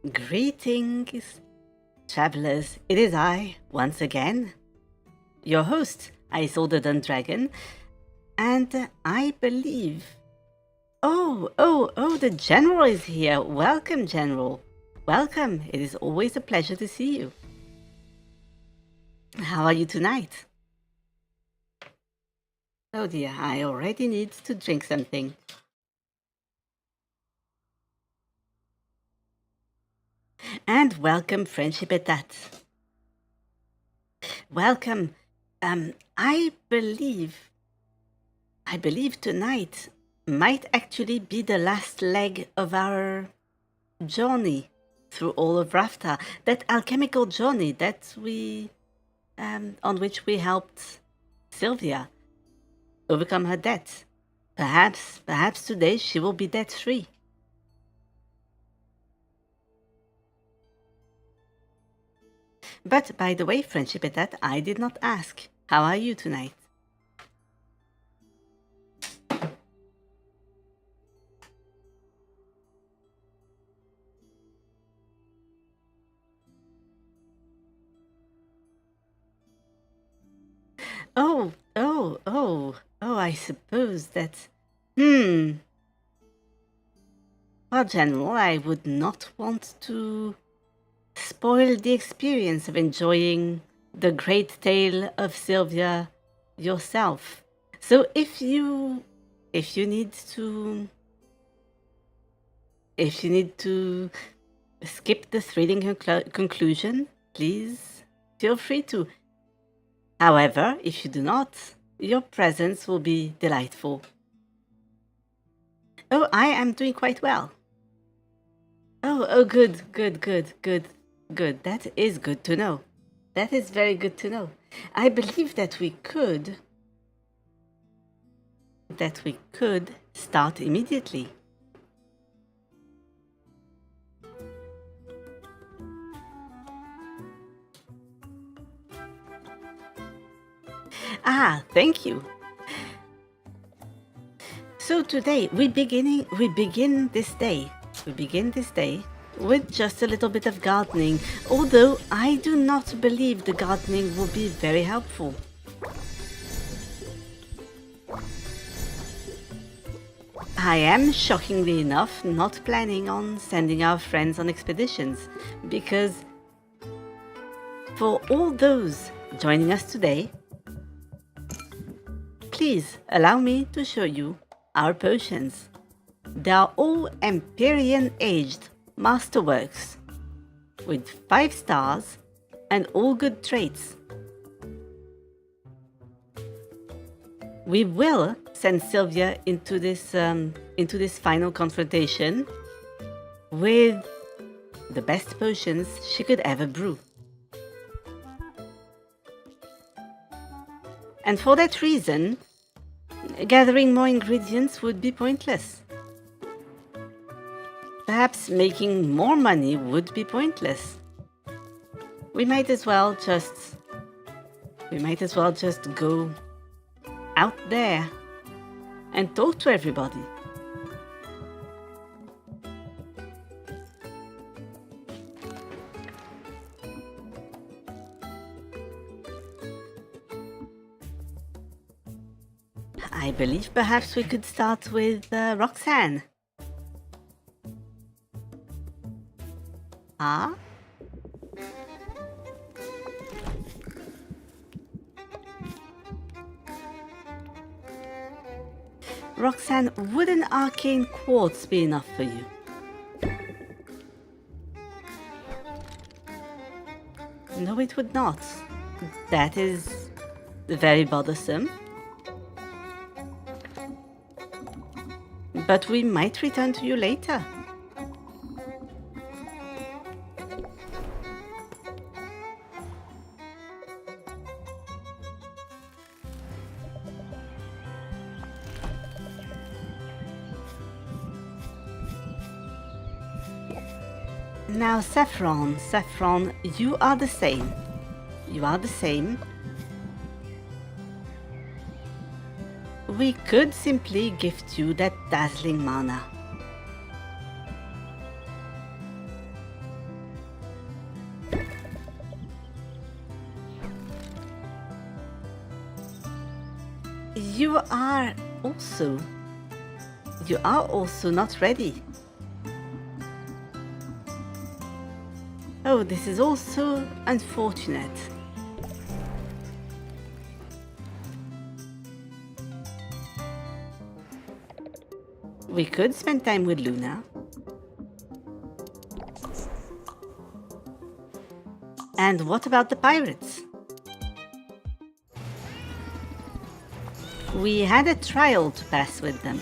Greetings, travelers. It is I, once again, your host, Isolda Dragon, and I believe... Oh, the General is here. Welcome, General. Welcome. It is always a pleasure to see you. How are you tonight? Oh dear, I already need to drink something. And welcome, Friendship at that. Welcome. I believe tonight might actually be the last leg of our journey through all of Rafta, that alchemical journey that we, on which we helped Sylvia overcome her debt. Perhaps today she will be debt-free. But by the way, Friendship at that, I did not ask. How are you tonight? Oh, I suppose that... Well, General, I would not want to spoil the experience of enjoying the great tale of Sylvia yourself. So if you need to skip the thrilling conclusion, please feel free to. However, if you do not, your presence will be delightful. Oh, I am doing quite well. Oh, good. That is good to know. That is very good to know. I believe that we could start immediately. Thank you. So today we begin this day with just a little bit of gardening, although I do not believe the gardening will be very helpful. I am, shockingly enough, not planning on sending our friends on expeditions, because for all those joining us today, please allow me to show you our potions. They are all Empyrean aged masterworks with 5 stars and all good traits. We will send Sylvia into this final confrontation with the best potions she could ever brew. And for that reason, gathering more ingredients would be pointless. Perhaps making more money would be pointless. We might as well just go out there and talk to everybody. I believe perhaps we could start with Roxanne. Roxanne, would an arcane quartz be enough for you? No, it would not. That is very bothersome. But we might return to you later. Now, Saffron, you are the same. We could simply gift you that dazzling mana. You are also not ready. Oh, this is also unfortunate. We could spend time with Luna. And what about the pirates? We had a trial to pass with them.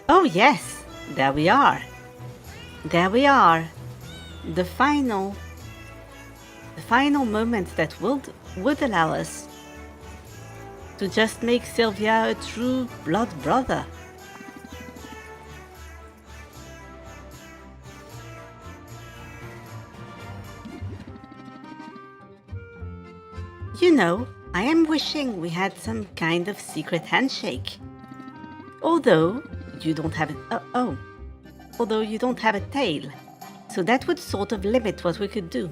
Oh yes, there we are. There we are. The final moment that would allow us to just make Sylvia a true blood brother. You know, I am wishing we had some kind of secret handshake. Although you don't have although you don't have a tail, so that would sort of limit what we could do.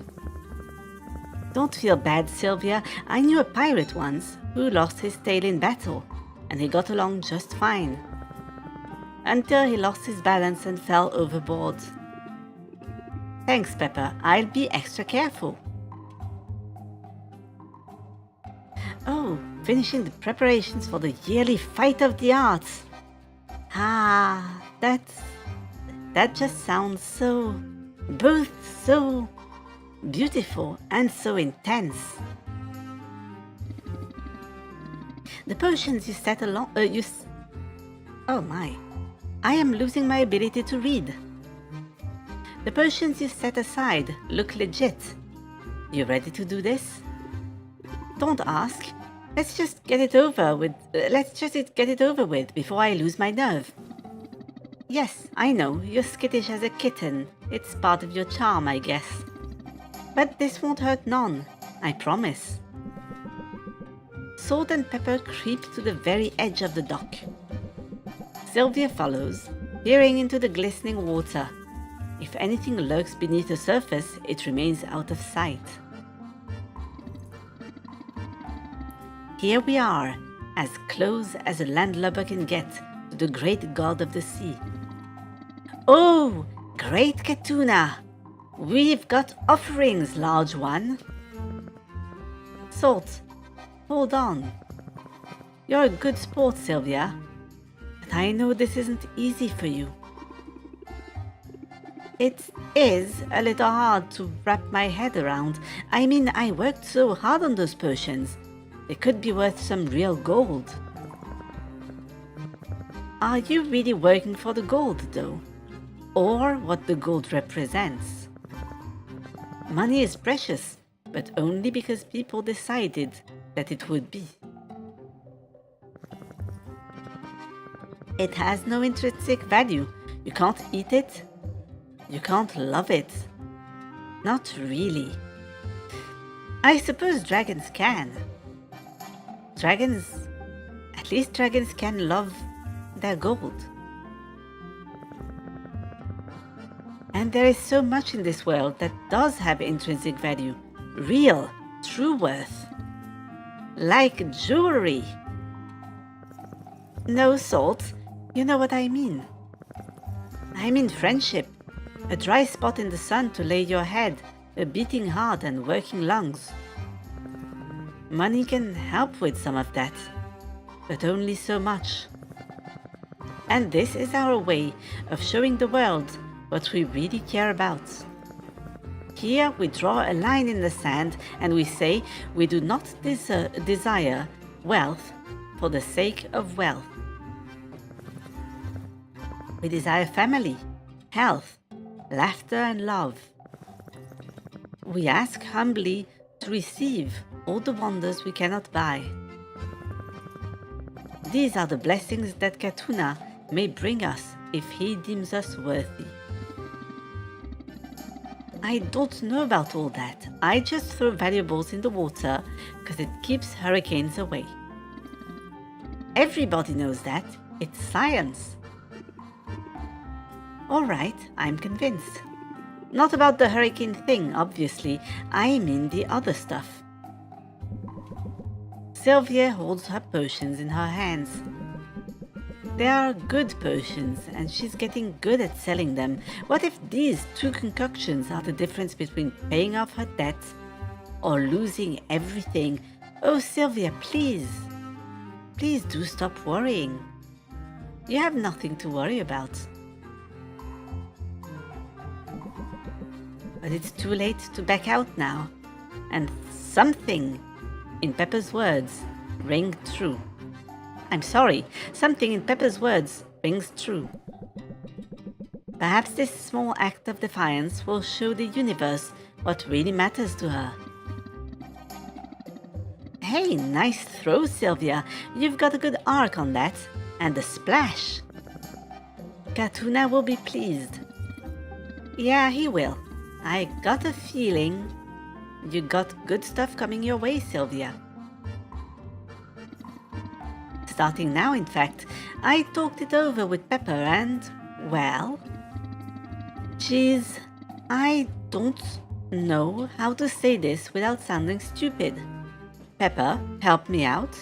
Don't feel bad, Sylvia. I knew a pirate once who lost his tail in battle, and he got along just fine. Until he lost his balance and fell overboard. Thanks, Pepper. I'll be extra careful. Oh, finishing the preparations for the yearly Fight of the Arts. Ah, that just sounds both so beautiful and so intense. The potions you set along, oh my, I am losing my ability to read. The potions you set aside look legit. You ready to do this? Don't ask. Let's just get it over with before I lose my nerve. Yes, I know, you're skittish as a kitten. It's part of your charm, I guess. But this won't hurt none, I promise. Salt and Pepper creep to the very edge of the dock. Sylvia follows, peering into the glistening water. If anything lurks beneath the surface, it remains out of sight. Here we are, as close as a landlubber can get to the great god of the sea. Oh, great Katuna! We've got offerings, large one. Salt, hold on. You're a good sport, Sylvia, but I know this isn't easy for you. It is a little hard to wrap my head around. I mean, I worked so hard on those potions. They could be worth some real gold. Are you really working for the gold, though? Or what the gold represents? Money is precious, but only because people decided that it would be. It has no intrinsic value. You can't eat it. You can't love it. Not really. I suppose dragons can. At least dragons can love their gold. And there is so much in this world that does have intrinsic value, real, true worth. Like jewelry. No, Salt, you know what I mean. I mean friendship, a dry spot in the sun to lay your head, a beating heart and working lungs. Money can help with some of that, but only so much. And this is our way of showing the world what we really care about. Here we draw a line in the sand and we say we do not desire wealth for the sake of wealth. We desire family, health, laughter and love. We ask humbly to receive all the wonders we cannot buy. These are the blessings that Katuna may bring us if he deems us worthy. I don't know about all that. I just throw valuables in the water because it keeps hurricanes away. Everybody knows that. It's science. All right, I'm convinced. Not about the hurricane thing, obviously. I mean the other stuff. Sylvia holds her potions in her hands. They are good potions, and she's getting good at selling them. What if these 2 concoctions are the difference between paying off her debt or losing everything? Oh, Sylvia, please. Please do stop worrying. You have nothing to worry about. But it's too late to back out now, and something in Pepper's words ring true. I'm sorry, something in Pepper's words rings true. Perhaps this small act of defiance will show the universe what really matters to her. Hey, nice throw, Sylvia. You've got a good arc on that. And the splash. Katuna will be pleased. Yeah, he will. I got a feeling you got good stuff coming your way, Sylvia. Starting now, in fact, I talked it over with Pepper and, well, I don't know how to say this without sounding stupid. Pepper, help me out.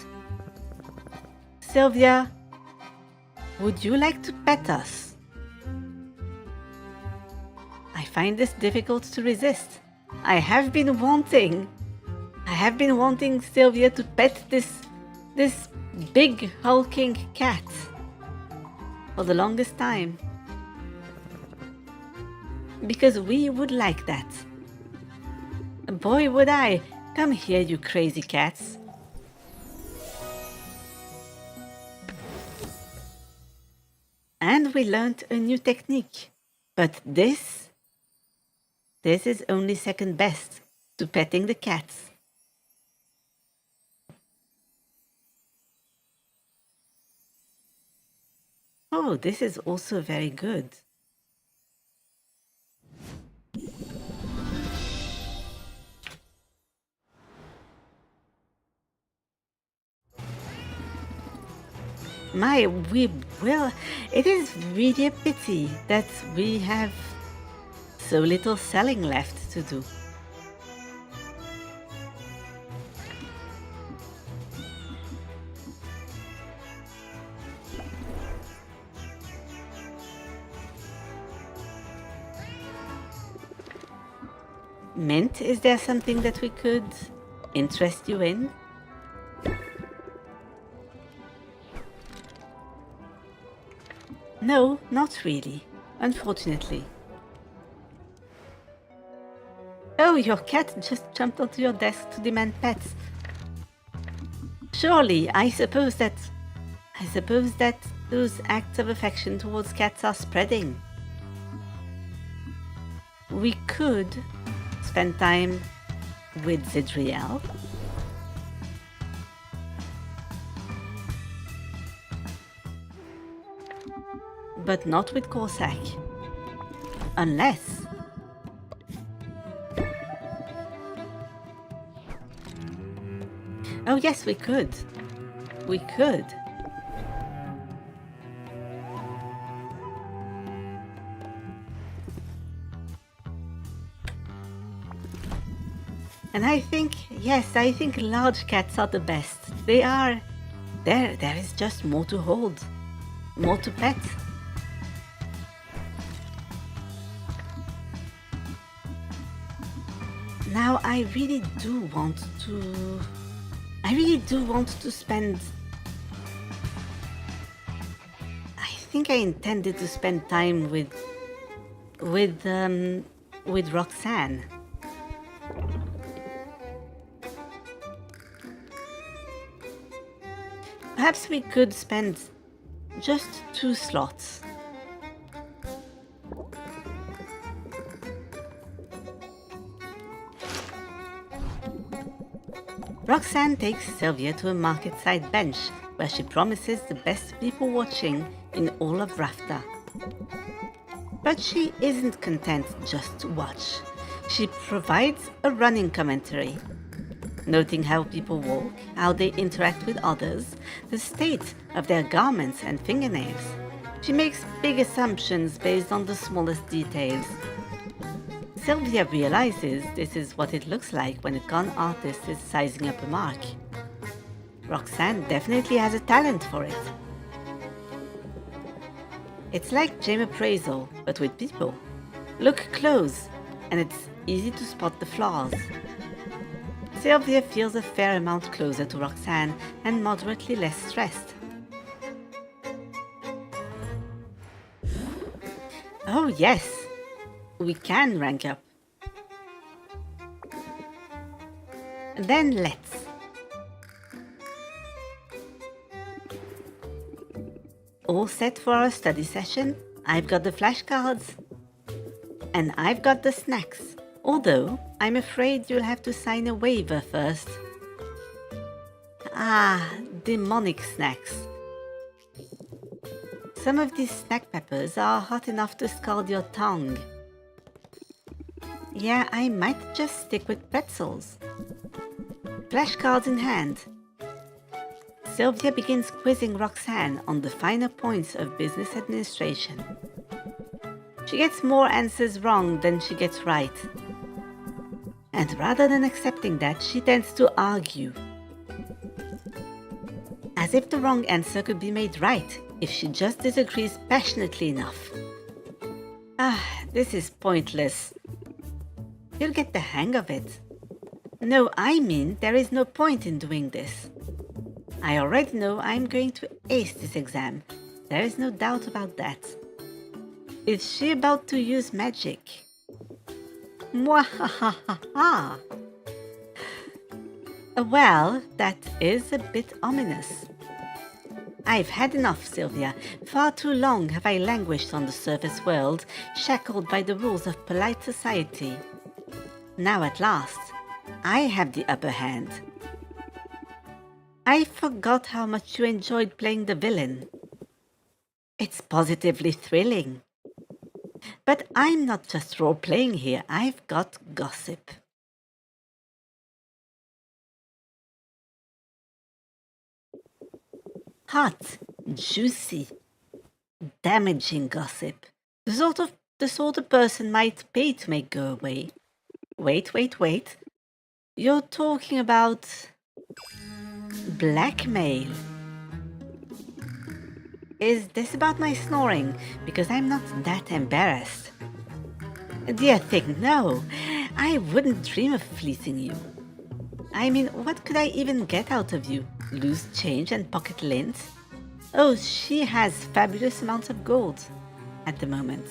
Sylvia, would you like to pet us? I find this difficult to resist. I have been wanting Sylvia to pet this big hulking cat for the longest time. Because we would like that. Boy, would I. Come here, you crazy cats. And we learned a new technique. But this is only second best to petting the cats. Oh, this is also very good. It is really a pity that we have so little selling left to do. Mint, is there something that we could interest you in? No, not really, unfortunately. Oh, your cat just jumped onto your desk to demand pets. Surely, I suppose that those acts of affection towards cats are spreading. We could spend time with Zidriel. But not with Corsac. Unless... Oh yes, we could. We could. And I think large cats are the best. They are... There is just more to hold. More to pet. Now I really do want to spend... I think I intended to spend time with Roxanne. Perhaps we could spend just 2 slots. Roxanne takes Sylvia to a market-side bench where she promises the best people watching in all of Rafta. But she isn't content just to watch. She provides a running commentary, noting how people walk, how they interact with others, the state of their garments and fingernails. She makes big assumptions based on the smallest details. Sylvia realizes this is what it looks like when a con artist is sizing up a mark. Roxanne definitely has a talent for it. It's like gem appraisal, but with people. Look close, and it's easy to spot the flaws. Sylvia feels a fair amount closer to Roxanne and moderately less stressed. Oh yes, we can rank up. Then let's. All set for our study session? I've got the flashcards. And I've got the snacks. Although, I'm afraid you'll have to sign a waiver first. Ah, demonic snacks. Some of these snack peppers are hot enough to scald your tongue. Yeah, I might just stick with pretzels. Flashcards in hand. Sylvia begins quizzing Roxanne on the finer points of business administration. She gets more answers wrong than she gets right. And rather than accepting that, she tends to argue. As if the wrong answer could be made right if she just disagrees passionately enough. Ah, this is pointless. You'll get the hang of it. No, I mean there is no point in doing this. I already know I'm going to ace this exam. There is no doubt about that. Is she about to use magic? Mwahahaha! Well, that is a bit ominous. I've had enough, Sylvia. Far too long have I languished on the surface world, shackled by the rules of polite society. Now at last, I have the upper hand. I forgot how much you enjoyed playing the villain. It's positively thrilling. But I'm not just role-playing here, I've got gossip. Hot, juicy, damaging gossip. The sort a person might pay to make go away. Wait. You're talking about blackmail. Is this about my snoring? Because I'm not that embarrassed. Dear thing, no. I wouldn't dream of fleecing you. I mean, what could I even get out of you? Loose change and pocket lint? Oh, she has fabulous amounts of gold at the moment.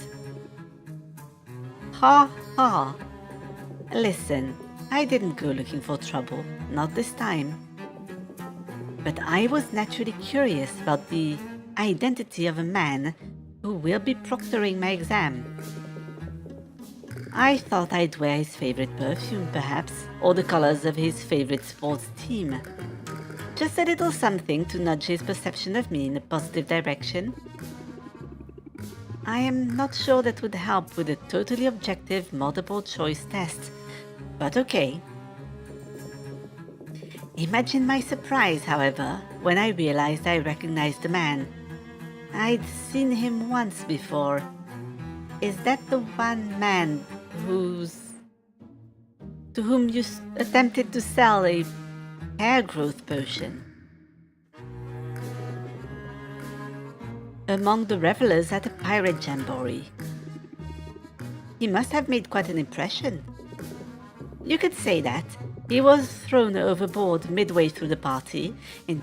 Ha ha. Listen, I didn't go looking for trouble, not this time. But I was naturally curious about the identity of a man who will be proctoring my exam. I thought I'd wear his favorite perfume, perhaps, or the colors of his favorite sports team. Just a little something to nudge his perception of me in a positive direction. I am not sure that would help with a totally objective multiple choice test, but okay. Imagine my surprise, however, when I realized I recognized the man. I'd seen him once before. Is that the one man to whom you attempted to sell a hair growth potion? Among the revelers at a pirate jamboree. He must have made quite an impression. You could say that. He was thrown overboard midway through the party He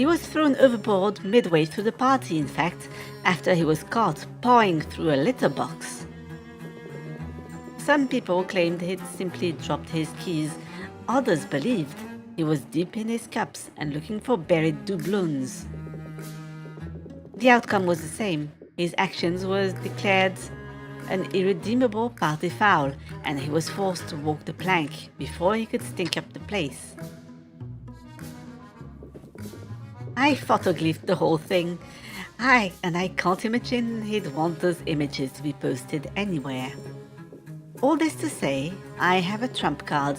was thrown overboard midway through the party, in fact, after he was caught pawing through a litter box. Some people claimed he'd simply dropped his keys. Others believed he was deep in his cups and looking for buried doubloons. The outcome was the same. His actions was declared an irredeemable party foul, and he was forced to walk the plank before he could stink up the place. I photoglyphed the whole thing. And I can't imagine he'd want those images to be posted anywhere. All this to say, I have a trump card,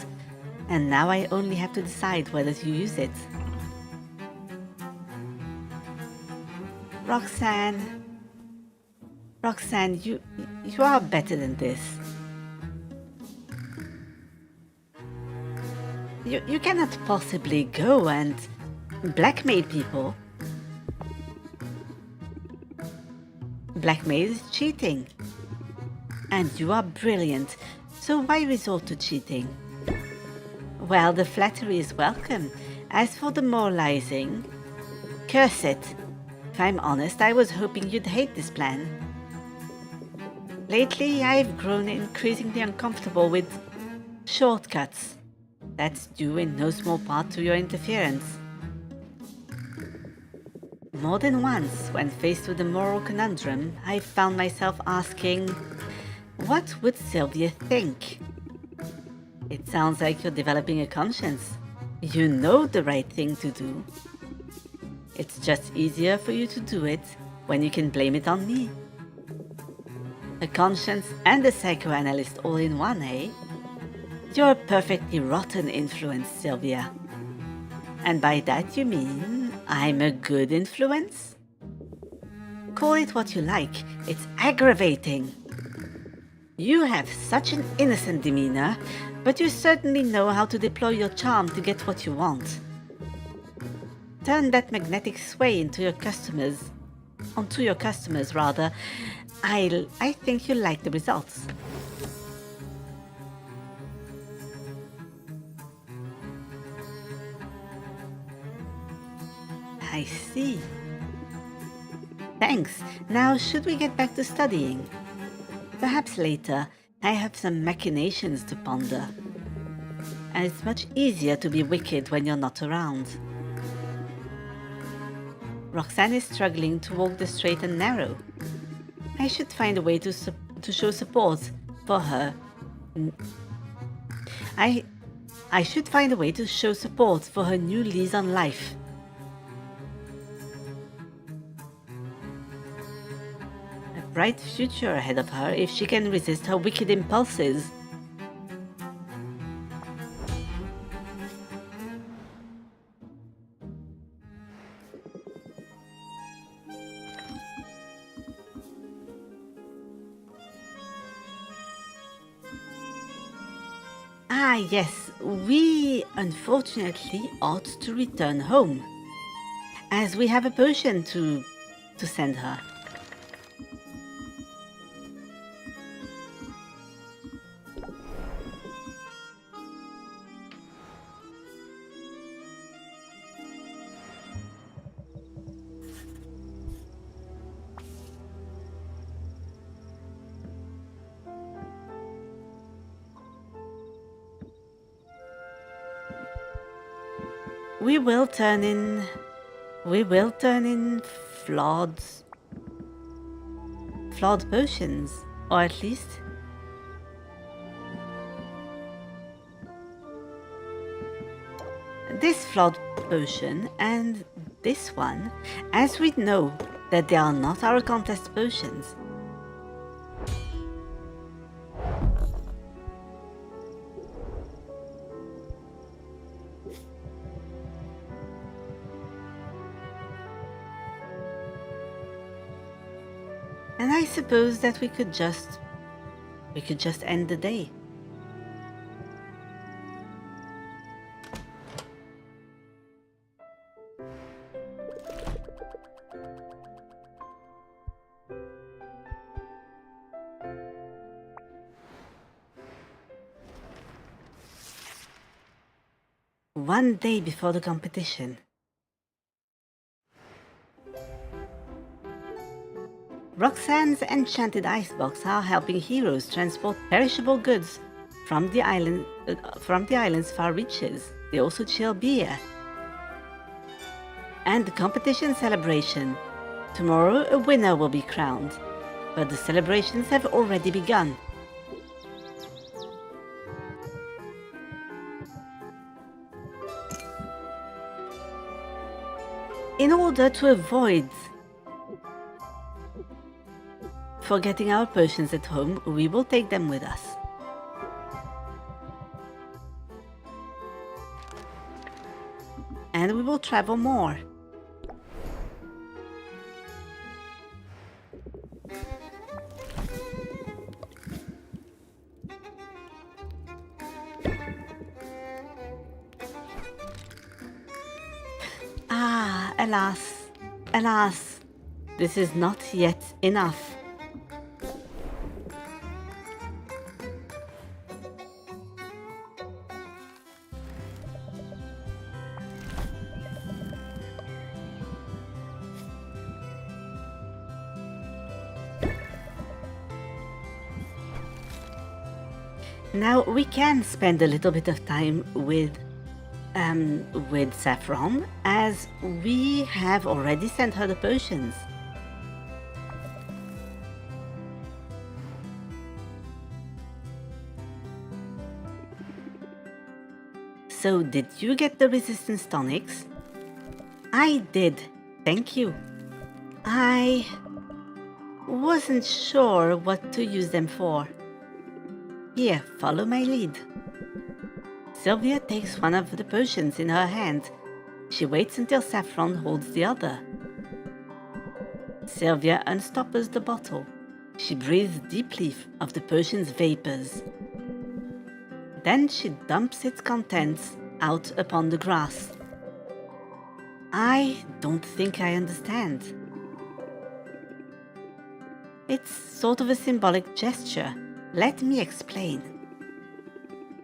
and now I only have to decide whether to use it. Roxanne, Roxanne, you are better than this. You cannot possibly go and blackmail people. Blackmail is cheating. And you are brilliant, so why resort to cheating? Well, the flattery is welcome. As for the moralizing, curse it. If I'm honest, I was hoping you'd hate this plan. Lately, I've grown increasingly uncomfortable with shortcuts. That's due in no small part to your interference. More than once, when faced with a moral conundrum, I've found myself asking, what would Sylvia think? It sounds like you're developing a conscience. You know the right thing to do. It's just easier for you to do it when you can blame it on me. A conscience and a psychoanalyst all in one, eh? You're a perfectly rotten influence, Sylvia. And by that you mean I'm a good influence? Call it what you like, it's aggravating. You have such an innocent demeanor, but you certainly know how to deploy your charm to get what you want. Turn that magnetic sway onto your customers, rather. I think you'll like the results. I see. Thanks. Now, should we get back to studying? Perhaps later. I have some machinations to ponder. And it's much easier to be wicked when you're not around. Roxanne is struggling to walk the straight and narrow. I should find a way to show support for her. I should find a way to show support for her new lease on life. A bright future ahead of her if she can resist her wicked impulses. Ah, yes, we unfortunately ought to return home, as we have a potion to send her. We will turn in flawed potions, or at least this flawed potion and this one, as we know that they are not our contest potions. And I suppose that we could just end the day. One day before the competition. Roxanne's enchanted icebox are helping heroes transport perishable goods from the island's far reaches. They also chill beer. And the competition celebration. Tomorrow a winner will be crowned, but the celebrations have already begun. In order to avoid forgetting our potions at home, we will take them with us. And we will travel more. Ah, alas, alas, this is not yet enough. Now we can spend a little bit of time with Saffron, as we have already sent her the potions. So did you get the resistance tonics? I did, thank you. I wasn't sure what to use them for. Here, follow my lead. Sylvia takes one of the potions in her hand. She waits until Saffron holds the other. Sylvia unstoppers the bottle. She breathes deeply of the potion's vapors. Then she dumps its contents out upon the grass. I don't think I understand. It's sort of a symbolic gesture. Let me explain.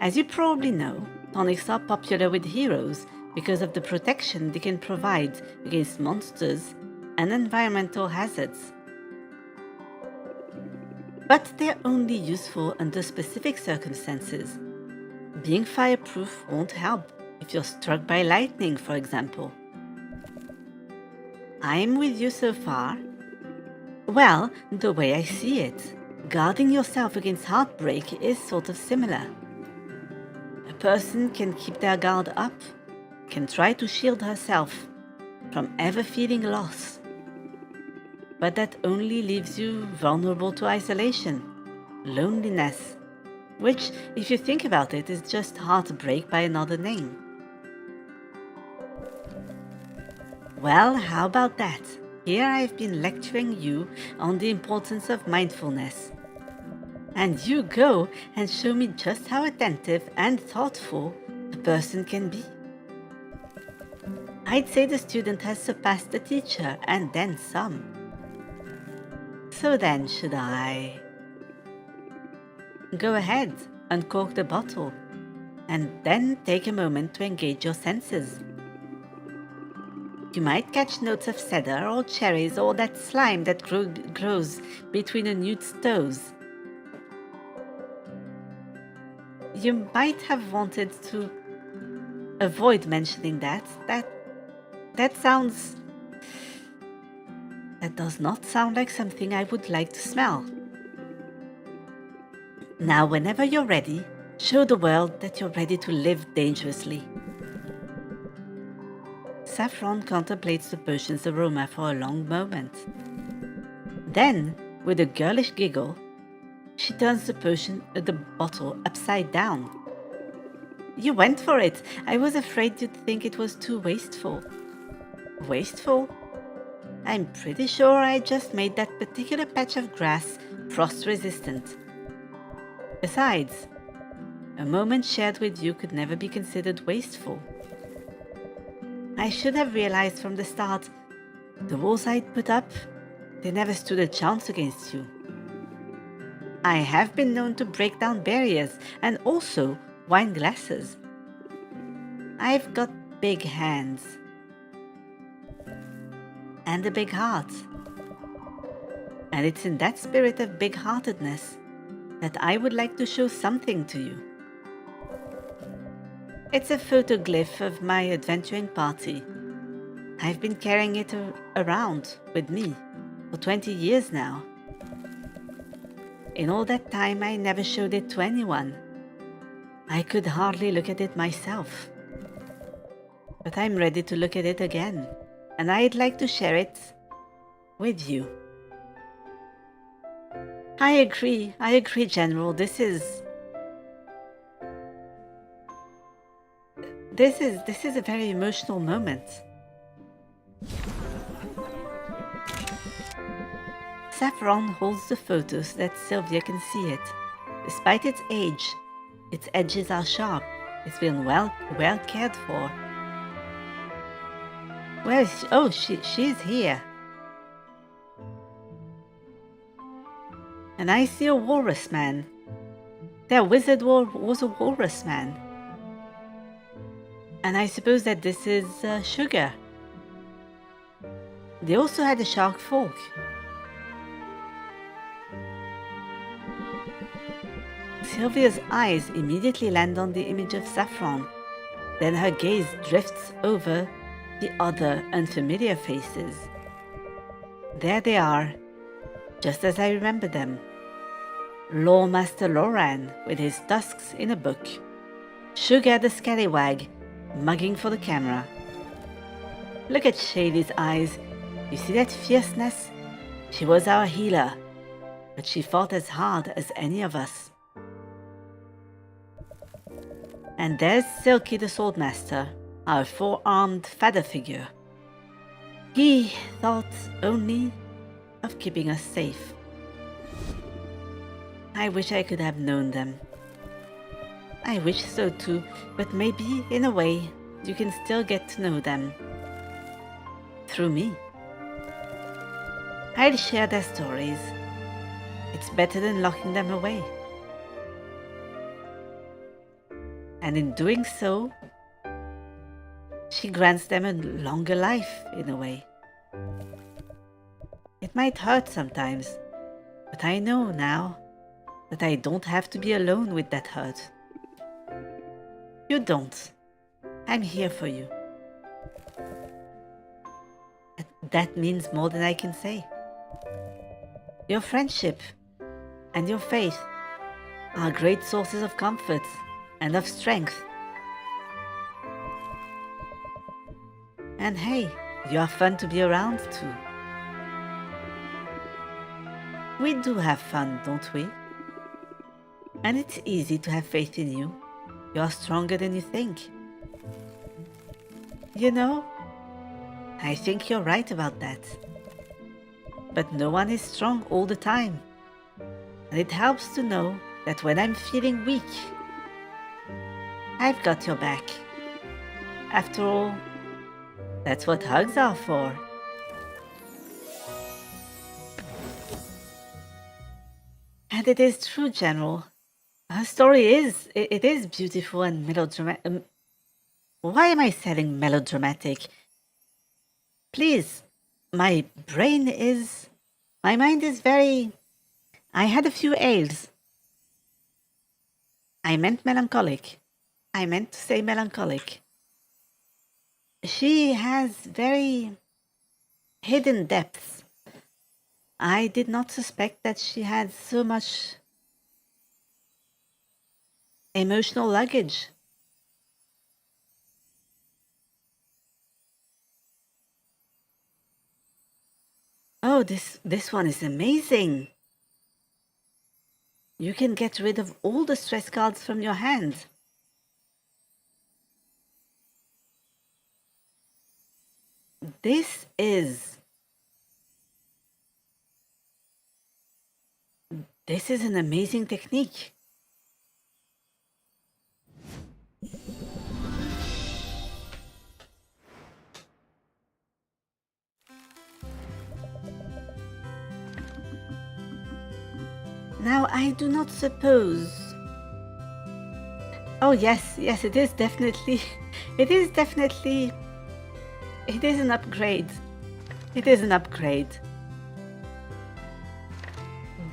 As you probably know, tonics are popular with heroes because of the protection they can provide against monsters and environmental hazards. But they're only useful under specific circumstances. Being fireproof won't help if you're struck by lightning, for example. I'm with you so far. Well, the way I see it, guarding yourself against heartbreak is sort of similar. A person can keep their guard up, can try to shield herself from ever feeling loss. But that only leaves you vulnerable to isolation, loneliness, which, if you think about it, is just heartbreak by another name. Well, how about that? Here I've been lecturing you on the importance of mindfulness. And you go and show me just how attentive and thoughtful a person can be. I'd say the student has surpassed the teacher and then some. So then, should I? Go ahead, uncork the bottle, and then take a moment to engage your senses. You might catch notes of cedar or cherries or that slime that grows between a newt's toes. You might have wanted to avoid mentioning that. That does not sound like something I would like to smell. Now, whenever you're ready, show the world that you're ready to live dangerously. Saffron contemplates the potion's aroma for a long moment. Then, with a girlish giggle, she turns the bottle upside down. You went for it. I was afraid you'd think it was too wasteful. Wasteful? I'm pretty sure I just made that particular patch of grass frost-resistant. Besides, a moment shared with you could never be considered wasteful. I should have realized from the start, the walls I'd put up, they never stood a chance against you. I have been known to break down barriers and also wine glasses. I've got big hands. And a big heart. And it's in that spirit of big-heartedness that I would like to show something to you. It's a photoglyph of my adventuring party. I've been carrying it around with me for 20 years now. In all that time, I never showed it to anyone. I could hardly look at it myself. But I'm ready to look at it again, and I'd like to share it with you. I agree, General. This is a very emotional moment. Saffron holds the photo so that Sylvia can see it. Despite its age, Its edges are sharp. It's been well cared for. Where is she? Oh, she's here. And I see a walrus man. Their wizard was a walrus man. And I suppose that this is Sugar. They also had a shark fork. Sylvia's eyes immediately land on the image of Saffron. Then her gaze drifts over the other unfamiliar faces. There they are, just as I remember them. Lore Master Loran with his tusks in a book. Sugar the scallywag, mugging for the camera. Look at Shaylee's eyes. You see that fierceness? She was our healer, but she fought as hard as any of us. And there's Silky the Swordmaster, our four-armed feather figure. He thought only of keeping us safe. I wish I could have known them. I wish so too, but maybe, in a way, you can still get to know them. Through me. I'll share their stories. It's better than locking them away. And in doing so, she grants them a longer life, in a way. It might hurt sometimes, but I know now that I don't have to be alone with that hurt. You don't. I'm here for you. That means more than I can say. Your friendship and your faith are great sources of comfort and of strength. And hey, you are fun to be around too. We do have fun, don't we? And it's easy to have faith in you. You are stronger than you think. You know, I think you're right about that. But no one is strong all the time. And it helps to know that when I'm feeling weak, I've got your back. After all, that's what hugs are for. And it is true, General. Her story is beautiful and melodramatic. Why am I saying melodramatic? Please, my mind is very... I had a few ails. I meant melancholic. I meant to say melancholic. She has very hidden depths. I did not suspect that she had so much emotional luggage. Oh, this one is amazing. You can get rid of all the stress cards from your hand. This is an amazing technique. Now, I do not suppose... Oh, yes, it is definitely... It is an upgrade. It is an upgrade.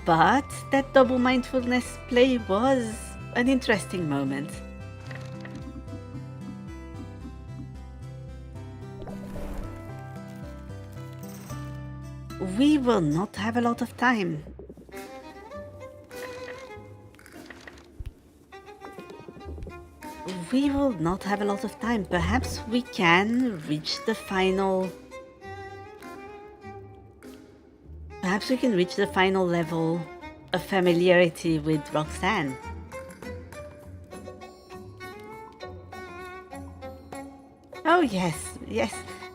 But that double mindfulness play was an interesting moment. We will not have a lot of time. We will not have a lot of time. Perhaps we can reach the final... Perhaps we can reach the final level of familiarity with Roxanne. Oh yes.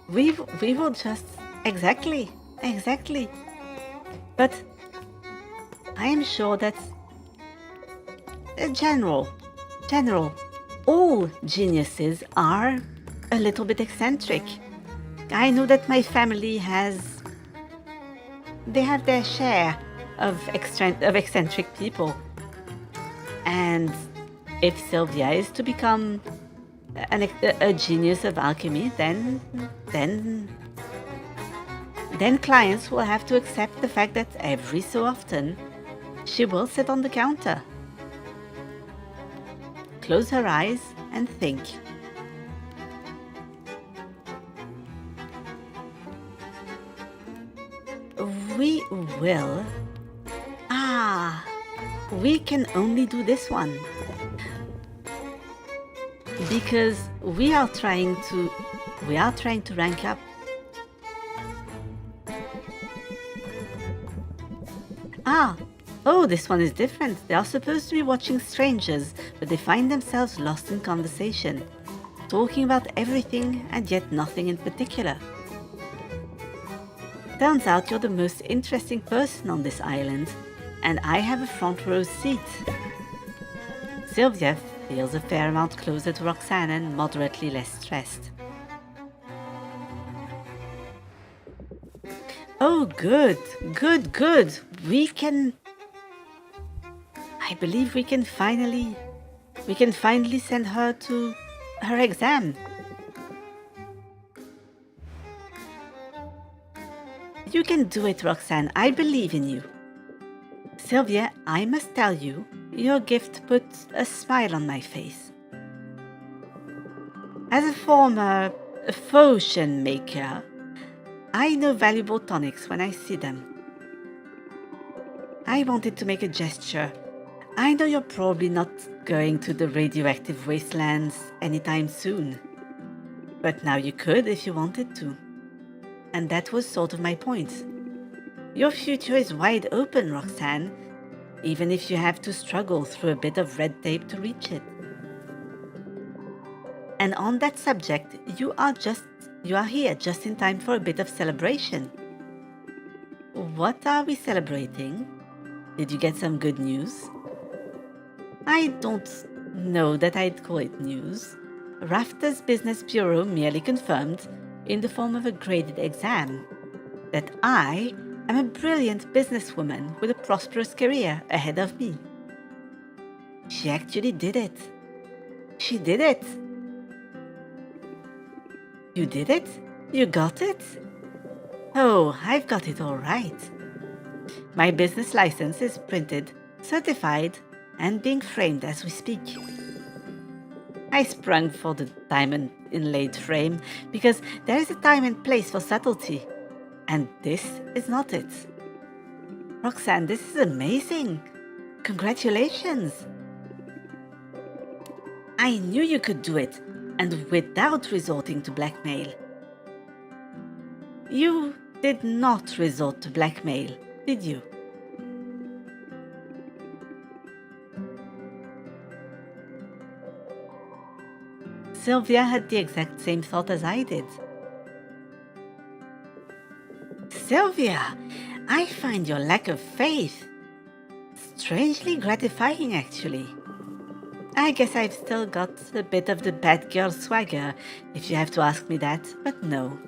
We will just... Exactly. But I am sure that... General, general, all geniuses are a little bit eccentric. I know that my family they have their share of eccentric people. And if Sylvia is to become a genius of alchemy, then clients will have to accept the fact that every so often she will sit on the counter, close her eyes and think. We will. We can only do this one. Because we are trying to rank up. Oh, this one is different. They are supposed to be watching strangers, but they find themselves lost in conversation, talking about everything and yet nothing in particular. Turns out you're the most interesting person on this island, and I have a front row seat. Sylvia feels a fair amount closer to Roxanne and moderately less stressed. Oh, good. I believe we can finally send her to her exam. You can do it, Roxanne. I believe in you. Sylvia, I must tell you, your gift puts a smile on my face. As a former potion maker, I know valuable tonics when I see them. I wanted to make a gesture. I know you're probably not going to the radioactive wastelands anytime soon. But now you could if you wanted to. And that was sort of my point. Your future is wide open, Roxanne, even if you have to struggle through a bit of red tape to reach it. And on that subject, you are here just in time for a bit of celebration. What are we celebrating? Did you get some good news? I don't know that I'd call it news. Rafta's business bureau merely confirmed, in the form of a graded exam, that I am a brilliant businesswoman with a prosperous career ahead of me. She actually did it. She did it. You did it? You got it? Oh, I've got it all right. My business license is printed, certified, and being framed as we speak. I sprung for the diamond inlaid frame because there is a time and place for subtlety, and this is not it. Roxanne, this is amazing. Congratulations. I knew you could do it, and without resorting to blackmail. You did not resort to blackmail, did you? Sylvia had the exact same thought as I did. Sylvia, I find your lack of faith strangely gratifying, actually. I guess I've still got a bit of the bad girl swagger, if you have to ask me that, but no.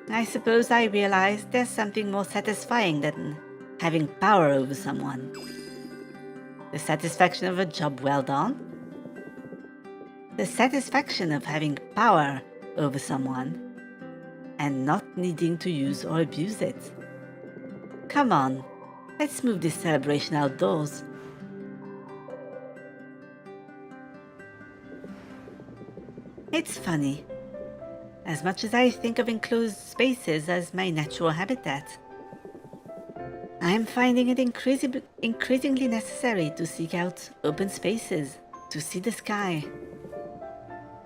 I suppose I realized there's something more satisfying than having power over someone. The satisfaction of a job well done. The satisfaction of having power over someone and not needing to use or abuse it. Come on, let's move this celebration outdoors. It's funny. As much as I think of enclosed spaces as my natural habitat, I am finding it increasingly necessary to seek out open spaces, to see the sky.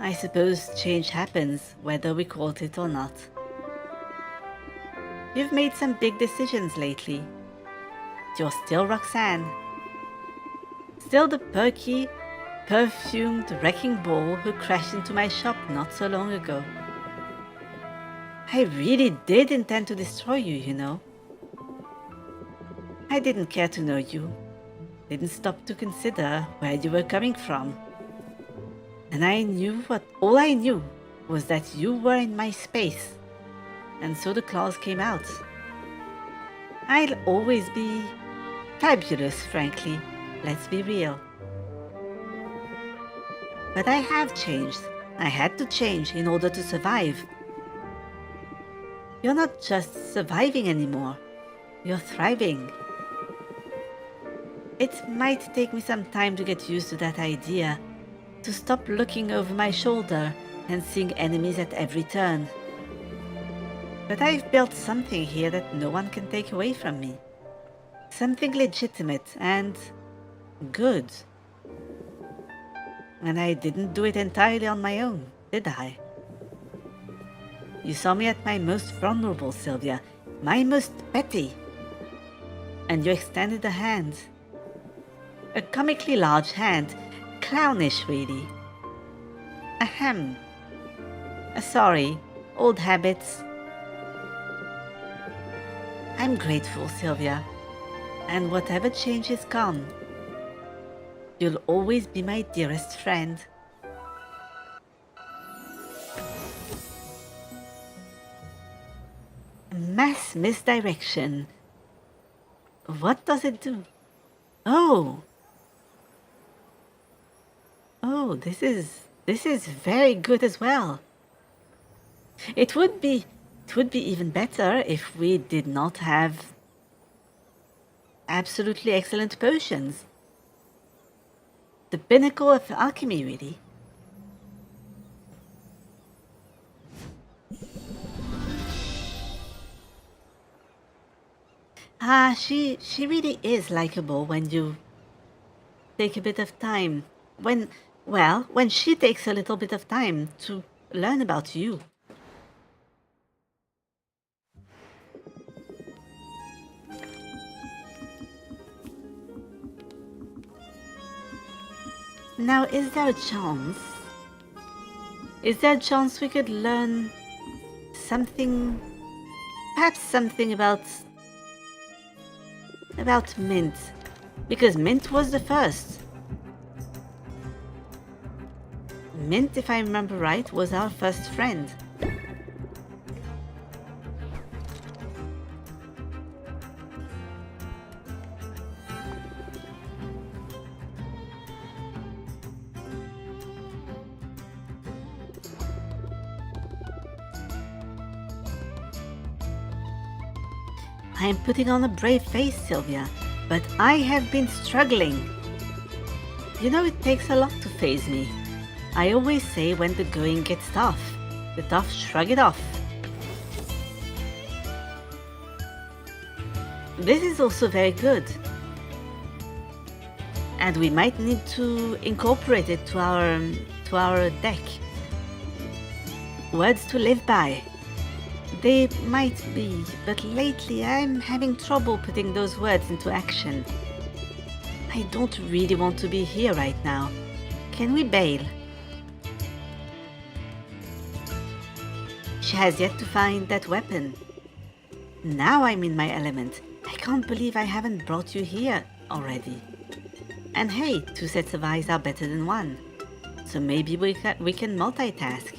I suppose change happens whether we call it or not. You've made some big decisions lately. You're still Roxanne. Still the perky, perfumed wrecking ball who crashed into my shop not so long ago. I really did intend to destroy you, you know. I didn't care to know you. Didn't stop to consider where you were coming from. And all I knew was that you were in my space. And so the claws came out. I'll always be fabulous, frankly. Let's be real. But I have changed. I had to change in order to survive. You're not just surviving anymore. You're thriving. It might take me some time to get used to that idea, to stop looking over my shoulder and seeing enemies at every turn. But I've built something here that no one can take away from me. Something legitimate and good. And I didn't do it entirely on my own, did I? You saw me at my most vulnerable, Sylvia, my most petty. And you extended a hand. A comically large hand, clownish really. Ahem. Sorry, old habits. I'm grateful, Sylvia, and whatever changes come, you'll always be my dearest friend. Mass misdirection. What does it do? Oh, this is very good as well. It would be even better if we did not have absolutely excellent potions. The pinnacle of alchemy, really. She really is likable when you take a bit of time. When she takes a little bit of time to learn about you. Now, is there a chance? Is there a chance we could learn something, perhaps something about Mint? Because Mint was the first. Mint, if I remember right, was our first friend. I am putting on a brave face, Sylvia, but I have been struggling. You know, it takes a lot to faze me. I always say when the going gets tough, the tough shrug it off. This is also very good. And we might need to incorporate it to our deck. Words to live by. They might be, but lately I'm having trouble putting those words into action. I don't really want to be here right now. Can we bail? She has yet to find that weapon. Now I'm in my element. I can't believe I haven't brought you here already. And hey, 2 sets of eyes are better than 1. So maybe we can multitask.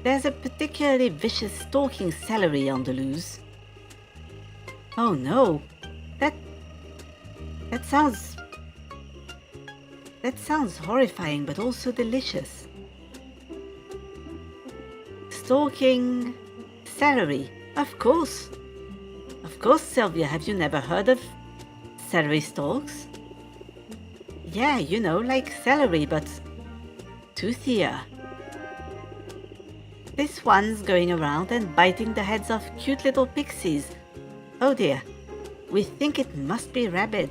There's a particularly vicious stalking celery on the loose. Oh no, that sounds horrifying, but also delicious. Stalking celery, of course, Sylvia. Have you never heard of celery stalks? Yeah, you know, like celery, but toothier. This one's going around and biting the heads off cute little pixies. Oh dear, we think it must be rabid.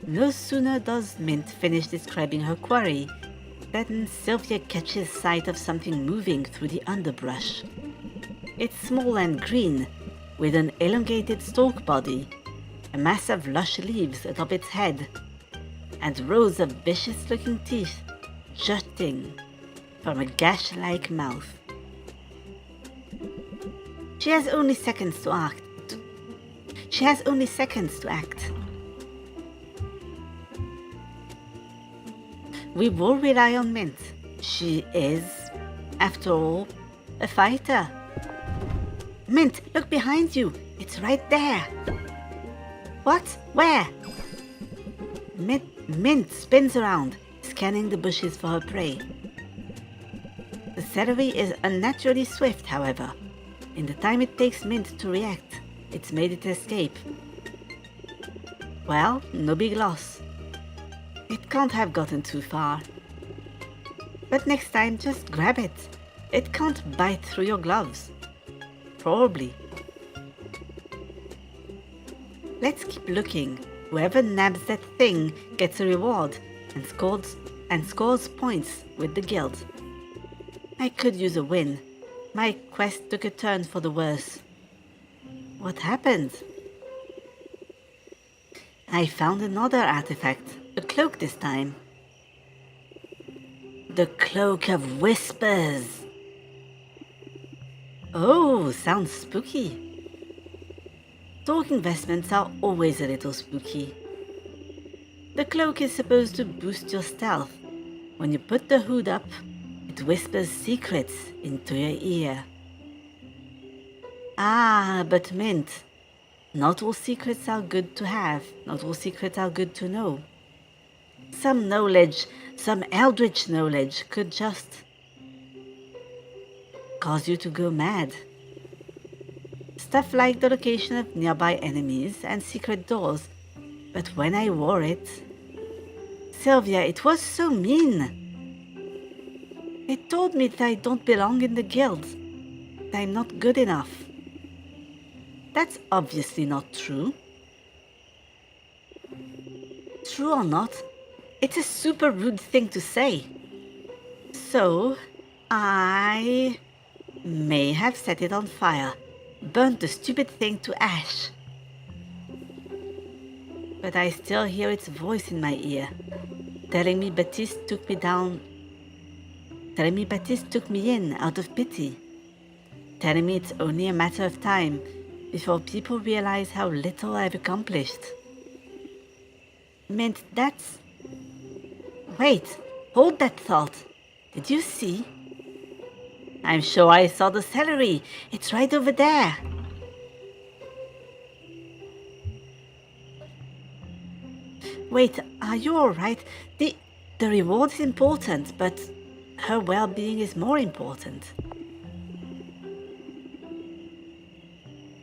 No sooner does Mint finish describing her quarry than Sylvia catches sight of something moving through the underbrush. It's small and green, with an elongated stalk body, a mass of lush leaves atop its head, and rows of vicious-looking teeth jutting from a gash-like mouth. She has only seconds to act. we will rely on Mint. She is, after all, a fighter. Mint, look behind you. It's right there. What? Where? Mint spins around, scanning the bushes for her prey. The celery is unnaturally swift, however. In the time it takes Mint to react, it's made it escape. Well, no big loss. It can't have gotten too far. But next time, just grab it. It can't bite through your gloves. Probably. Let's keep looking. Whoever nabs that thing gets a reward and scores points with the guild. I could use a win. My quest took a turn for the worse. What happened? I found another artifact, a cloak this time. The Cloak of Whispers. Oh, sounds spooky. Talk investments are always a little spooky. The cloak is supposed to boost your stealth. When you put the hood up, it whispers secrets into your ear. Ah, but Mint, not all secrets are good to have, not all secrets are good to know. Some knowledge, some eldritch knowledge could just cause you to go mad. Stuff like the location of nearby enemies and secret doors. But when I wore it... Sylvia, it was so mean. It told me that I don't belong in the guild. That I'm not good enough. That's obviously not true. True or not, it's a super rude thing to say. So, I may have set it on fire. Burnt the stupid thing to ash. But I still hear its voice in my ear, telling me Baptiste took me in out of pity, telling me it's only a matter of time before people realize how little I've accomplished. Mint, that's... Wait, hold that thought. Did you see? I'm sure I saw the celery. It's right over there. Wait, are you alright? The reward is important, but her well-being is more important.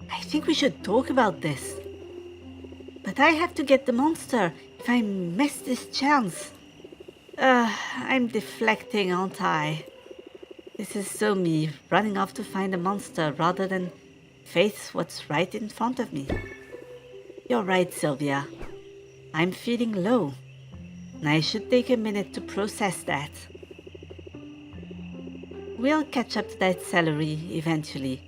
I think we should talk about this. But I have to get the monster if I miss this chance. I'm deflecting, aren't I? This is so me, running off to find a monster rather than face what's right in front of me. You're right, Sylvia. I'm feeling low, and I should take a minute to process that. We'll catch up to that celery eventually.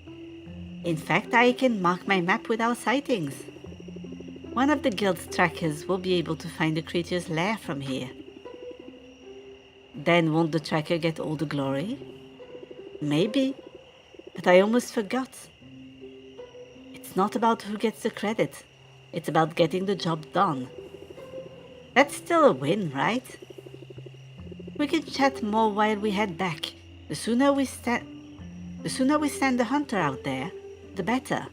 In fact, I can mark my map with our sightings. One of the guild's trackers will be able to find the creature's lair from here. Then won't the tracker get all the glory? Maybe, but I almost forgot. It's not about who gets the credit. It's about getting the job done. That's still a win, right? We can chat more while we head back. The sooner we send the hunter out there, the better.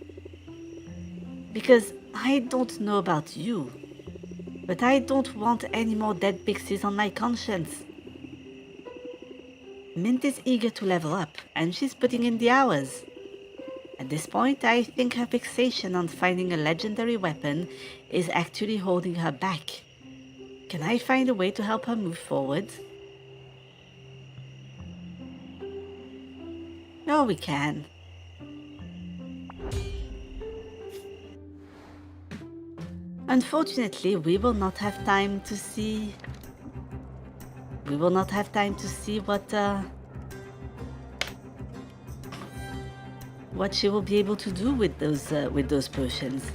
Because I don't know about you, but I don't want any more dead pixies on my conscience. Mint is eager to level up, and she's putting in the hours. At this point, I think her fixation on finding a legendary weapon is actually holding her back. Can I find a way to help her move forward? No, we can. Unfortunately, we will not have time to see... what she will be able to do with those potions.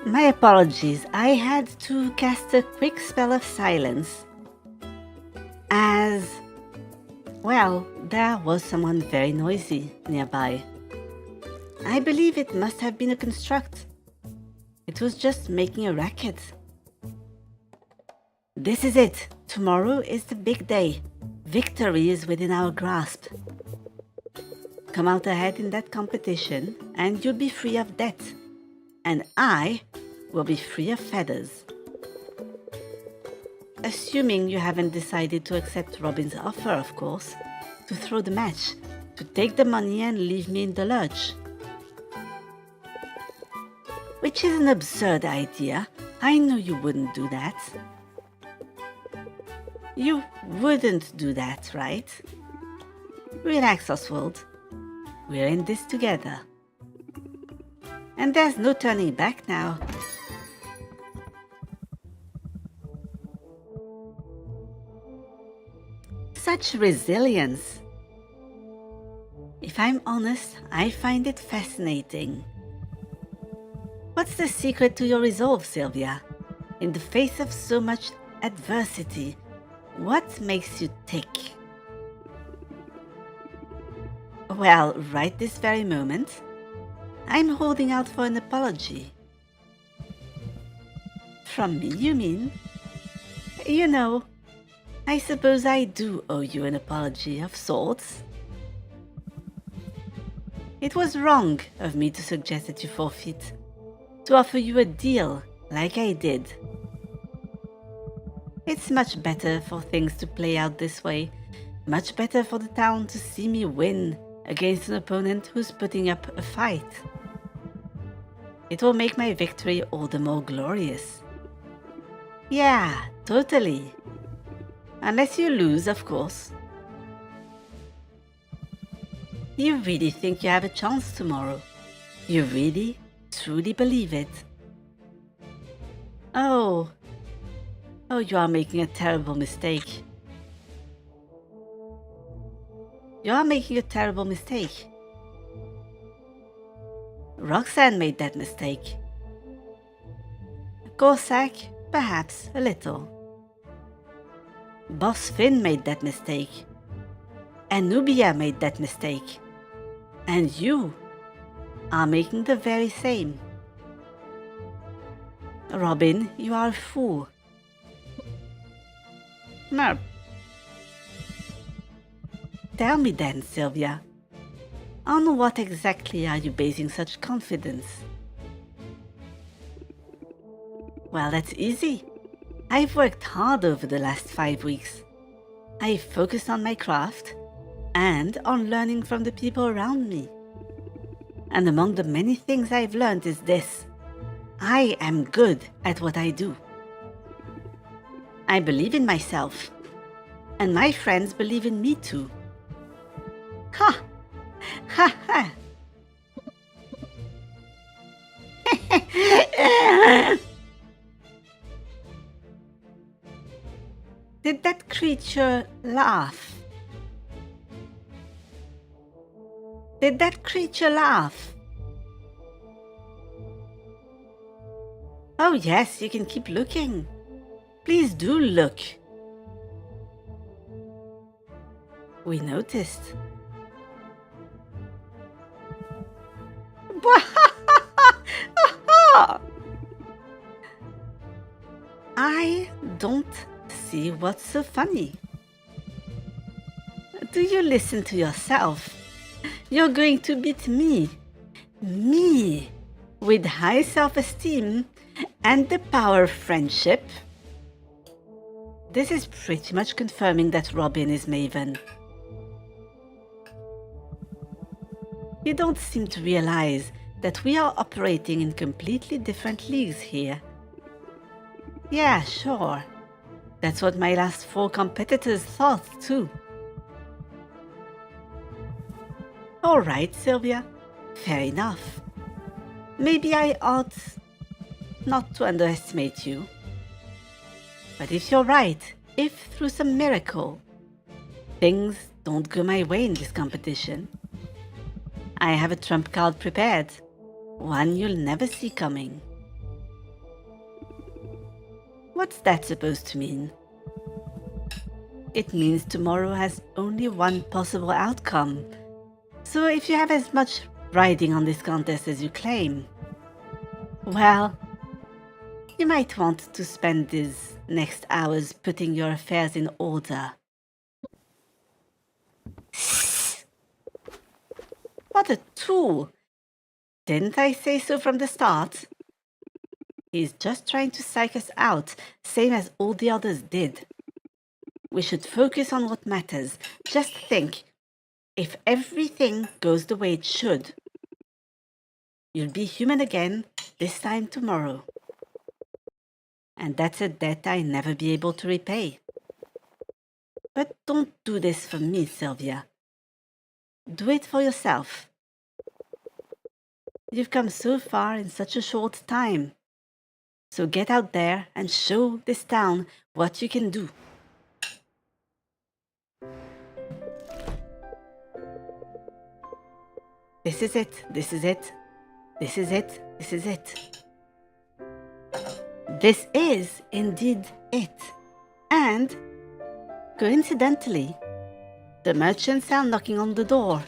My apologies, I had to cast a quick spell of silence. As well, there was someone very noisy nearby. I believe it must have been a construct. It was just making a racket. This is it. Tomorrow is the big day. Victory is within our grasp. Come out ahead in that competition and you'll be free of debt. And I will be free of feathers. Assuming you haven't decided to accept Robin's offer, of course, to throw the match, to take the money and leave me in the lurch. Which is an absurd idea. I know you wouldn't do that. You wouldn't do that, right? Relax, Oswald. We're in this together. And there's no turning back now. Such resilience. If I'm honest, I find it fascinating. What's the secret to your resolve, Sylvia? In the face of so much adversity, what makes you tick? Well, right this very moment, I'm holding out for an apology. From me, you mean? You know, I suppose I do owe you an apology of sorts. It was wrong of me to suggest that you forfeit, to offer you a deal like I did. It's much better for things to play out this way, much better for the town to see me win against an opponent who's putting up a fight. It will make my victory all the more glorious. Yeah, totally. Unless you lose, of course. You really think you have a chance tomorrow? You really, truly believe it? Oh, you are making a terrible mistake. You are making a terrible mistake. Roxanne made that mistake. Corsac, perhaps a little. Boss Finn made that mistake. And Nubia made that mistake. And you are making the very same. Robin, you are a fool. Merp. Tell me then, Sylvia, on what exactly are you basing such confidence? Well, that's easy. I've worked hard over the last 5 weeks. I've focused on my craft and on learning from the people around me. And among the many things I've learned is this: I am good at what I do. I believe in myself, and my friends believe in me too. Ha! Ha ha! Did that creature laugh? Did that creature laugh? Oh yes, you can keep looking. Please do look. We noticed. I don't see what's so funny. Do you listen to yourself? You're going to beat me. Me, with high self-esteem and the power of friendship. This is pretty much confirming that Robin is Maven. You don't seem to realize that we are operating in completely different leagues here. Yeah, sure. That's what my last 4 competitors thought too. Alright, Sylvia. Fair enough. Maybe I ought not to underestimate you. But if you're right, if through some miracle things don't go my way in this competition, I have a trump card prepared, one you'll never see coming. What's that supposed to mean? It means tomorrow has only one possible outcome. So if you have as much riding on this contest as you claim, well, you might want to spend these next hours putting your affairs in order. What a tool! Didn't I say so from the start? He's just trying to psych us out, same as all the others did. We should focus on what matters. Just think, if everything goes the way it should, you'll be human again, this time tomorrow. And that's a debt I'll never be able to repay. But don't do this for me, Sylvia. Do it for yourself. You've come so far in such a short time. So get out there and show this town what you can do. This is it, this is it, this is it, this is it. This is indeed it. And, coincidentally, the merchants are knocking on the door.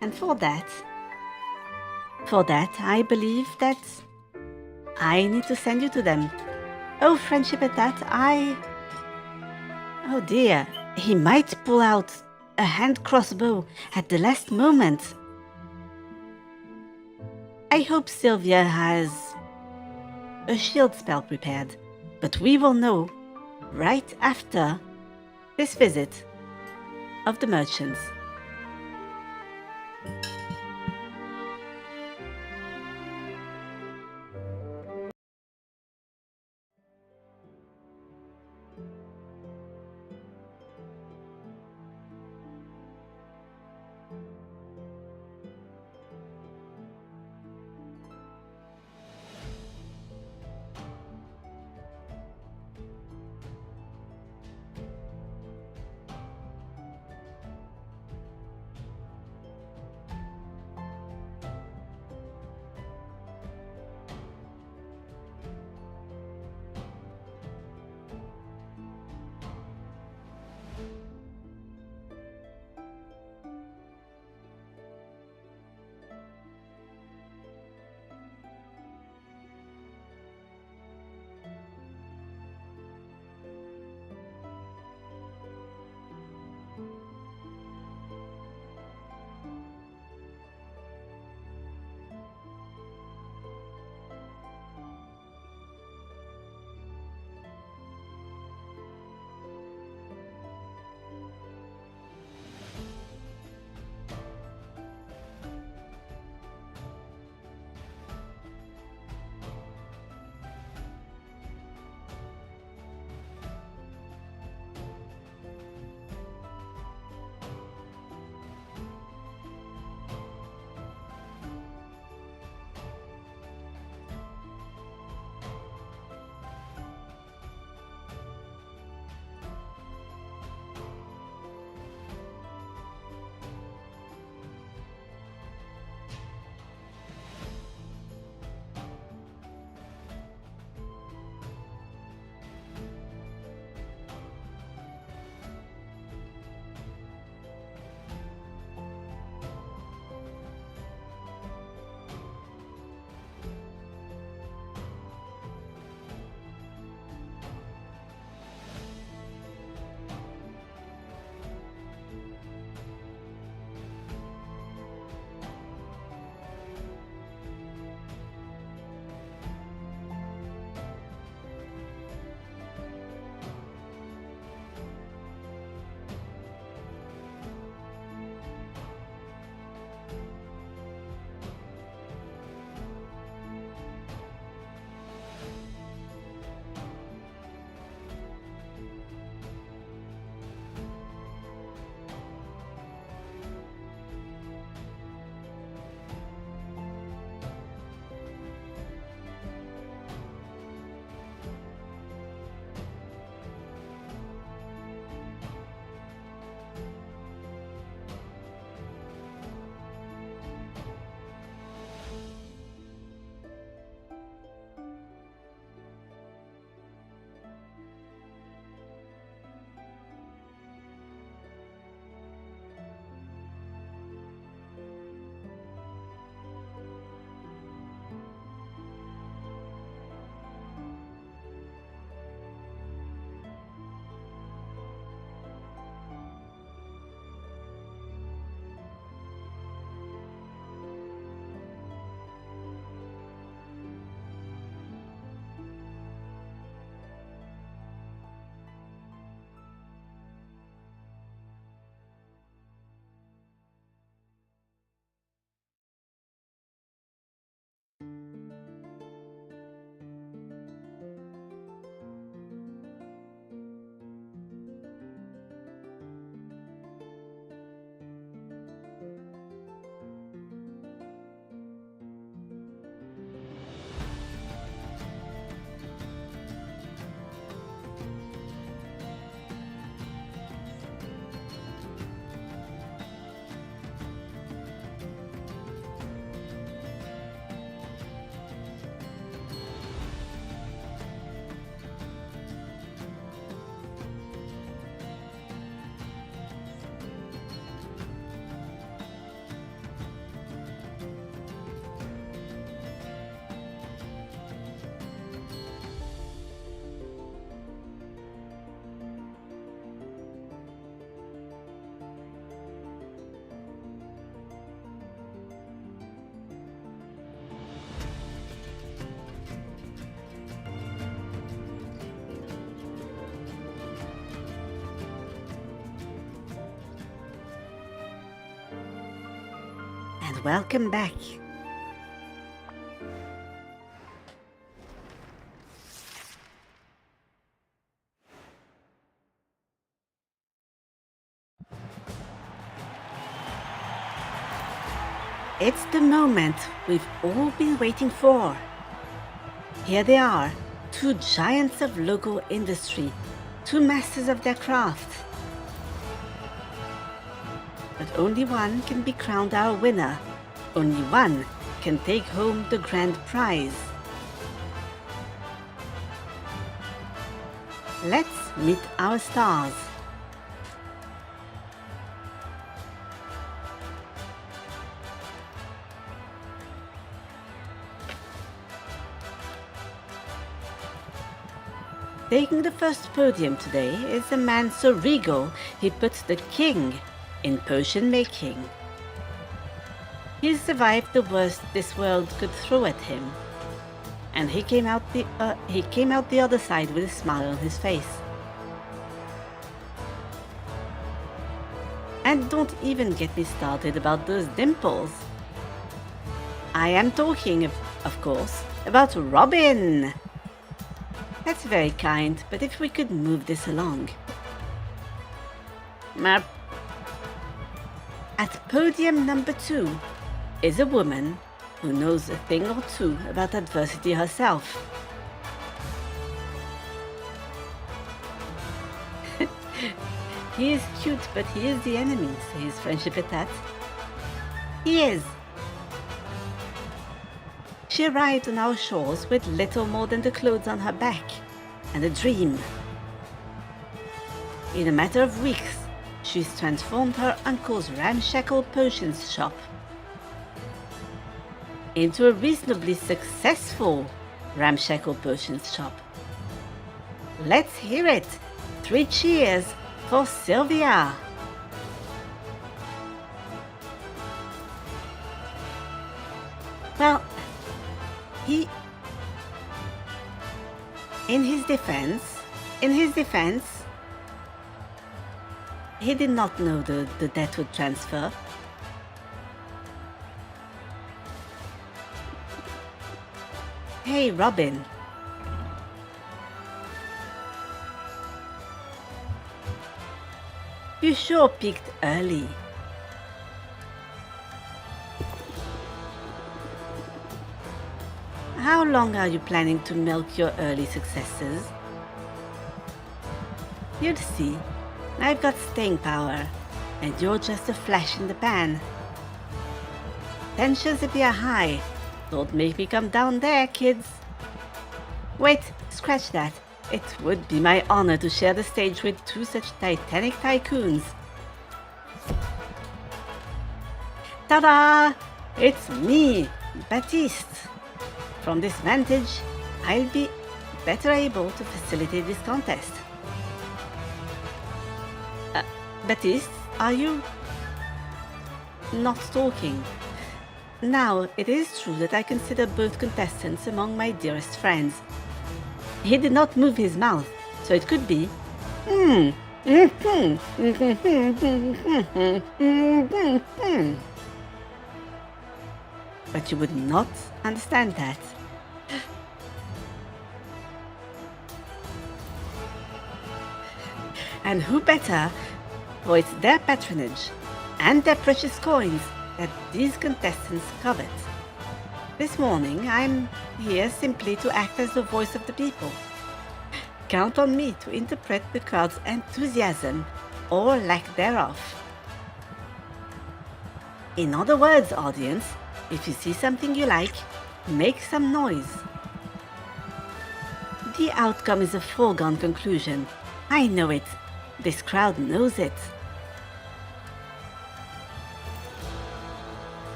And for that, I believe that I need to send you to them. Oh, friendship at that, Oh dear, he might pull out a hand crossbow at the last moment. I hope Sylvia has a shield spell prepared, but we will know right after this visit of the merchants. and welcome back. It's the moment we've all been waiting for. Here they are, two giants of local industry, two masters of their craft. But only one can be crowned our winner. Only one can take home the grand prize. Let's meet our stars. Taking the first podium today is a man so regal he puts the king in potion making. He survived the worst this world could throw at him, and he came out the other side with a smile on his face. And don't even get me started about those dimples. I am talking, of course, about Robin. That's very kind, but if we could move this along. At podium number 2 is a woman who knows a thing or two about adversity herself. He is cute, but he is the enemy, says Friendship at that. He is. She arrived on our shores with little more than the clothes on her back and a dream. In a matter of weeks, she's transformed her uncle's ramshackle potions shop into a reasonably successful ramshackle potions shop. Let's hear it! 3 cheers for Sylvia! Well, in his defense, he did not know the debt would transfer. Hey, Robin. You sure peaked early. How long are you planning to milk your early successes? You'll see, I've got staying power, and you're just a flash in the pan. Tensions appear high. Don't make me come down there, kids. Wait, scratch that. It would be my honor to share the stage with 2 such titanic tycoons. Ta-da! It's me, Baptiste. From this vantage, I'll be better able to facilitate this contest. Baptiste, are you not talking? Now, it is true that I consider both contestants among my dearest friends. He did not move his mouth, so it could be but you would not understand that. And who better, for it's their patronage and their precious coins that these contestants covet. This morning I'm here simply to act as the voice of the people. Count on me to interpret the crowd's enthusiasm or lack thereof. In other words, audience, if you see something you like, make some noise. The outcome is a foregone conclusion. I know it. This crowd knows it.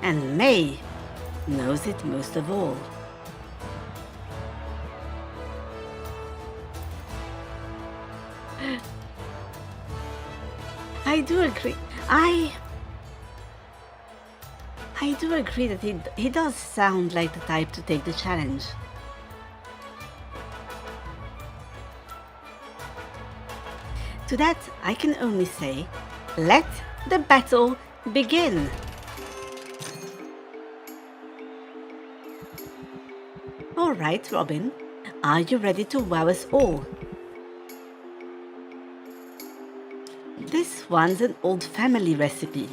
And May knows it most of all. I do agree. I do agree that he does sound like the type to take the challenge. To that, I can only say, let the battle begin. All right, Robin, are you ready to wow us all? This one's an old family recipe.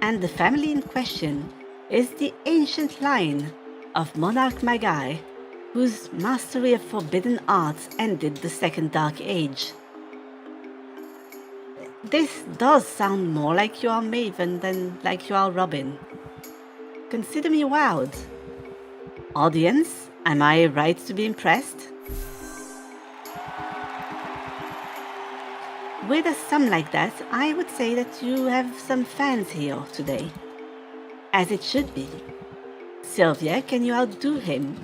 And the family in question is the ancient line of Monarch Magi, whose mastery of forbidden arts ended the Second Dark Age. This does sound more like you are Maven than like you are Robin. Consider me wowed. Audience, am I right to be impressed? With a sum like that, I would say that you have some fans here today. As it should be. Sylvia, can you outdo him?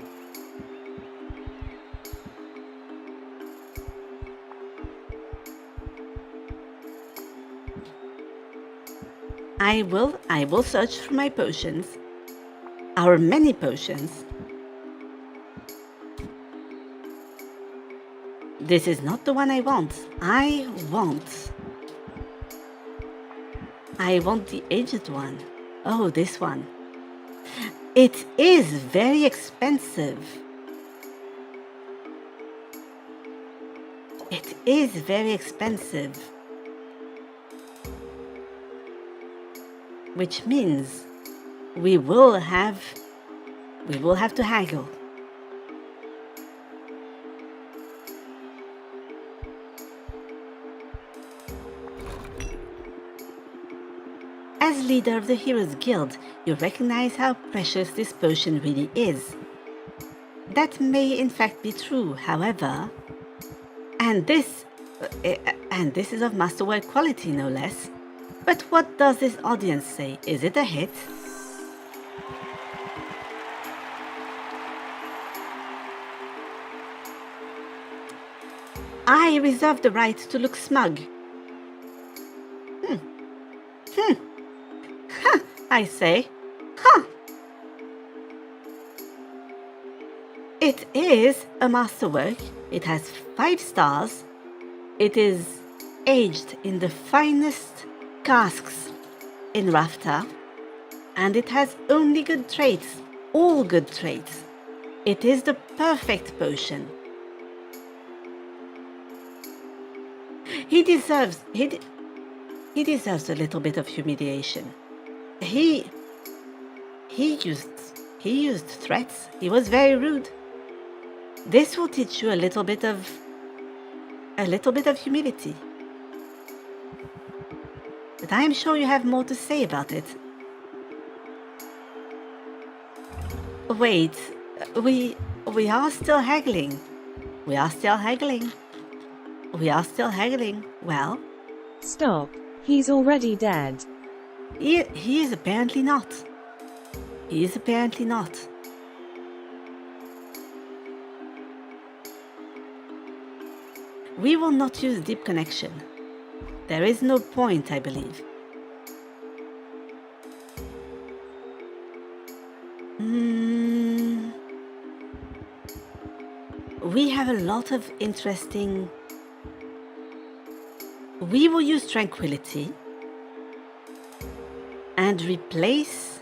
I will search for my potions. Our many potions. This is not the one I want. I want the aged one. Oh, this one. It is very expensive. It is very expensive. Which means we will have to haggle. As leader of the Heroes Guild, you recognize how precious this potion really is. That may in fact be true, however, and this is of masterwork quality no less. But what does this audience say? Is it a hit? I reserve the right to look smug. I say. It is a masterwork. It has 5 stars. It is aged in the finest casks in Rafta. And it has only good traits. All good traits. It is the perfect potion. He deserves a little bit of humiliation. He used threats. He was very rude. This will teach you a little bit of humility. But I am sure you have more to say about it. Wait, we are still haggling. We are still haggling. Well, Stop. He's already dead. He is apparently not. We will not use deep connection. There is no point, I believe. We have a lot of interesting... We will use tranquility and replace...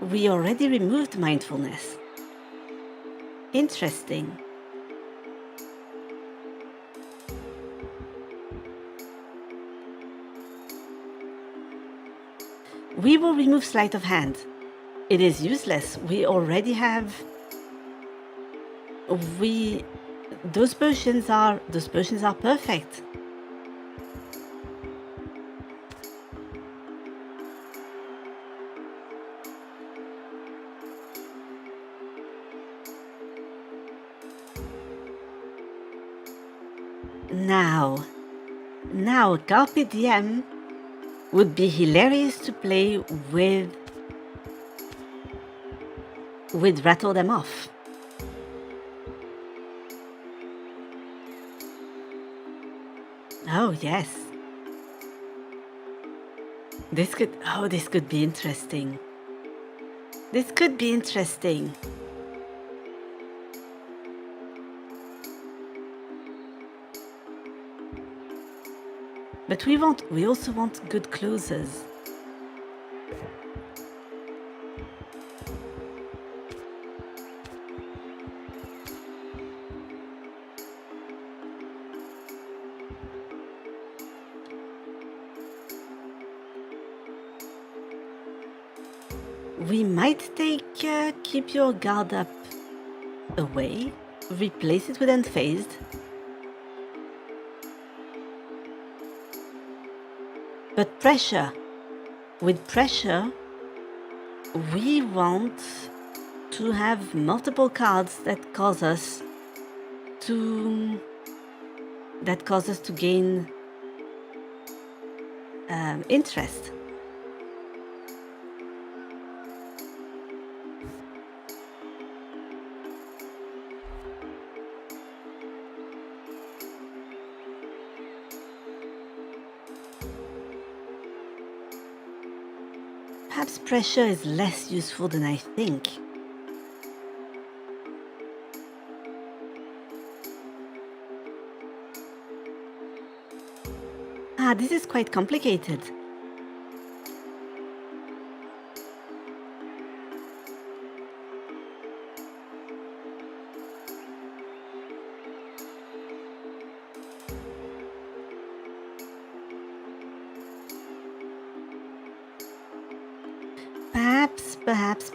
We already removed mindfulness. Interesting. We will remove sleight of hand. It is useless. We already have... Those potions are perfect. Now, Carpe Diem would be hilarious to play with Rattle Them Off. Oh yes. This could be interesting. But we also want good closers. We might take keep your guard up away, replace it with unfazed. But pressure. With pressure, we want to have multiple cards that cause us to gain interest. Perhaps pressure is less useful than I think. Ah, this is quite complicated.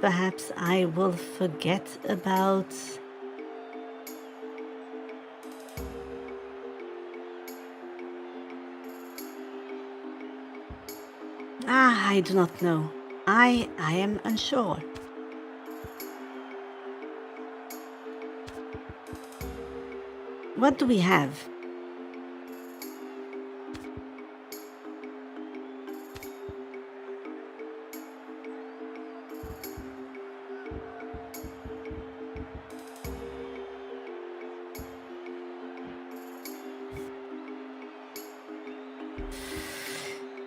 Perhaps I will forget about... I do not know. I am unsure. What do we have?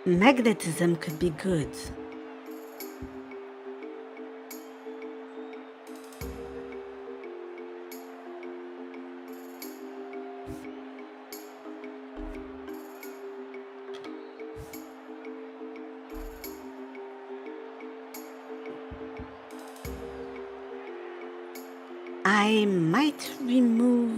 Magnetism could be good. I might remove...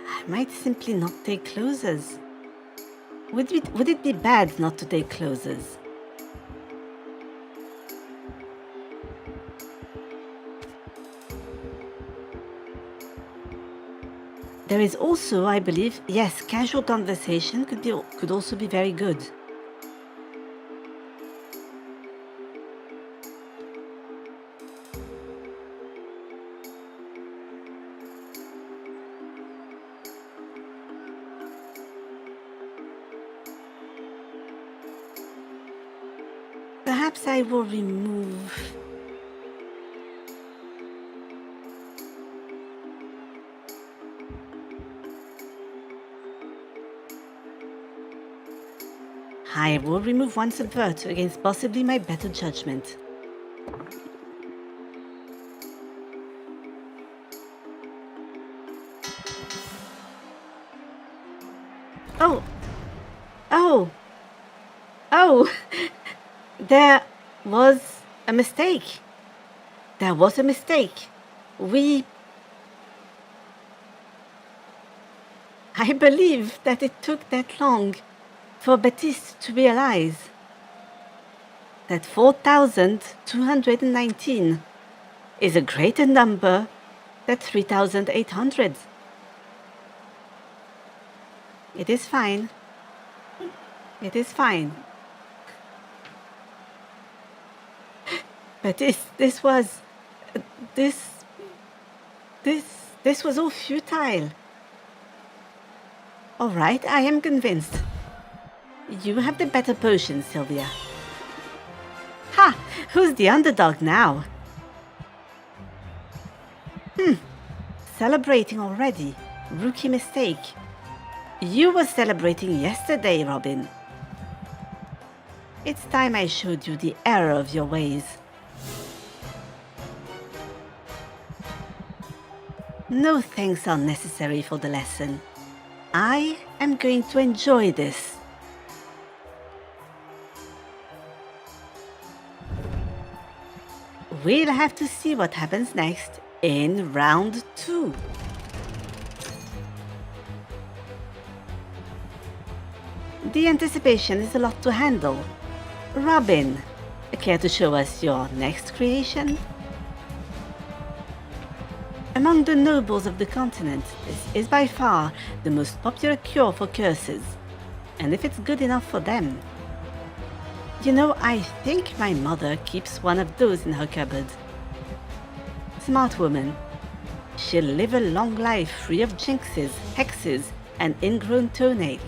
I might simply not take closers. Would it be bad not to take closers? There is also, I believe, yes, casual conversation could also be very good. Perhaps I will remove... I will remove one subvert against possibly my better judgment. Oh! Oh! Oh! There was a mistake. There was a mistake. I believe that it took that long for Baptiste to realize that 4,219 is a greater number than 3,800. It is fine. It is fine. But this was all futile. All right, I am convinced. You have the better potion, Sylvia. Ha! Who's the underdog now? Celebrating already. Rookie mistake. You were celebrating yesterday, Robin. It's time I showed you the error of your ways. No thanks are necessary for the lesson. I am going to enjoy this. We'll have to see what happens next in round 2. The anticipation is a lot to handle. Robin, care to show us your next creation? Among the nobles of the continent, this is by far the most popular cure for curses. And if it's good enough for them. You know, I think my mother keeps one of those in her cupboard. Smart woman. She'll live a long life free of jinxes, hexes, and ingrown toenails.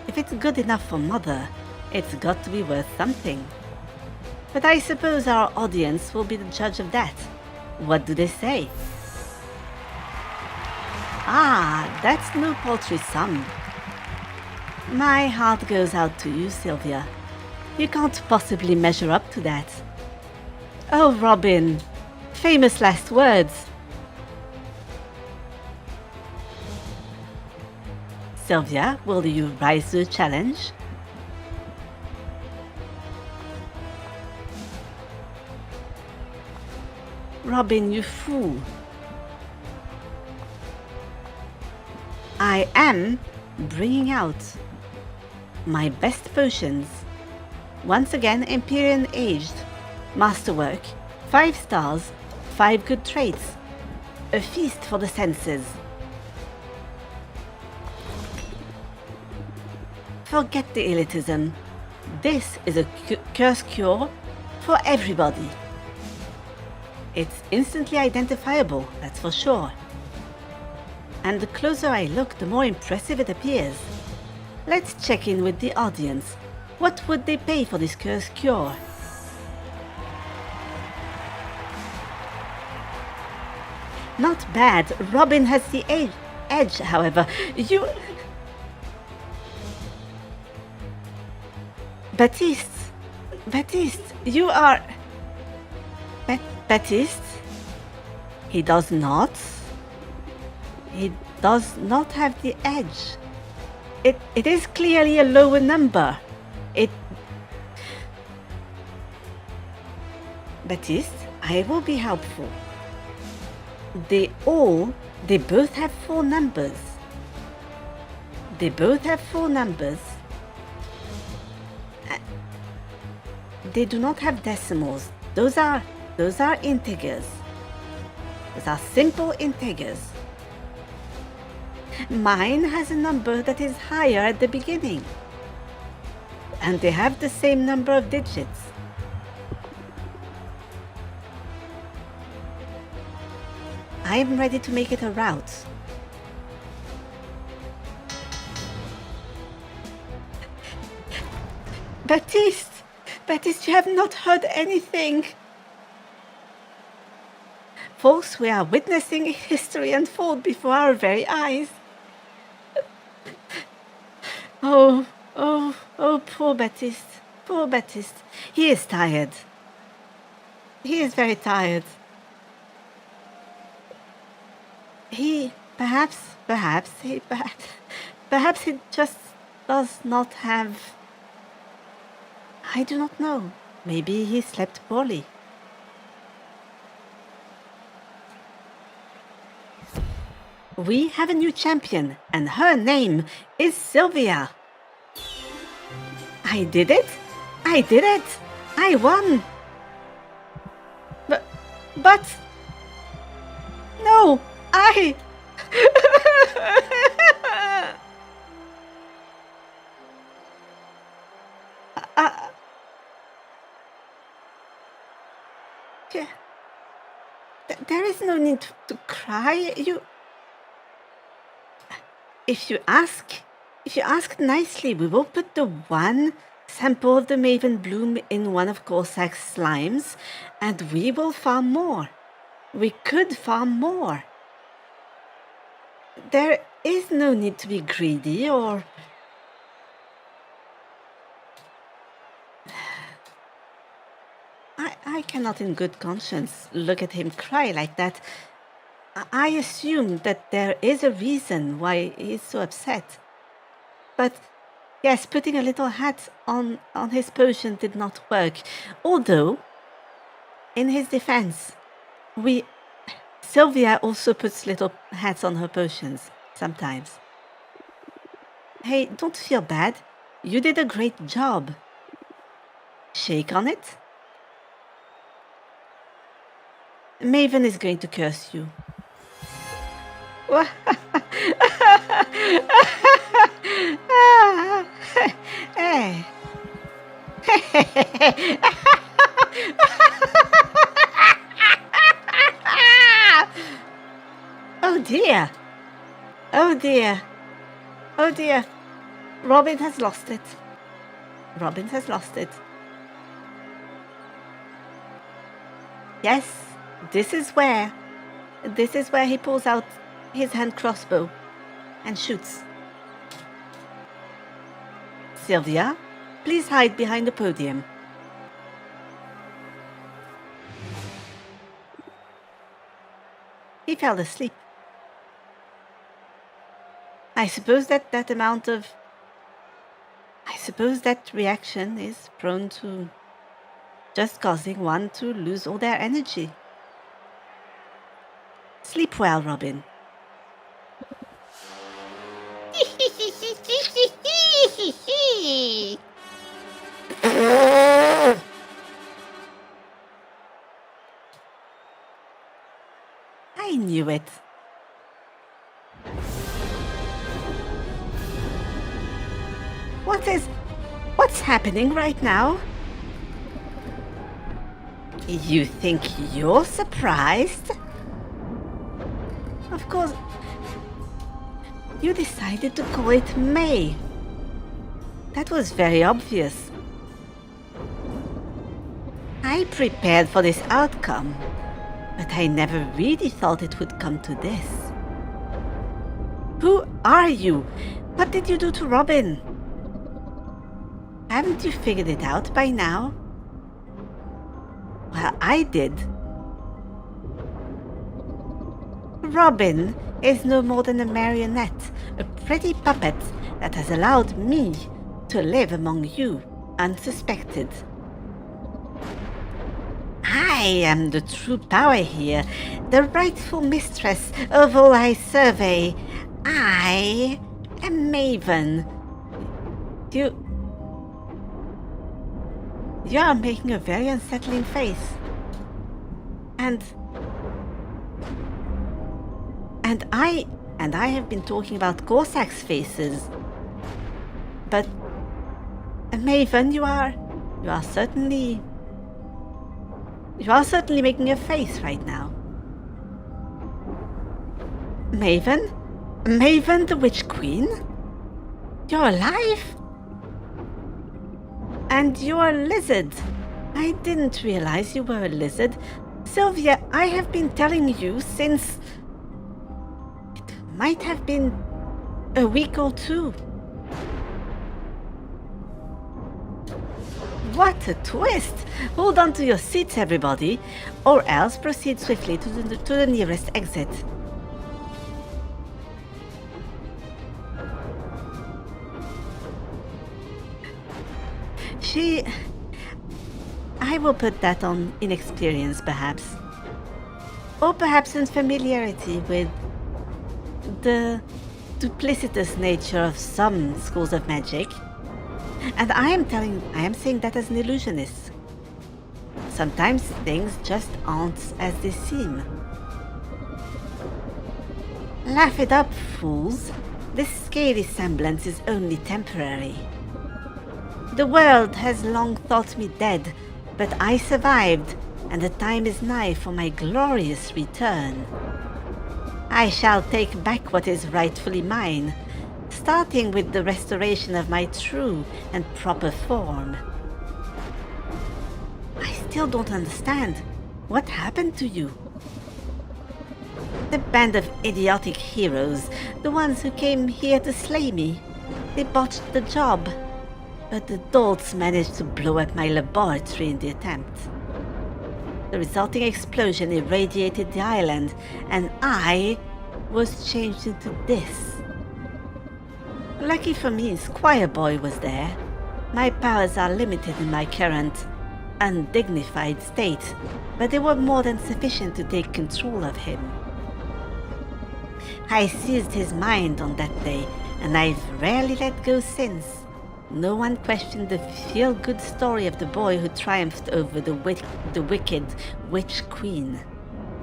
If it's good enough for mother, it's got to be worth something. But I suppose our audience will be the judge of that. What do they say? Ah, that's no paltry sum. My heart goes out to you, Sylvia. You can't possibly measure up to that. Oh, Robin. Famous last words. Sylvia, will you rise to the challenge? Robin, you fool. I am bringing out my best potions. Once again, Empyrean aged. Masterwork, 5 stars, 5 good traits. A feast for the senses. Forget the elitism. This is a curse cure for everybody. It's instantly identifiable, that's for sure. And the closer I look, the more impressive it appears. Let's check in with the audience. What would they pay for this curse cure? Not bad. Robin has the edge, however. You... Baptiste, you are... Baptiste? He does not have the edge. It is clearly a lower number. Baptiste, I will be helpful. They both have 4 numbers. They do not have decimals. Those are integers. Those are simple integers. Mine has a number that is higher at the beginning. And they have the same number of digits. I am ready to make it a rout. Baptiste, you have not heard anything. Folks, we are witnessing history unfold before our very eyes. Oh, poor Baptiste. He is tired. He is very tired. Perhaps he just does not have... I do not know. Maybe he slept poorly. We have a new champion, and her name is Sylvia. I did it! I won! But... No! There is no need to cry. If you ask nicely, we will put the one sample of the Maven Bloom in one of Corsac's slimes, and we will farm more. We could farm more. There is no need to be greedy or... I cannot in good conscience look at him cry like that. I assume that there is a reason why he's so upset. But yes, putting a little hat on his potion did not work. Although, in his defense, Sylvia also puts little hats on her potions, sometimes. Hey, don't feel bad. You did a great job. Shake on it. Maven is going to curse you. Hey. Oh dear. Oh dear. Oh dear. Robin has lost it. Robin has lost it. Yes, this is where he pulls out his hand crossbow and shoots. Sylvia, please hide behind the podium. He fell asleep. I suppose that reaction is prone to just causing one to lose all their energy. Sleep well, Robin. I knew it. What's happening right now? You think you're surprised? Of course, you decided to call it May. That was very obvious. I prepared for this outcome, but I never really thought it would come to this. Who are you? What did you do to Robin? Haven't you figured it out by now? Well, I did. Robin is no more than a marionette, a pretty puppet that has allowed me to live among you, unsuspected. I am the true power here, the rightful mistress of all I survey. I am Maven. You are making a very unsettling face. And I have been talking about Gorsak's faces. But Maven, you are certainly making a face right now. Maven the Witch Queen? You're alive? And you're a lizard. I didn't realize you were a lizard. Sylvia, I have been telling you since... It might have been a week or two. What a twist! Hold on to your seats, everybody, or else proceed swiftly to the nearest exit. I will put that on inexperience, perhaps. Or perhaps in familiarity with the duplicitous nature of some schools of magic. And I am saying that as an illusionist. Sometimes things just aren't as they seem. Laugh it up, fools. This scaly semblance is only temporary. The world has long thought me dead, but I survived, and the time is nigh for my glorious return. I shall take back what is rightfully mine, starting with the restoration of my true and proper form. I still don't understand. What happened to you? The band of idiotic heroes, the ones who came here to slay me, they botched the job. But the dolts managed to blow up my laboratory in the attempt. The resulting explosion irradiated the island, and I was changed into this. Lucky for me, Squire Boy was there. My powers are limited in my current, undignified state, but they were more than sufficient to take control of him. I seized his mind on that day, and I've rarely let go since. No one questioned the feel-good story of the boy who triumphed over the wicked Witch Queen.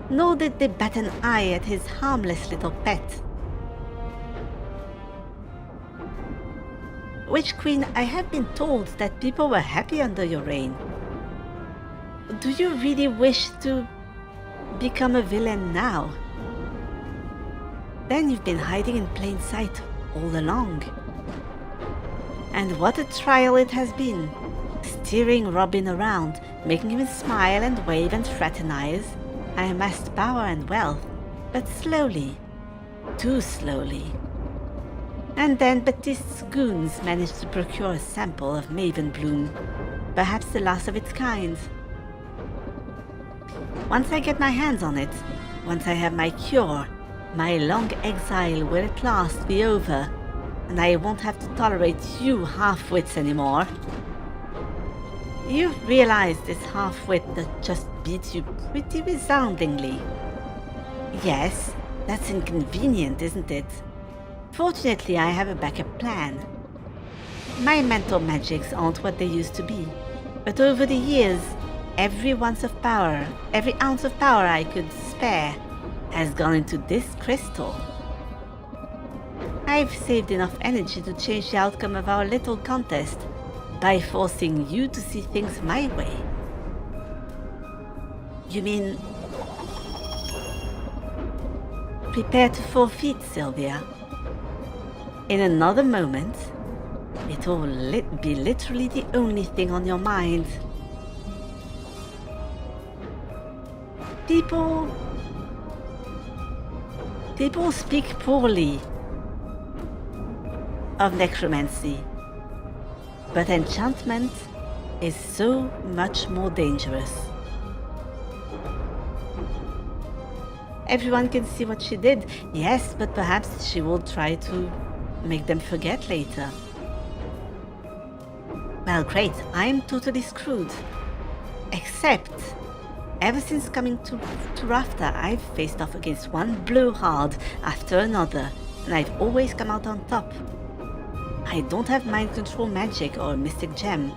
Nor did they bat an eye at his harmless little pet. Witch Queen, I have been told that people were happy under your reign. Do you really wish to become a villain now? Then you've been hiding in plain sight all along. And what a trial it has been, steering Robin around, making him smile and wave and fraternize. I amassed power and wealth, but slowly, too slowly. And then Baptiste's goons managed to procure a sample of Maven Bloom, perhaps the last of its kind. Once I get my hands on it, once I have my cure, my long exile will at last be over, and I won't have to tolerate you half-wits anymore. You've realized this half-wit that just beats you pretty resoundingly. Yes, that's inconvenient, isn't it? Fortunately, I have a backup plan. My mental magics aren't what they used to be, but over the years, every ounce of power I could spare has gone into this crystal. I've saved enough energy to change the outcome of our little contest by forcing you to see things my way. You mean... Prepare to forfeit, Sylvia. In another moment, it will be literally the only thing on your mind. People speak poorly of necromancy, but enchantment is so much more dangerous. Everyone can see what she did, yes, but perhaps she will try to make them forget later. Well, great, I'm totally screwed. Except, ever since coming to Rafta, I've faced off against one blowhard after another, and I've always come out on top. I don't have mind control magic or mystic gem,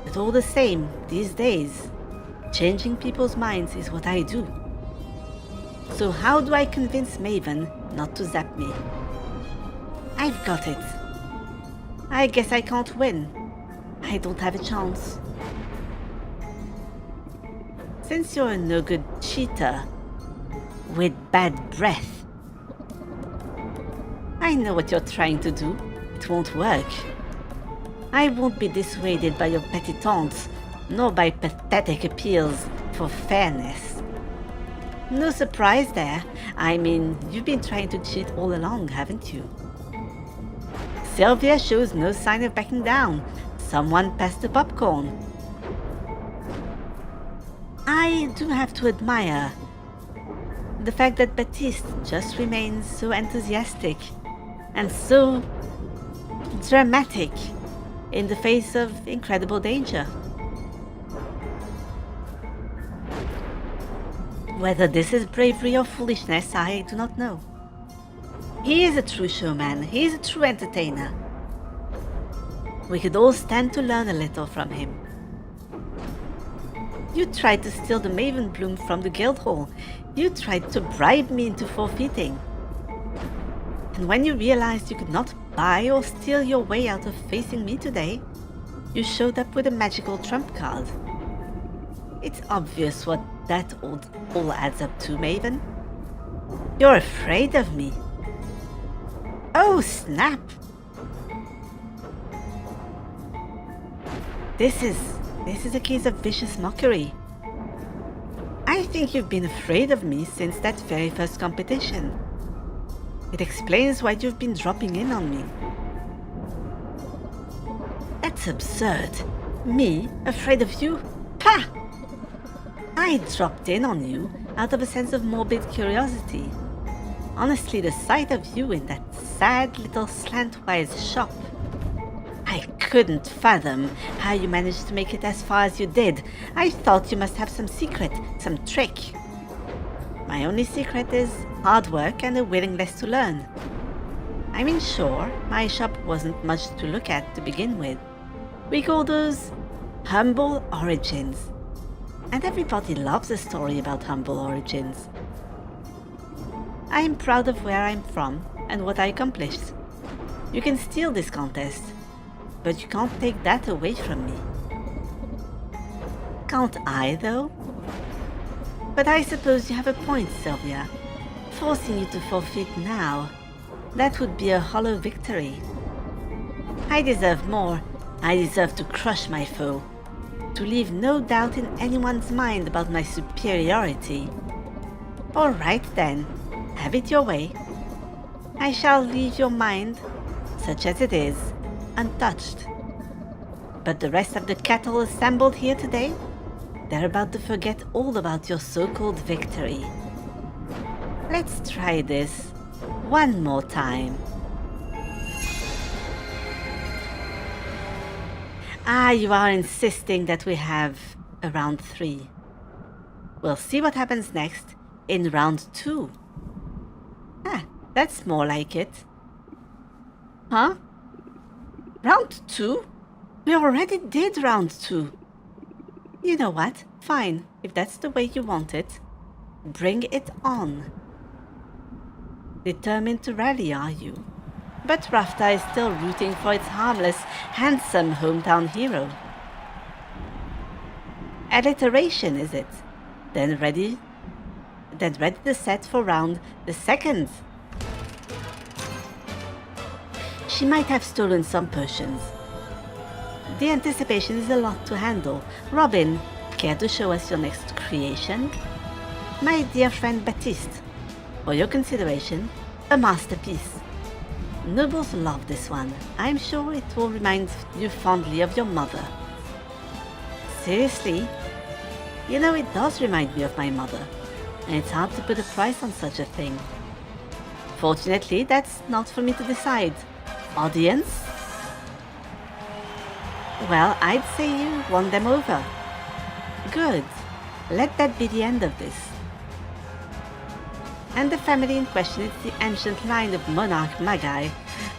but all the same, these days, changing people's minds is what I do. So how do I convince Maven not to zap me? I've got it. I guess I can't win. I don't have a chance. Since you're a no-good cheater with bad breath, I know what you're trying to do. It won't work. I won't be dissuaded by your petty taunts, nor by pathetic appeals for fairness. No surprise there. I mean, you've been trying to cheat all along, haven't you? Sylvia shows no sign of backing down. Someone passed the popcorn. I do have to admire the fact that Baptiste just remains so enthusiastic and so dramatic in the face of incredible danger. Whether this is bravery or foolishness, I do not know. He is a true showman. He is a true entertainer. We could all stand to learn a little from him. You tried to steal the Maven Bloom from the guild hall. You tried to bribe me into forfeiting. And when you realized you could not buy or steal your way out of facing me today, you showed up with a magical trump card. It's obvious what that all adds up to, Maven. You're afraid of me. Oh, snap! This is a case of vicious mockery. I think you've been afraid of me since that very first competition. It explains why you've been dropping in on me. That's absurd. Me, afraid of you? Pah! I dropped in on you out of a sense of morbid curiosity. Honestly, the sight of you in that sad little slantwise shop. I couldn't fathom how you managed to make it as far as you did. I thought you must have some secret, some trick. My only secret is hard work and a willingness to learn. I mean, sure, my shop wasn't much to look at to begin with. We call those humble origins. And everybody loves a story about humble origins. I am proud of where I'm from and what I accomplished. You can steal this contest, but you can't take that away from me. Can't I, though? But I suppose you have a point, Sylvia. Forcing you to forfeit now, that would be a hollow victory. I deserve more. I deserve to crush my foe, to leave no doubt in anyone's mind about my superiority. All right then, have it your way. I shall leave your mind, such as it is, untouched. But the rest of the cattle assembled here today, they're about to forget all about your so-called victory. Let's try this one more time. Ah, you are insisting that we have a round 3. We'll see what happens next in round 2. Ah, that's more like it. Huh? Round 2? We already did round 2. You know what? Fine, if that's the way you want it. Bring it on. Determined to rally, are you? But Rafta is still rooting for its harmless, handsome hometown hero. Alliteration, is it? Then ready the set for round the 2nd. She might have stolen some potions. The anticipation is a lot to handle. Robin, care to show us your next creation? My dear friend Baptiste, for your consideration, a masterpiece. Nobles love this one. I'm sure it will remind you fondly of your mother. Seriously? You know, it does remind me of my mother, and it's hard to put a price on such a thing. Fortunately, that's not for me to decide. Audience? Well, I'd say you won them over. Good. Let that be the end of this. And the family in question is the ancient line of monarch Magi,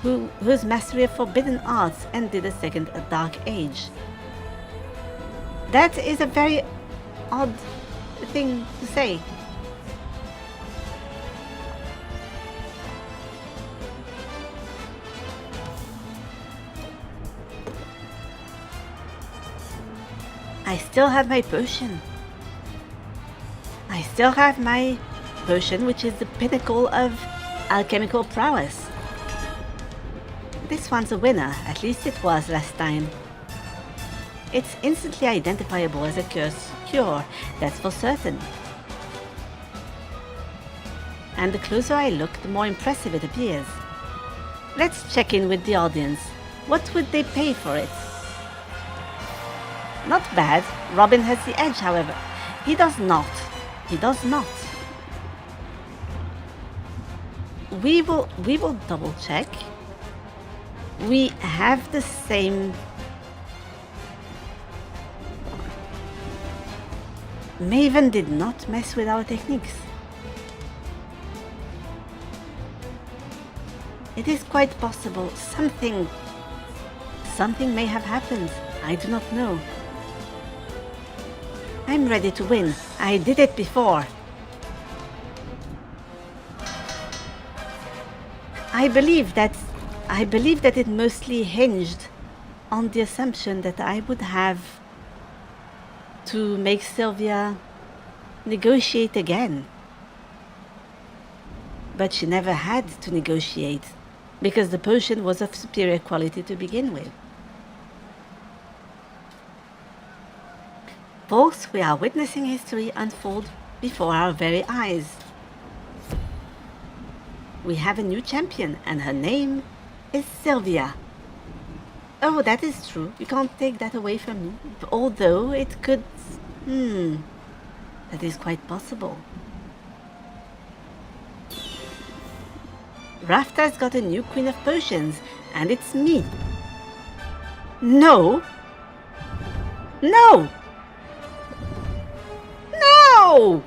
whose mastery of forbidden arts ended a second dark age. That is a very odd thing to say. I still have my potion. I still have my potion, which is the pinnacle of alchemical prowess. This one's a winner, at least it was last time. It's instantly identifiable as a curse cure, that's for certain. And the closer I look, the more impressive it appears. Let's check in with the audience. What would they pay for it? Not bad. Robin has the edge, however. He does not. He does not. We will double check. We have the same. Maven did not mess with our techniques. It is quite possible something may have happened. I do not know. I'm ready to win. I did it before. I believe that it mostly hinged on the assumption that I would have to make Sylvia negotiate again. But she never had to negotiate, because the potion was of superior quality to begin with. Folks, we are witnessing history unfold before our very eyes. We have a new champion, and her name is Sylvia. Oh, that is true. You can't take that away from me. Although it could... That is quite possible. Rafta's got a new queen of potions, and it's me. No! No! No!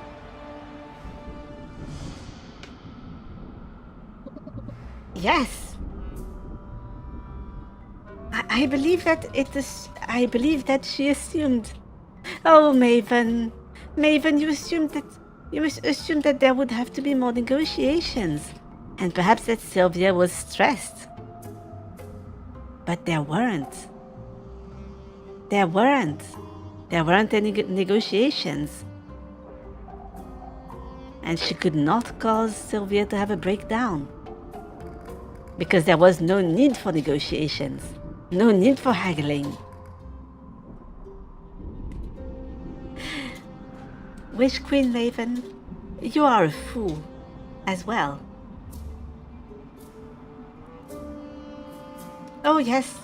Yes. I believe that it is. I believe that she assumed. Oh, Maven, Maven, you assumed that there would have to be more negotiations, and perhaps that Sylvia was stressed. But there weren't. There weren't. There weren't any negotiations. And she could not cause Sylvia to have a breakdown. Because there was no need for negotiations. No need for haggling. Wish Queen Maven, you are a fool as well. Oh yes,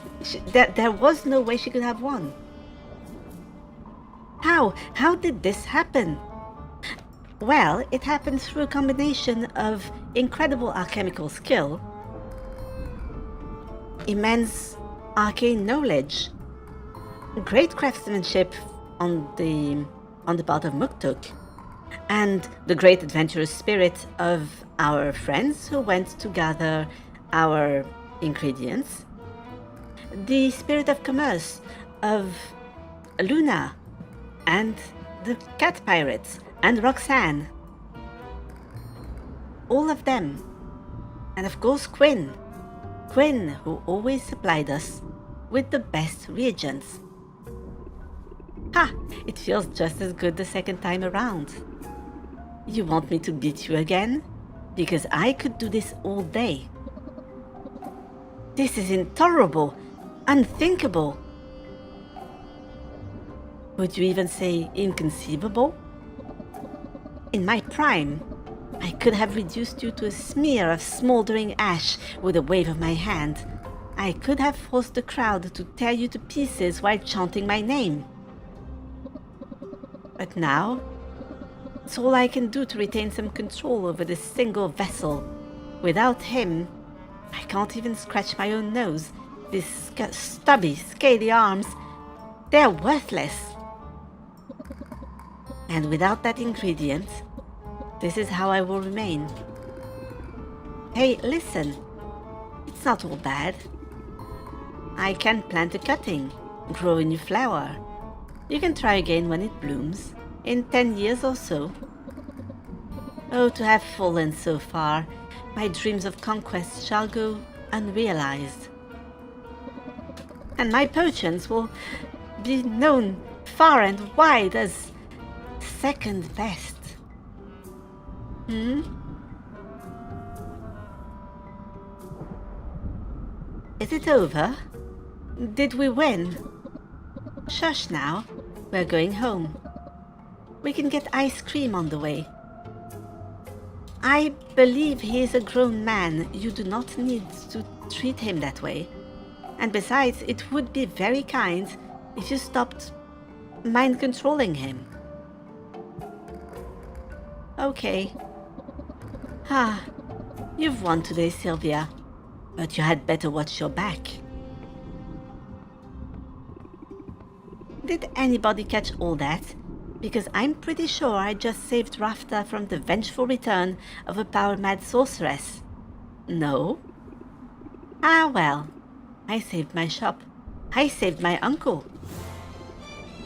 there was no way she could have won. How? How did this happen? Well, it happened through a combination of incredible alchemical skill, immense arcane knowledge, great craftsmanship on the part of Muktuk, and the great adventurous spirit of our friends who went to gather our ingredients, the spirit of commerce of Luna, and the cat pirates, and Roxanne. All of them. And of course Quinn, who always supplied us with the best reagents. Ha! It feels just as good the second time around. You want me to beat you again? Because I could do this all day. This is intolerable, unthinkable. Would you even say inconceivable? In my prime, I could have reduced you to a smear of smoldering ash with a wave of my hand. I could have forced the crowd to tear you to pieces while chanting my name. But now, it's all I can do to retain some control over this single vessel. Without him, I can't even scratch my own nose. These stubby, scaly arms, they're worthless. And without that ingredient, this is how I will remain. Hey, listen, it's not all bad. I can plant a cutting, grow a new flower. You can try again when it blooms, in 10 years or so. Oh, to have fallen so far, my dreams of conquest shall go unrealized. And my potions will be known far and wide as second best. Is it over? Did we win? Shush now, we're going home. We can get ice cream on the way. I believe he is a grown man. You do not need to treat him that way. And besides, it would be very kind if you stopped mind controlling him. Okay. You've won today, Sylvia. But you had better watch your back. Did anybody catch all that? Because I'm pretty sure I just saved Rafta from the vengeful return of a power-mad sorceress. No? Ah well, I saved my shop. I saved my uncle.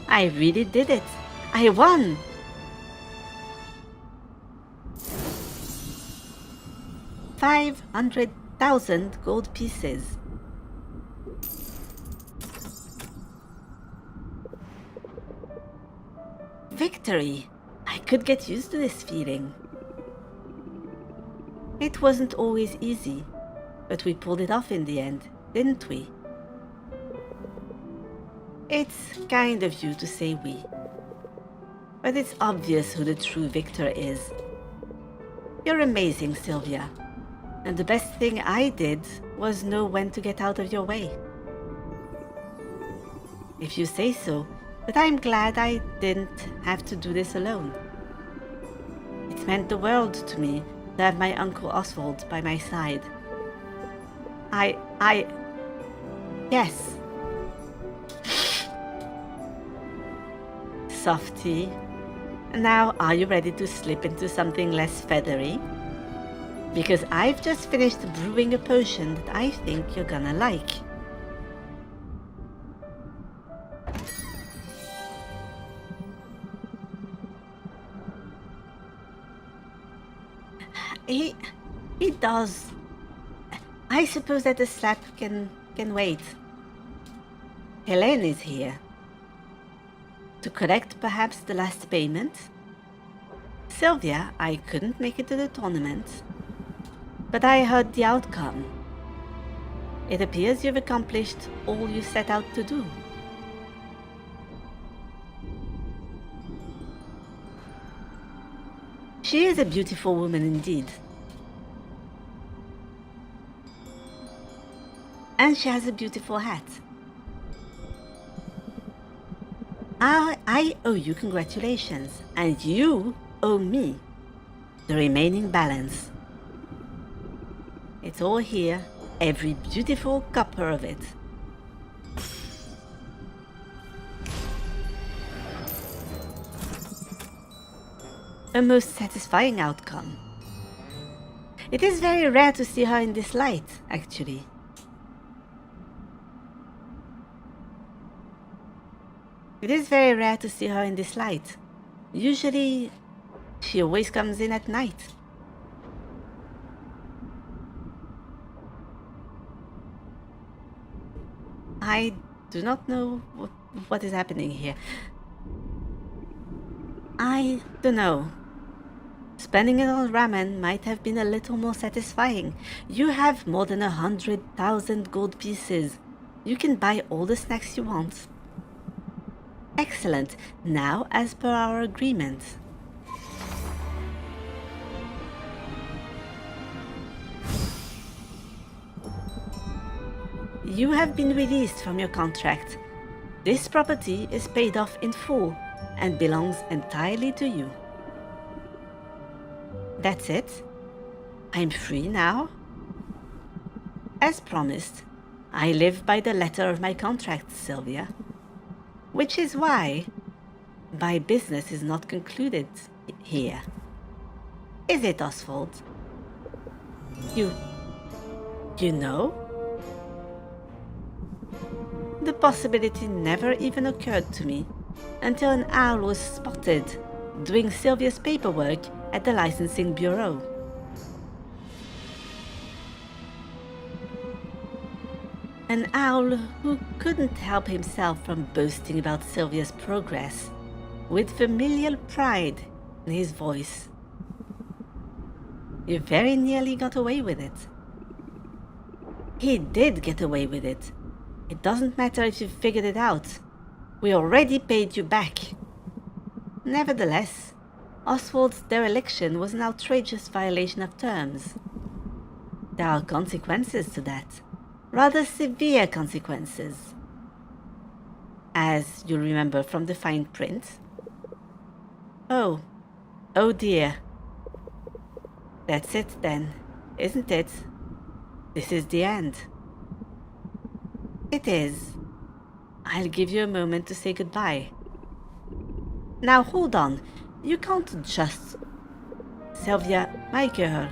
I really did it. I won! $500,000 gold pieces. Victory! I could get used to this feeling. It wasn't always easy, but we pulled it off in the end, didn't we? It's kind of you to say we. But it's obvious who the true victor is. You're amazing, Sylvia. And the best thing I did was know when to get out of your way. If you say so, but I'm glad I didn't have to do this alone. It meant the world to me to have my Uncle Oswald by my side. Yes. Softy. Now, are you ready to slip into something less feathery? Because I've just finished brewing a potion that I think you're gonna like. He does. I suppose that the slap can wait. Helene is here. To collect perhaps the last payment? Sylvia, I couldn't make it to the tournament, but I heard the outcome. It appears you've accomplished all you set out to do. She is a beautiful woman indeed. And she has a beautiful hat. I owe you congratulations, and you owe me the remaining balance. It's all here, every beautiful copper of it. A most satisfying outcome. It is very rare to see her in this light, actually. It is very rare to see her in this light. Usually, she always comes in at night. I do not know what is happening here. I don't know. Spending it on ramen might have been a little more satisfying. You have more than 100,000 gold pieces. You can buy all the snacks you want. Excellent. Now, as per our agreement. You have been released from your contract. This property is paid off in full and belongs entirely to you. That's it. I'm free now. As promised, I live by the letter of my contract, Sylvia. Which is why my business is not concluded here. Is it, Oswald? You know? The possibility never even occurred to me until an owl was spotted doing Sylvia's paperwork at the licensing bureau. An owl who couldn't help himself from boasting about Sylvia's progress, with familial pride in his voice. You very nearly got away with it. He did get away with it. It doesn't matter if you figured it out. We already paid you back. Nevertheless, Oswald's dereliction was an outrageous violation of terms. There are consequences to that. Rather severe consequences. As you remember from the fine print. Oh dear. That's it then, isn't it? This is the end. It is. I'll give you a moment to say goodbye. Now hold on, you can't just... Sylvia, my girl.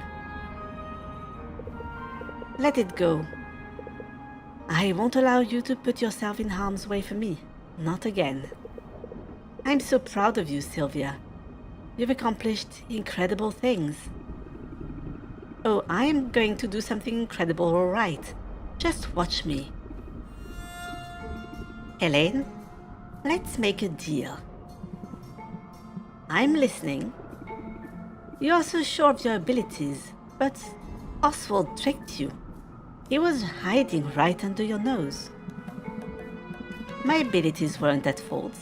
Let it go. I won't allow you to put yourself in harm's way for me. Not again. I'm so proud of you, Sylvia. You've accomplished incredible things. Oh, I'm going to do something incredible, all right. Just watch me. Helene, let's make a deal. I'm listening. You're so sure of your abilities, but Oswald tricked you. He was hiding right under your nose. My abilities weren't at fault,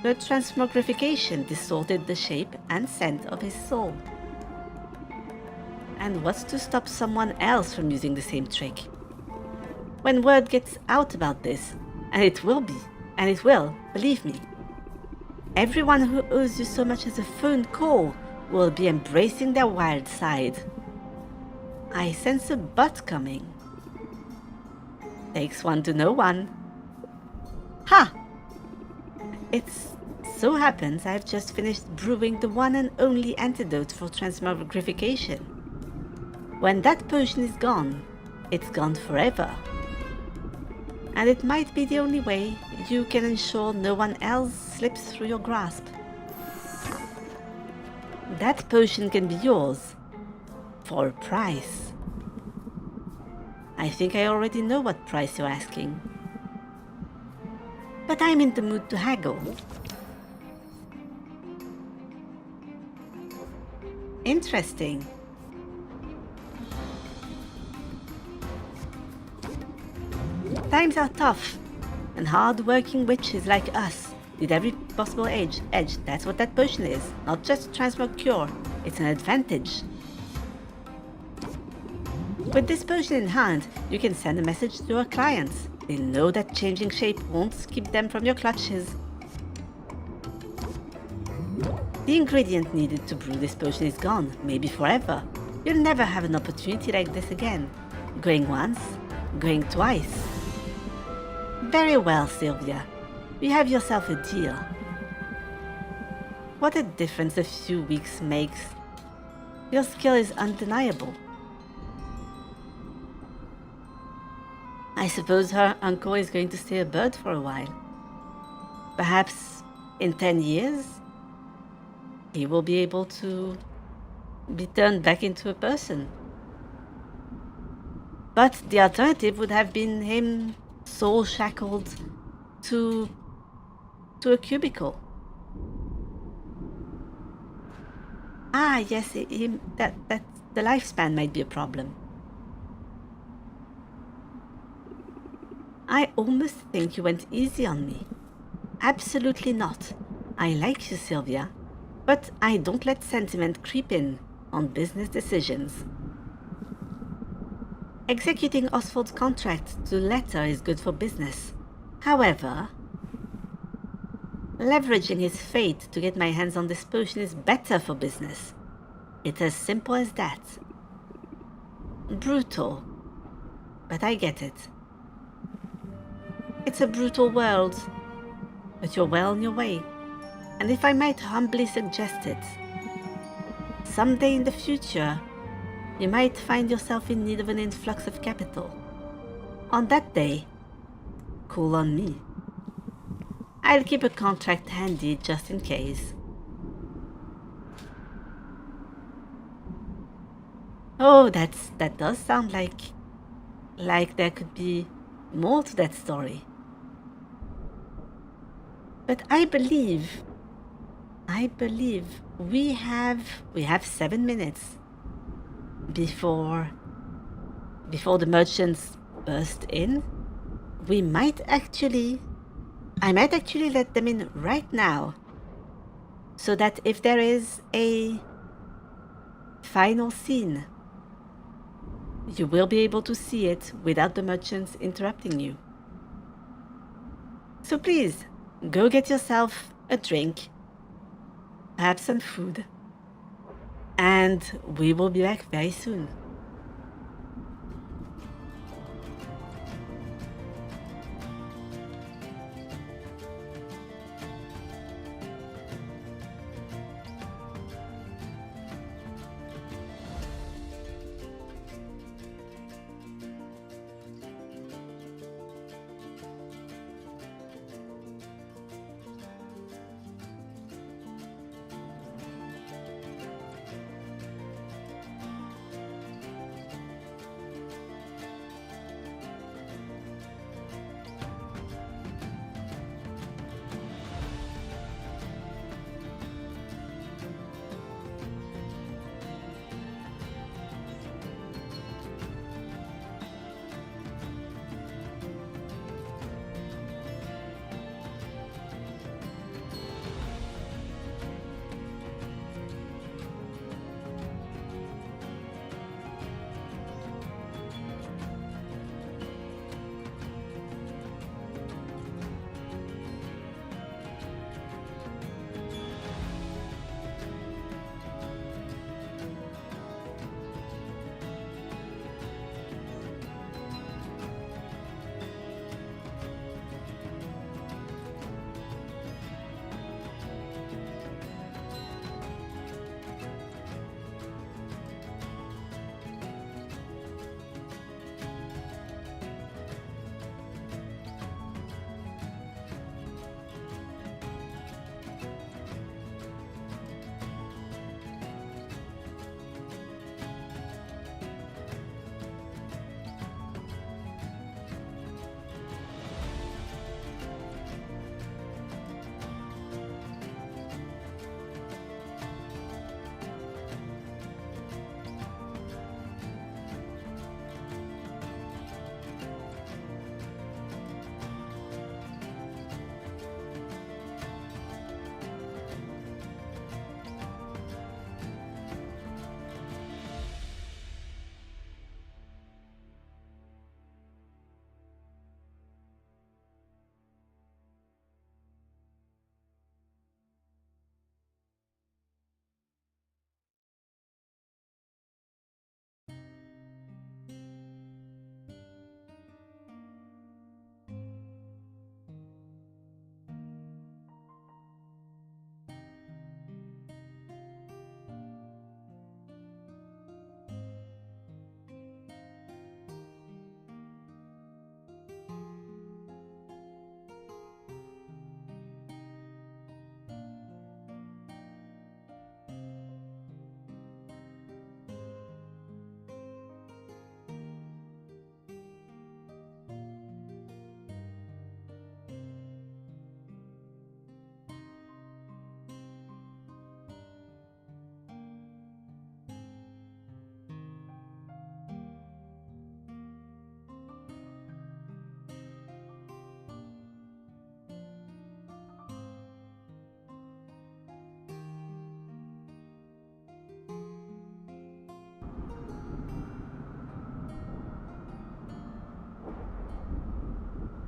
but transmogrification distorted the shape and scent of his soul. And what's to stop someone else from using the same trick? When word gets out about this, and it will, believe me, everyone who owes you so much as a phone call will be embracing their wild side. I sense a but coming. Takes one to know one. Ha! It so happens I've just finished brewing the one and only antidote for transmogrification. When that potion is gone, it's gone forever. And it might be the only way you can ensure no one else slips through your grasp. That potion can be yours for a price. I think I already know what price you're asking. But I'm in the mood to haggle. Interesting. Times are tough, and hard-working witches like us need every possible edge. That's what that potion is. Not just a transmog cure, it's an advantage. With this potion in hand, you can send a message to your clients. They know that changing shape won't keep them from your clutches. The ingredient needed to brew this potion is gone, maybe forever. You'll never have an opportunity like this again. Going once, going twice. Very well, Sylvia. You have yourself a deal. What a difference a few weeks makes. Your skill is undeniable. I suppose her uncle is going to stay a bird for a while. Perhaps in 10 years, he will be able to be turned back into a person. But the alternative would have been him soul shackled to a cubicle. Ah, yes, that the lifespan might be a problem. I almost think you went easy on me. Absolutely not. I like you, Sylvia, but I don't let sentiment creep in on business decisions. Executing Oswald's contract to the letter is good for business. However, leveraging his fate to get my hands on this potion is better for business. It's as simple as that. Brutal, but I get it. It's a brutal world, but you're well on your way. And if I might humbly suggest it, someday in the future, you might find yourself in need of an influx of capital. On that day, call on me. I'll keep a contract handy just in case. Oh, that does sound like there could be more to that story. But I believe we have 7 minutes before the merchants burst in. I might actually let them in right now, so that if there is a final scene, you will be able to see it without the merchants interrupting you. So please, go get yourself a drink, perhaps some food, and we will be back very soon.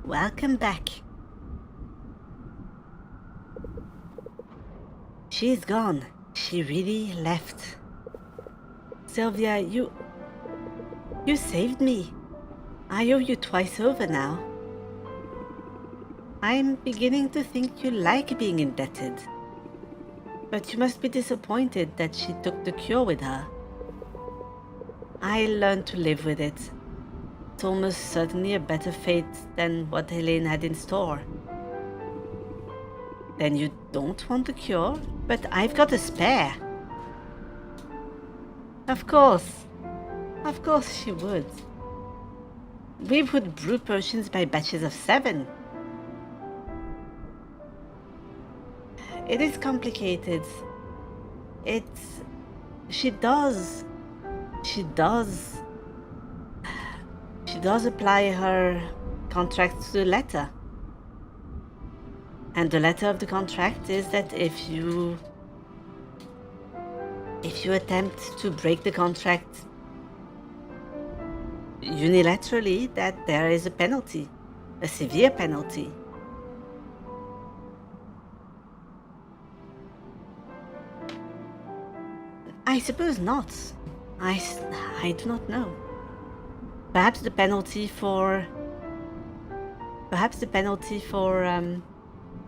Welcome back. She's gone. She really left. Sylvia, you saved me. I owe you twice over now. I'm beginning to think you like being indebted. But you must be disappointed that she took the cure with her. I learned to live with it. It's almost certainly a better fate than what Helene had in store. Then you don't want the cure? But I've got a spare. Of course she would. We would brew potions by batches of 7. It is complicated. She does apply her contract to the letter. And the letter of the contract is that if you attempt to break the contract unilaterally, that there is a penalty, a severe penalty. I suppose not. I do not know. Perhaps the penalty for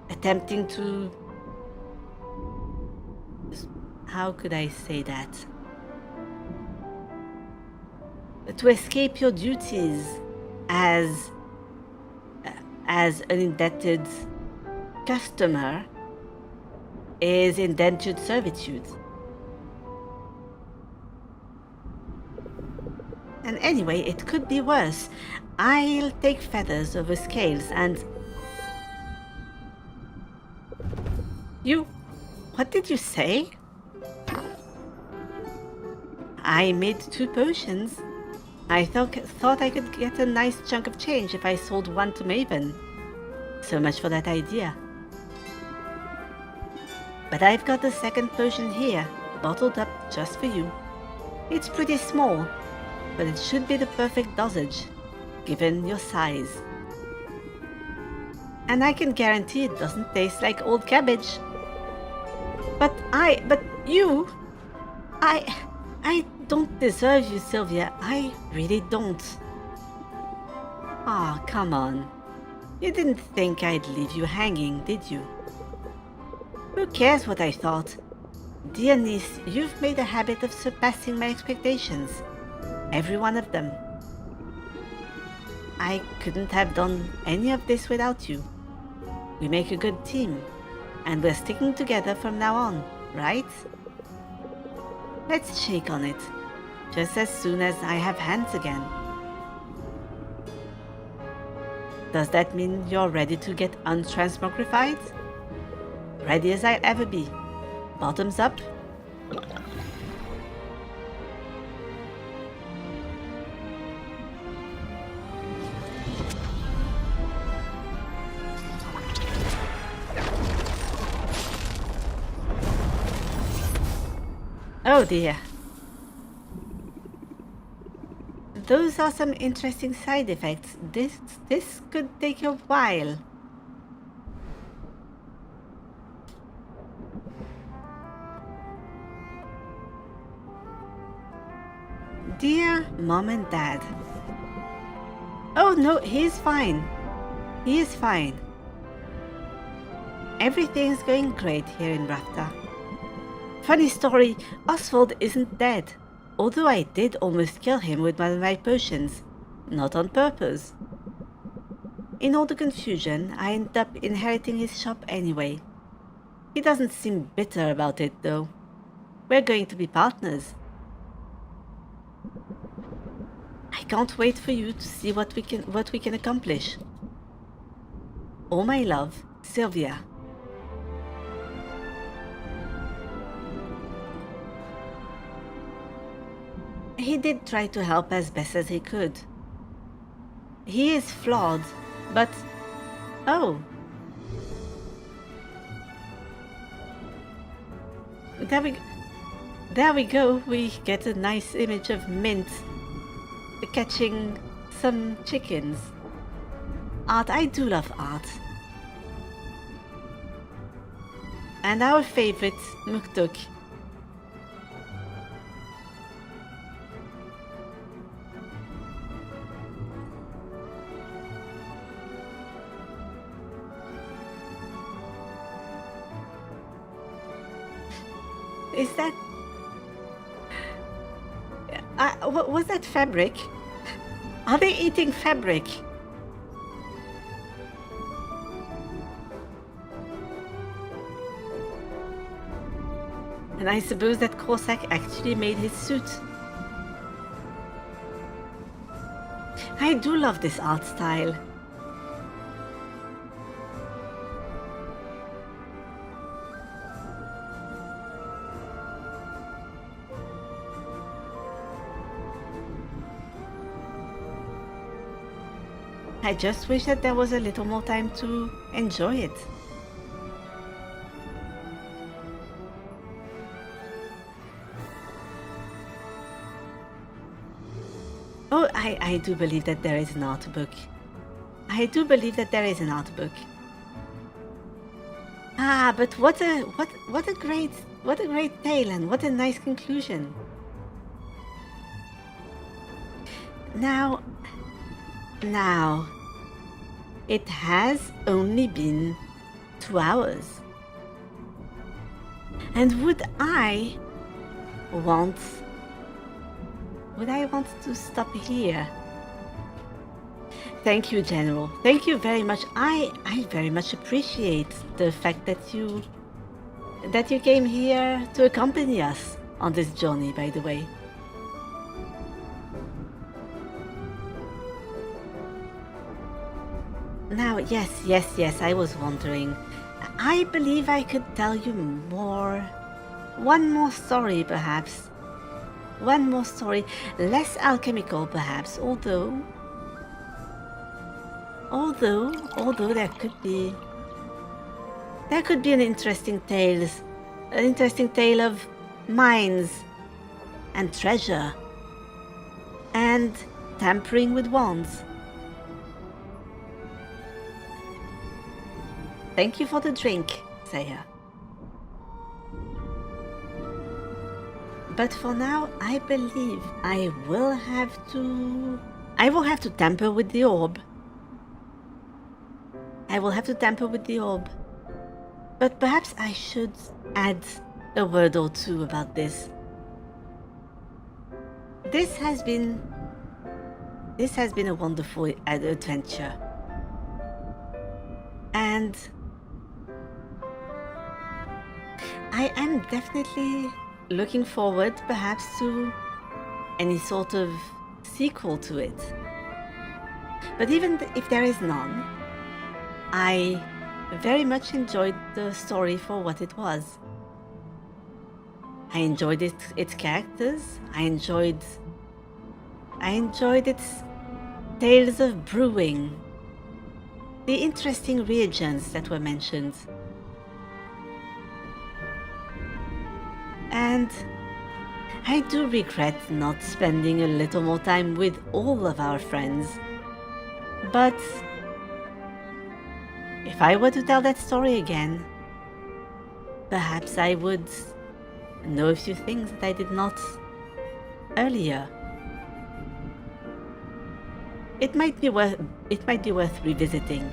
attempting to, how could I say that? To escape your duties as an indebted customer is indentured servitude. And anyway, it could be worse. I'll take feathers over scales and... What did you say? I made 2 potions. I thought I could get a nice chunk of change if I sold one to Maven. So much for that idea. But I've got the second potion here, bottled up just for you. It's pretty small, but it should be the perfect dosage, given your size. And I can guarantee it doesn't taste like old cabbage. I don't deserve you, Sylvia. I really don't. Ah, come on. You didn't think I'd leave you hanging, did you? Who cares what I thought? Dear niece, you've made a habit of surpassing my expectations. Every one of them. I couldn't have done any of this without you. We make a good team, and we're sticking together from now on, right? Let's shake on it, just as soon as I have hands again. Does that mean you're ready to get untransmogrified? Ready as I'll ever be. Bottoms up. Oh dear. Those are some interesting side effects. This could take a while. Dear Mom and Dad. Oh no, he's fine. He is fine. Everything's going great here in Rafta. Funny story, Oswald isn't dead, although I did almost kill him with one of my potions, not on purpose. In all the confusion, I ended up inheriting his shop anyway. He doesn't seem bitter about it though. We're going to be partners. I can't wait for you to see what we can accomplish. All my love, Sylvia. He did try to help as best as he could. He is flawed, but... Oh. There we go. We get a nice image of Mint catching some chickens. Art, I do love art. And our favorite, Muktuk. Is that... was that fabric? Are they eating fabric? And I suppose that Corsac actually made his suit. I do love this art style. I just wish that there was a little more time to enjoy it. Oh, I do believe that there is an art book. I do believe that there is an art book. Ah, but what a great tale, and what a nice conclusion. Now, it has only been 2 hours. And would I want to stop here? Thank you, General. Thank you very much. I very much appreciate the fact that you came here to accompany us on this journey, by the way. Now, yes, I was wondering. I believe I could tell you more. One more story, perhaps. One more story, less alchemical, perhaps, although there could be an interesting tale of mines and treasure and tampering with wands. Thank you for the drink, Saya. But for now, I believe I will have to tamper with the orb. But perhaps I should add a word or two about this. This has been a wonderful adventure. And I am definitely looking forward perhaps to any sort of sequel to it. But even if there is none, I very much enjoyed the story for what it was. I enjoyed its characters. I enjoyed its tales of brewing, the interesting reagents that were mentioned. And I do regret not spending a little more time with all of our friends. But if I were to tell that story again, perhaps I would know a few things that I did not earlier. It might be worth revisiting.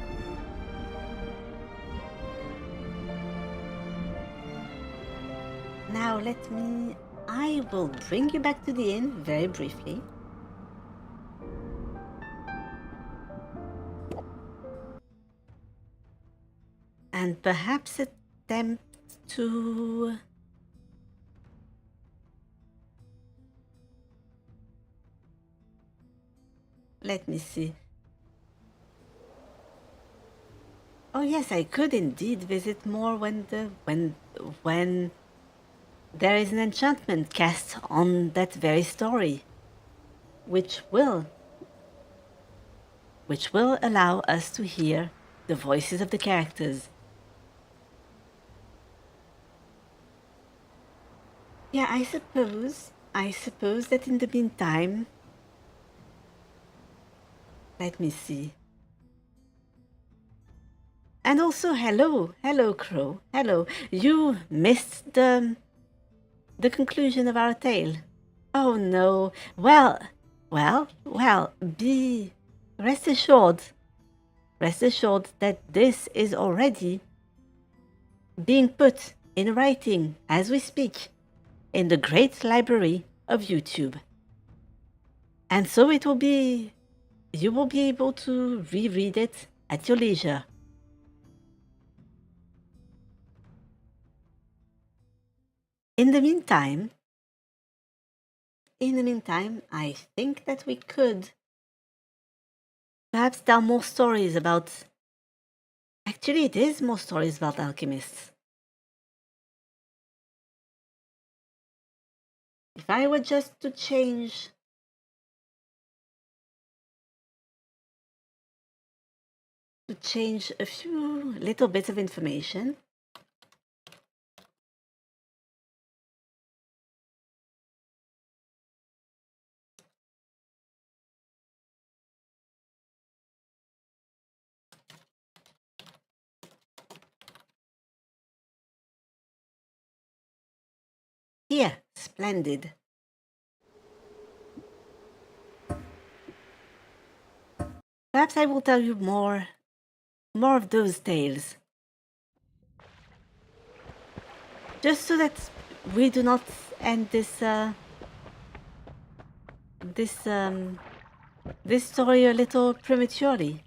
Now I will bring you back to the inn very briefly. And perhaps attempt to... Let me see. Oh yes, I could indeed visit more when there is an enchantment cast on that very story, which will allow us to hear the voices of the characters. Yeah, I suppose that in the meantime, let me see. And also, hello, Crow. Hello. You missed the conclusion of our tale. Oh no. Well. Be rest assured that this is already being put in writing as we speak in the great library of YouTube. And so you will be able to reread it at your leisure. In the meantime, I think that we could perhaps tell more stories about... Actually, it is more stories about alchemists. If I were just to change a few little bits of information. Here, splendid. Perhaps I will tell you more of those tales. Just so that we do not end this story a little prematurely.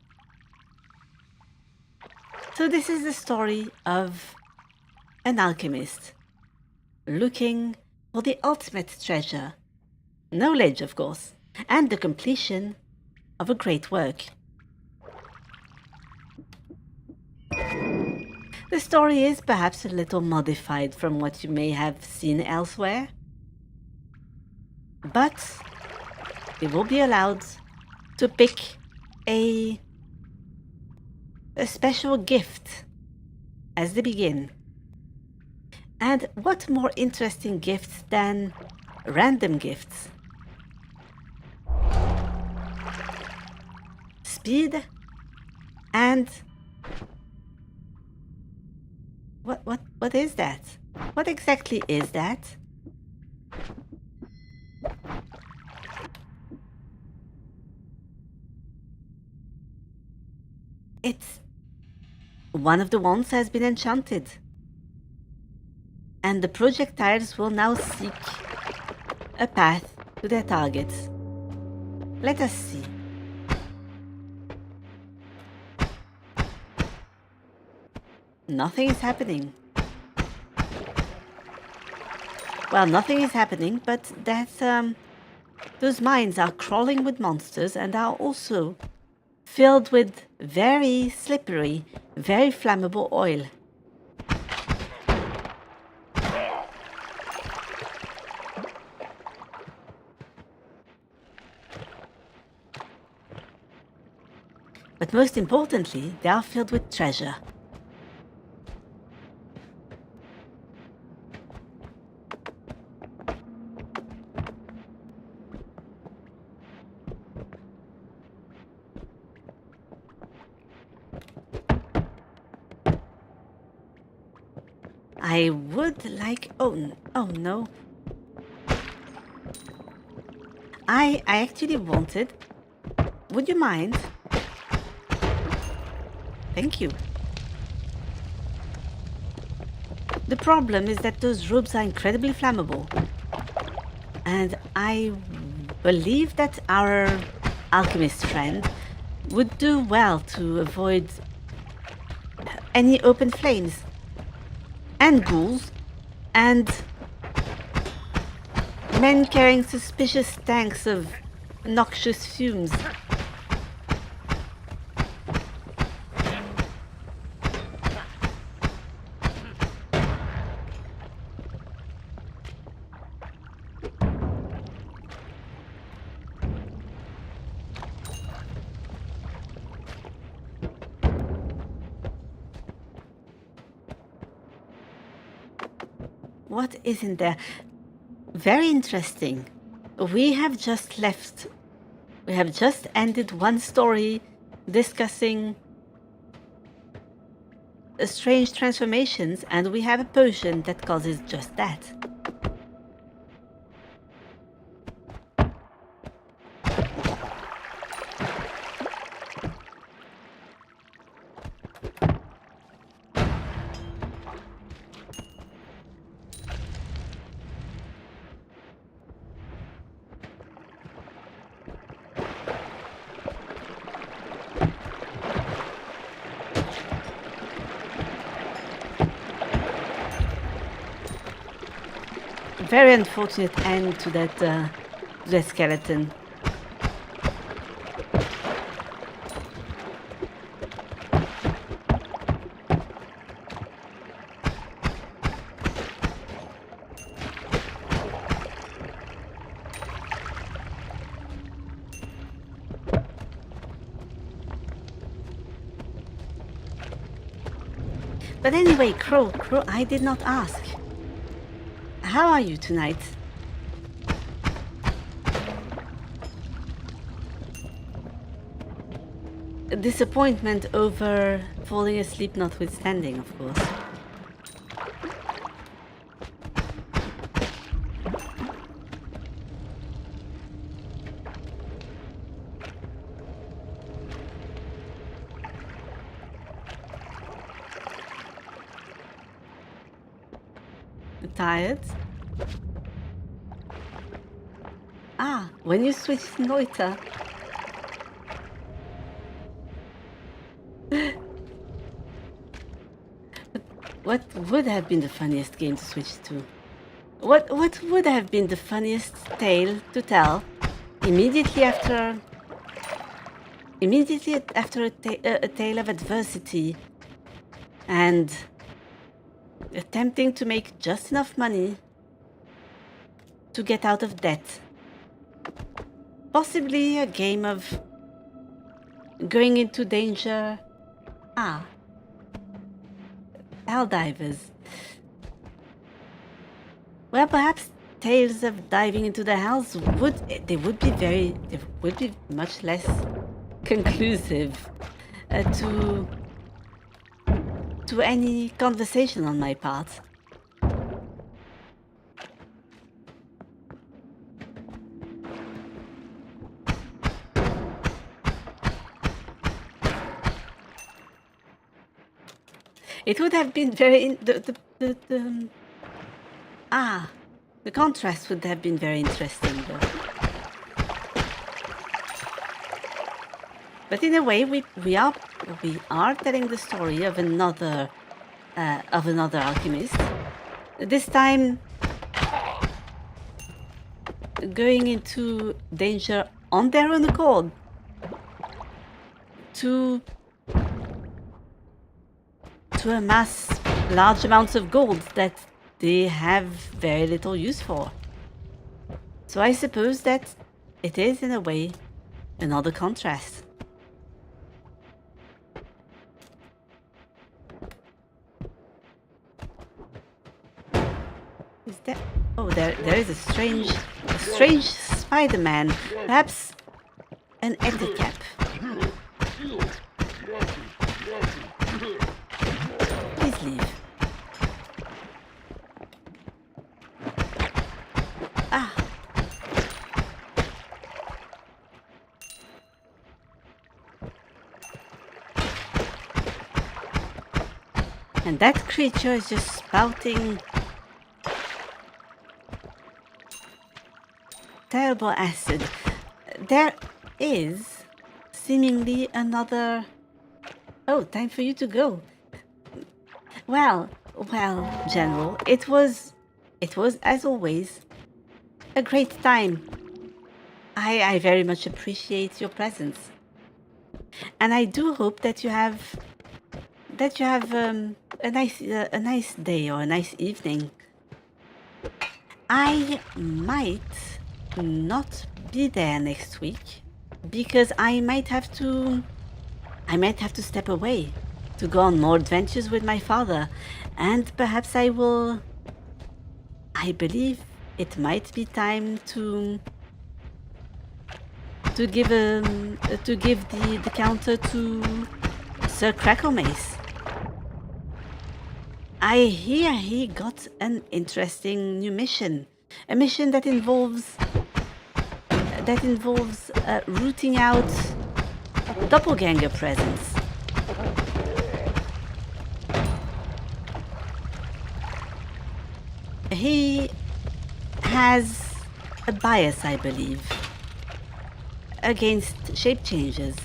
So this is the story of an alchemist looking for the ultimate treasure, knowledge, of course, and the completion of a great work. The story is perhaps a little modified from what you may have seen elsewhere, but you will be allowed to pick a special gift as they begin. And what more interesting gifts than random gifts? Speed and... What is that? What exactly is that? It's... One of the wands has been enchanted. And the projectiles will now seek a path to their targets. Let us see. Nothing is happening. Well, nothing is happening, but that those mines are crawling with monsters and are also filled with very slippery, very flammable oil. But most importantly, they are filled with treasure. I would like... Oh no. I actually wanted... Would you mind? Thank you. The problem is that those robes are incredibly flammable. And I believe that our alchemist friend would do well to avoid any open flames. And ghouls. And men carrying suspicious tanks of noxious fumes. What is in there? Very interesting. We have just ended one story discussing strange transformations, and we have a potion that causes just that. Very unfortunate end to that skeleton. But anyway, Crow, I did not ask. How are you tonight? Disappointment over falling asleep notwithstanding, of course. Tired? Ah, when you switched to Noita. What would have been the funniest game to switch to? What would have been the funniest tale to tell immediately after a tale of adversity and attempting to make just enough money to get out of debt? Possibly a game of going into danger. Ah, Helldivers. Well, perhaps tales of diving into the hells would be much less conclusive to any conversation on my part. It would have been very the contrast would have been very interesting, though. But in a way, we are telling the story of another alchemist. This time, going into danger on their own accord to amass large amounts of gold that they have very little use for. So I suppose that it is, in a way, another contrast. Is there? Oh, there is a strange Spider-Man. Perhaps an etiquette. Please leave. Ah. And that creature is just spouting terrible acid. There is seemingly another... Oh, time for you to go. Well, General, it was as always a great time. I very much appreciate your presence, and I do hope that you have a nice day or a nice evening. I might not be there next week because I might have to step away to go on more adventures with my father, and perhaps I believe it might be time to give the counter to Sir Crackle Mace. I hear he got an interesting new mission. A mission that involves rooting out doppelganger presence. He has a bias, I believe, against shape changes.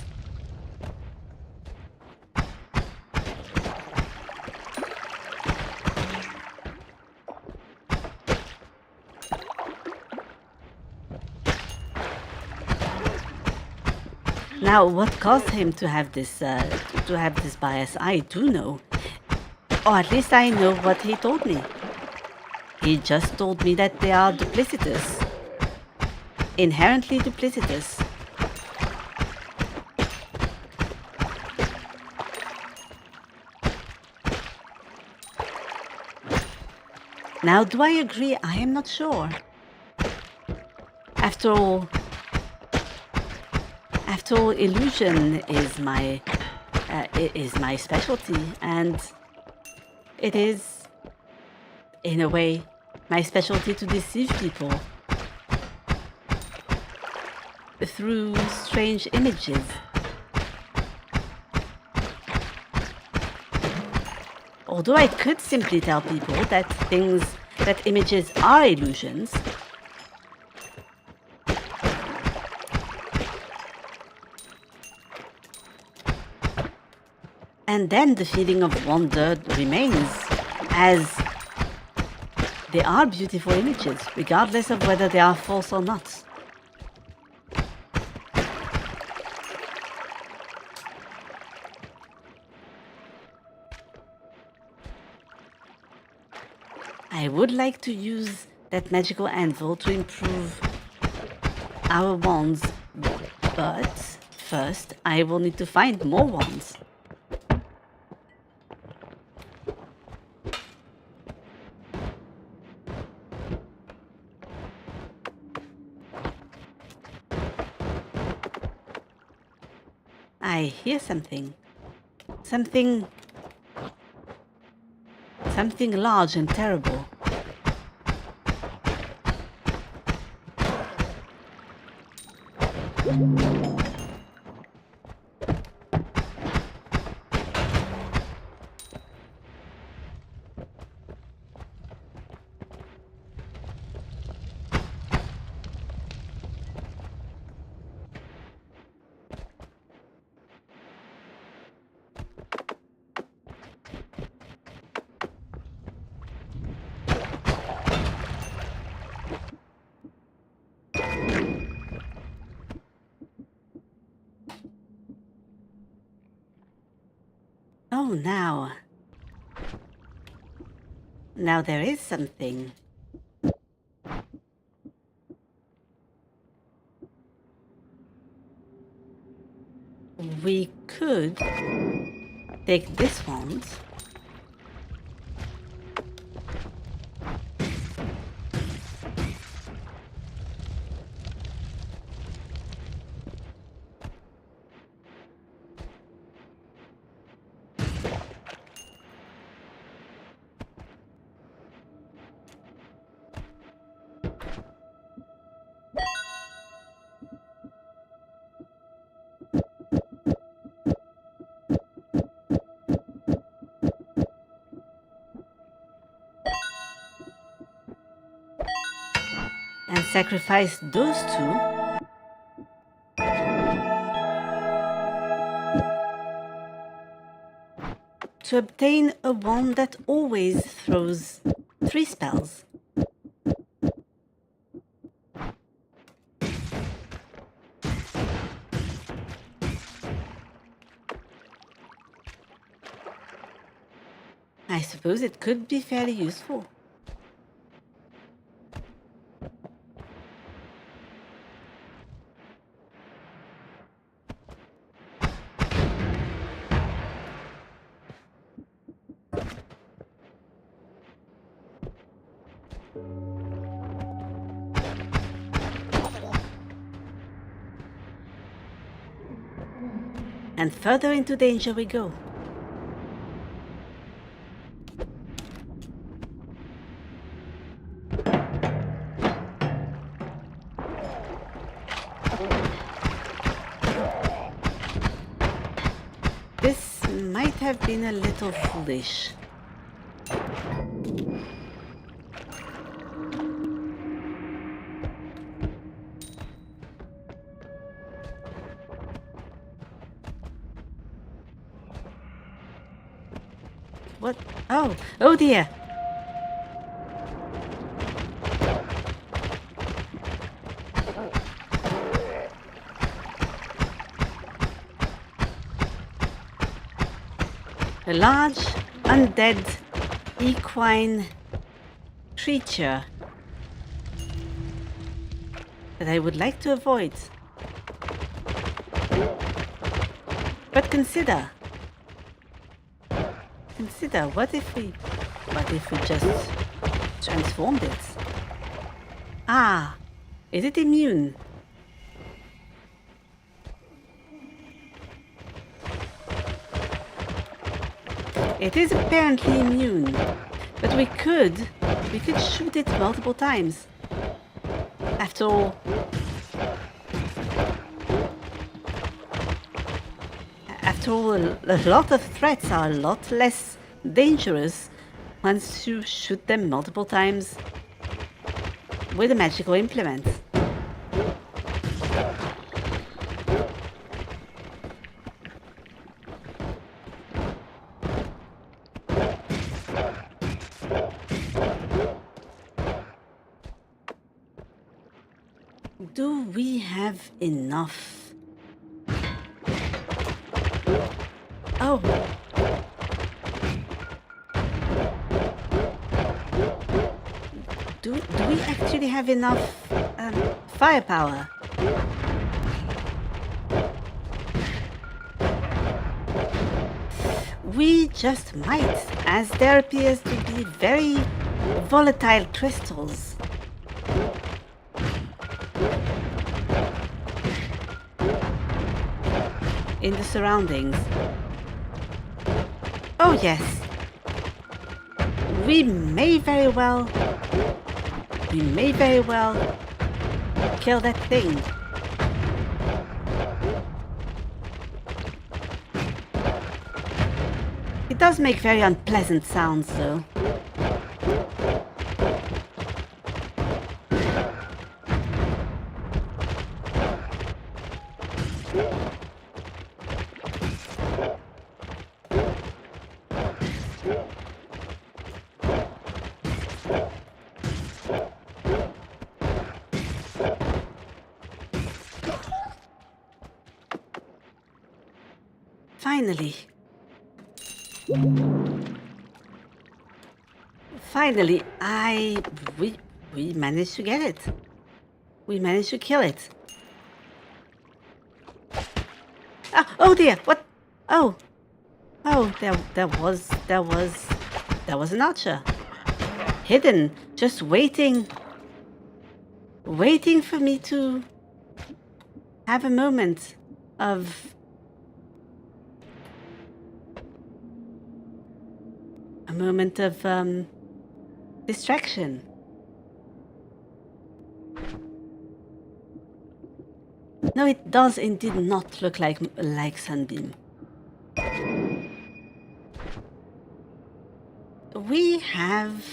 Now, what caused him to have this bias, I do know. Or at least I know what he told me. He just told me that they are duplicitous. Inherently duplicitous. Now, do I agree? I am not sure. After all, illusion is my specialty, and it is, in a way, my specialty to deceive people through strange images. Although I could simply tell people that images are illusions, and then the feeling of wonder remains, as they are beautiful images, regardless of whether they are false or not. I would like to use that magical anvil to improve our wands, but first I will need to find more wands. I hear something. Something large and terrible. Oh, now there is something. We could take this wand and sacrifice those two to obtain a wand that always throws 3 spells. I suppose it could be fairly useful. And further into danger we go. have been a little foolish. What? Oh dear. A large, undead, equine creature that I would like to avoid. But consider, what if we just transformed it? Ah, is it immune? It is apparently immune, but we could shoot it multiple times. After all, a lot of threats are a lot less dangerous once you shoot them multiple times with a magical implement. Do we have enough? Oh. Do we actually have enough firepower? We just might, as there appears to be very volatile crystals. In the surroundings. Oh yes. We may very well kill that thing. It does make very unpleasant sounds though. Finally, we managed to get it. We managed to kill it. Ah, oh dear, what? Oh, there was an archer. Hidden, just waiting for me to have a moment of distraction. No, it does indeed not look like Sunbeam. We have...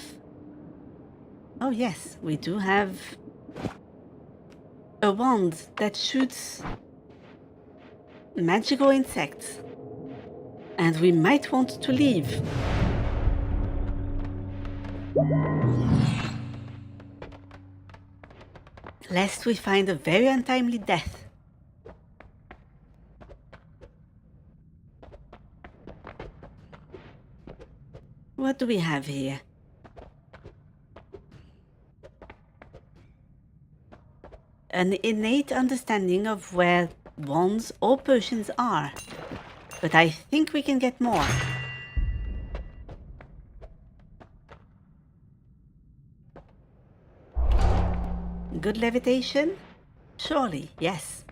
Oh yes, we do have a wand that shoots magical insects. And we might want to leave. Lest we find a very untimely death. What do we have here? An innate understanding of where wands or potions are. But I think we can get more. Good levitation? Surely, yes.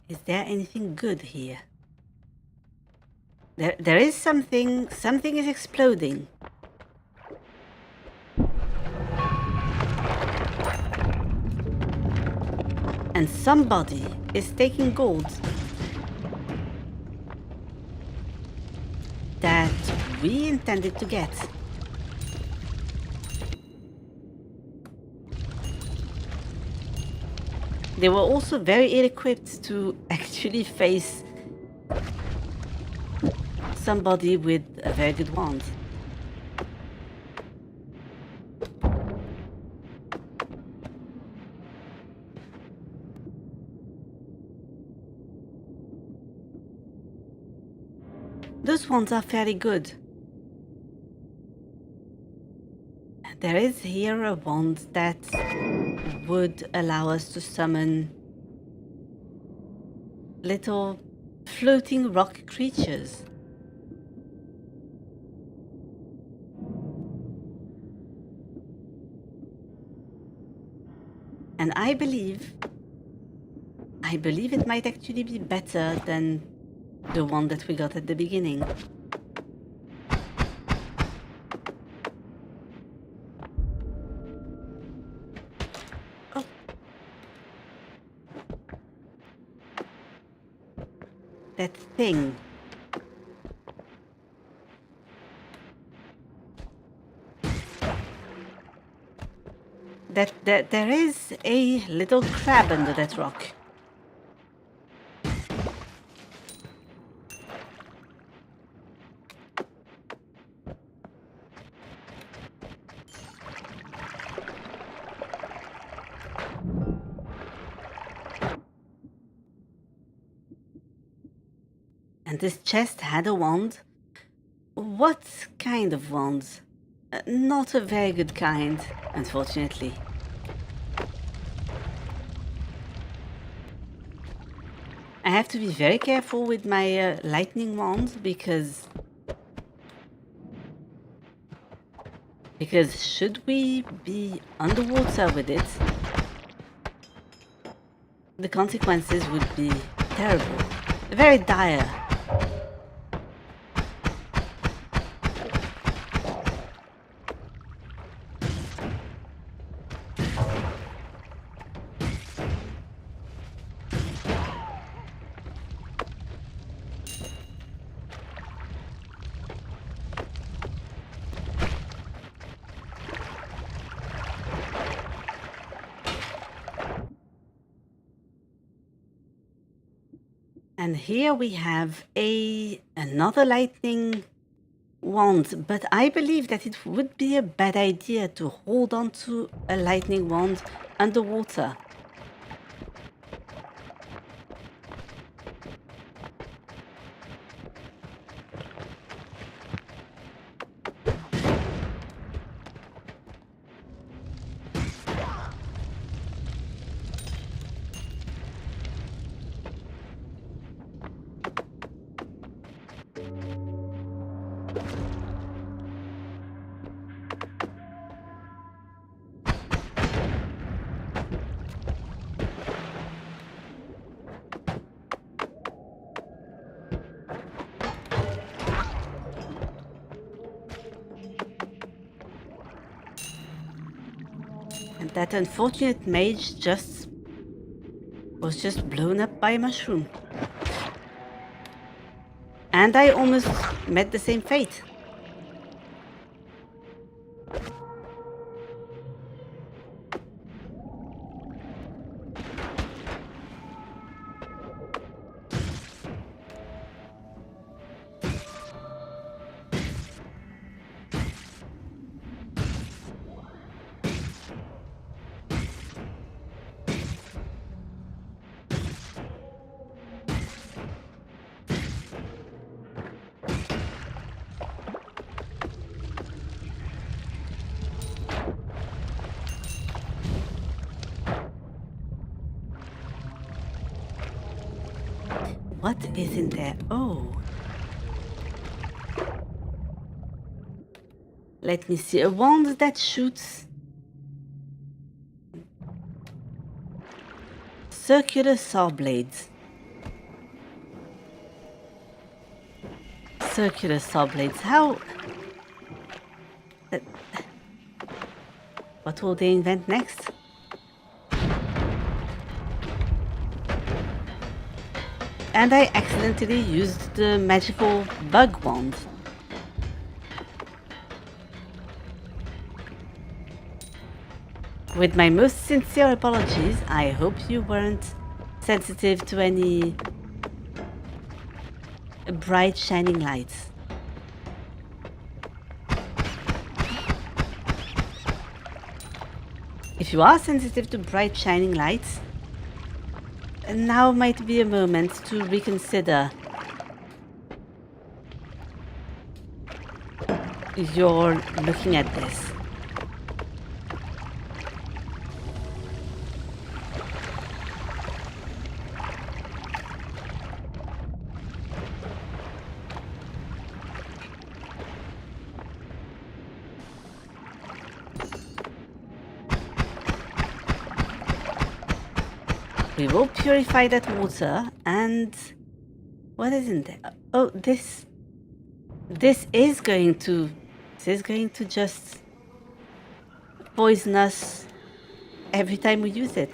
Is there anything good here? There is something is exploding. And somebody is taking gold that we intended to get. They were also very ill-equipped to actually face somebody with a very good wand. Those wands are fairly good. There is here a wand that would allow us to summon little floating rock creatures. And I believe it might actually be better than the one that we got at the beginning. Oh. That thing. That there is a little crab under that rock. And this chest had a wand. What kind of wand? Not a very good kind, unfortunately. I have to be very careful with my lightning wand because should we be underwater with it, the consequences would be terrible, very dire. And here we have another lightning wand, but I believe that it would be a bad idea to hold on to a lightning wand underwater. And that unfortunate mage was just blown up by a mushroom. And I almost met the same fate. What is in there? Oh. Let me see. A wand that shoots circular saw blades. circular saw blades. How... What will they invent next? And I accidentally used the magical bug wand. With my most sincere apologies, I hope you weren't sensitive to any bright shining lights. If you are sensitive to bright shining lights, now might be a moment to reconsider your looking at this. We will purify that water and... What is in there? Oh, this is going to just poison us every time we use it.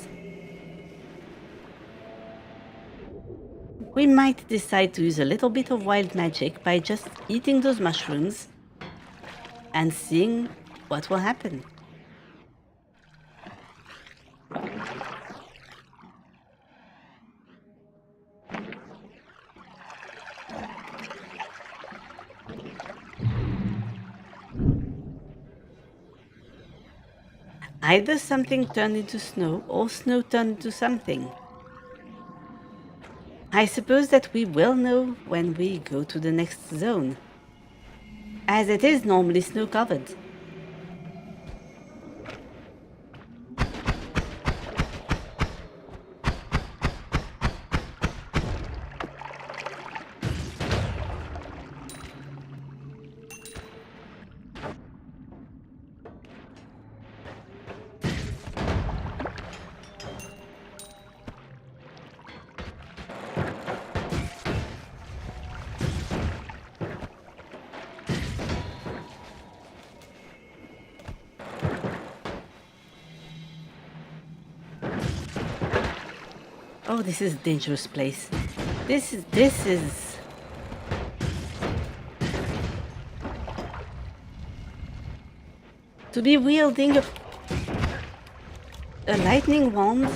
We might decide to use a little bit of wild magic by just eating those mushrooms and seeing what will happen. Either something turned into snow or snow turned into something. I suppose that we will know when we go to the next zone, as it is normally snow covered. Oh, this is a dangerous place. This is... To be wielding a lightning wand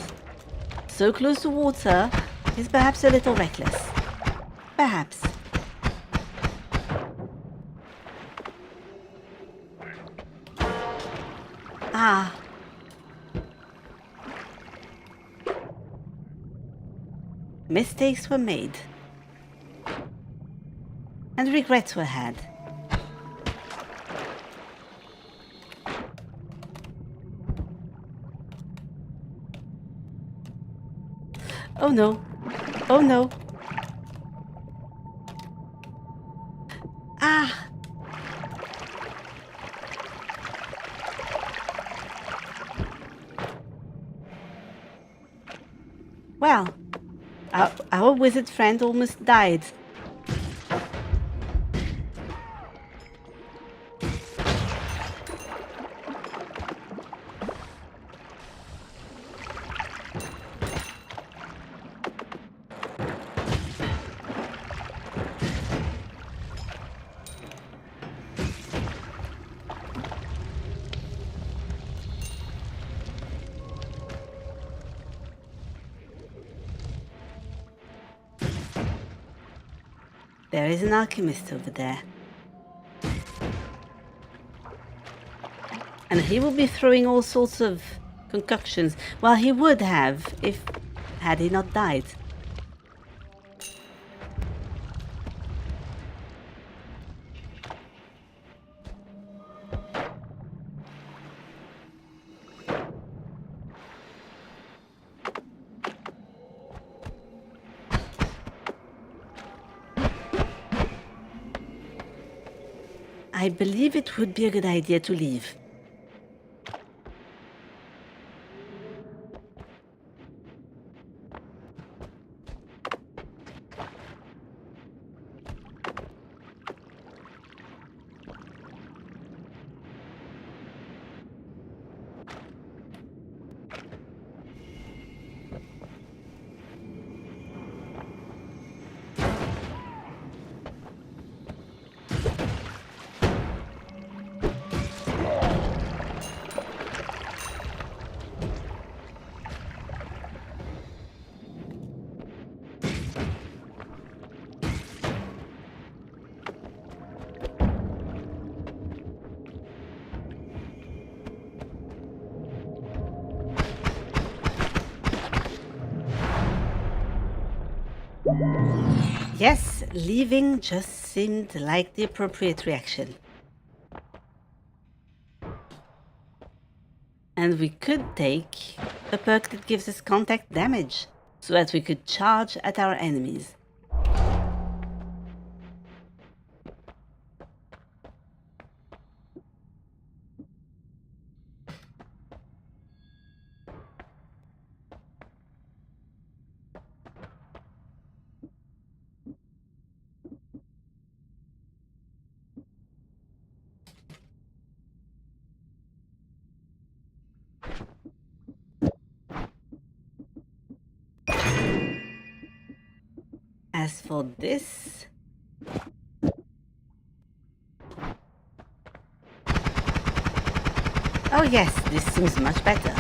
so close to water is perhaps a little reckless. Perhaps. Ah. Mistakes were made. And regrets were had. Oh no. Oh no. Ah. Well, our wizard friend almost died. There is an alchemist over there. And he will be throwing all sorts of concoctions. Well, he would have if had he not died. I believe it would be a good idea to leave. Yes, leaving just seemed like the appropriate reaction. And we could take a perk that gives us contact damage, so that we could charge at our enemies. As for this... Oh yes, this seems much better.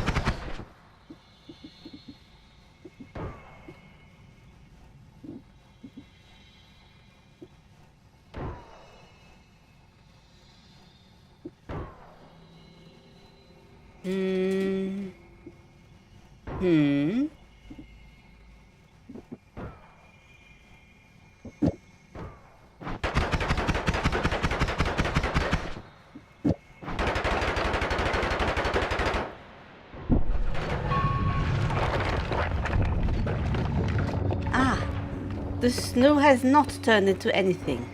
Hmm. Ah, the snow has not turned into anything.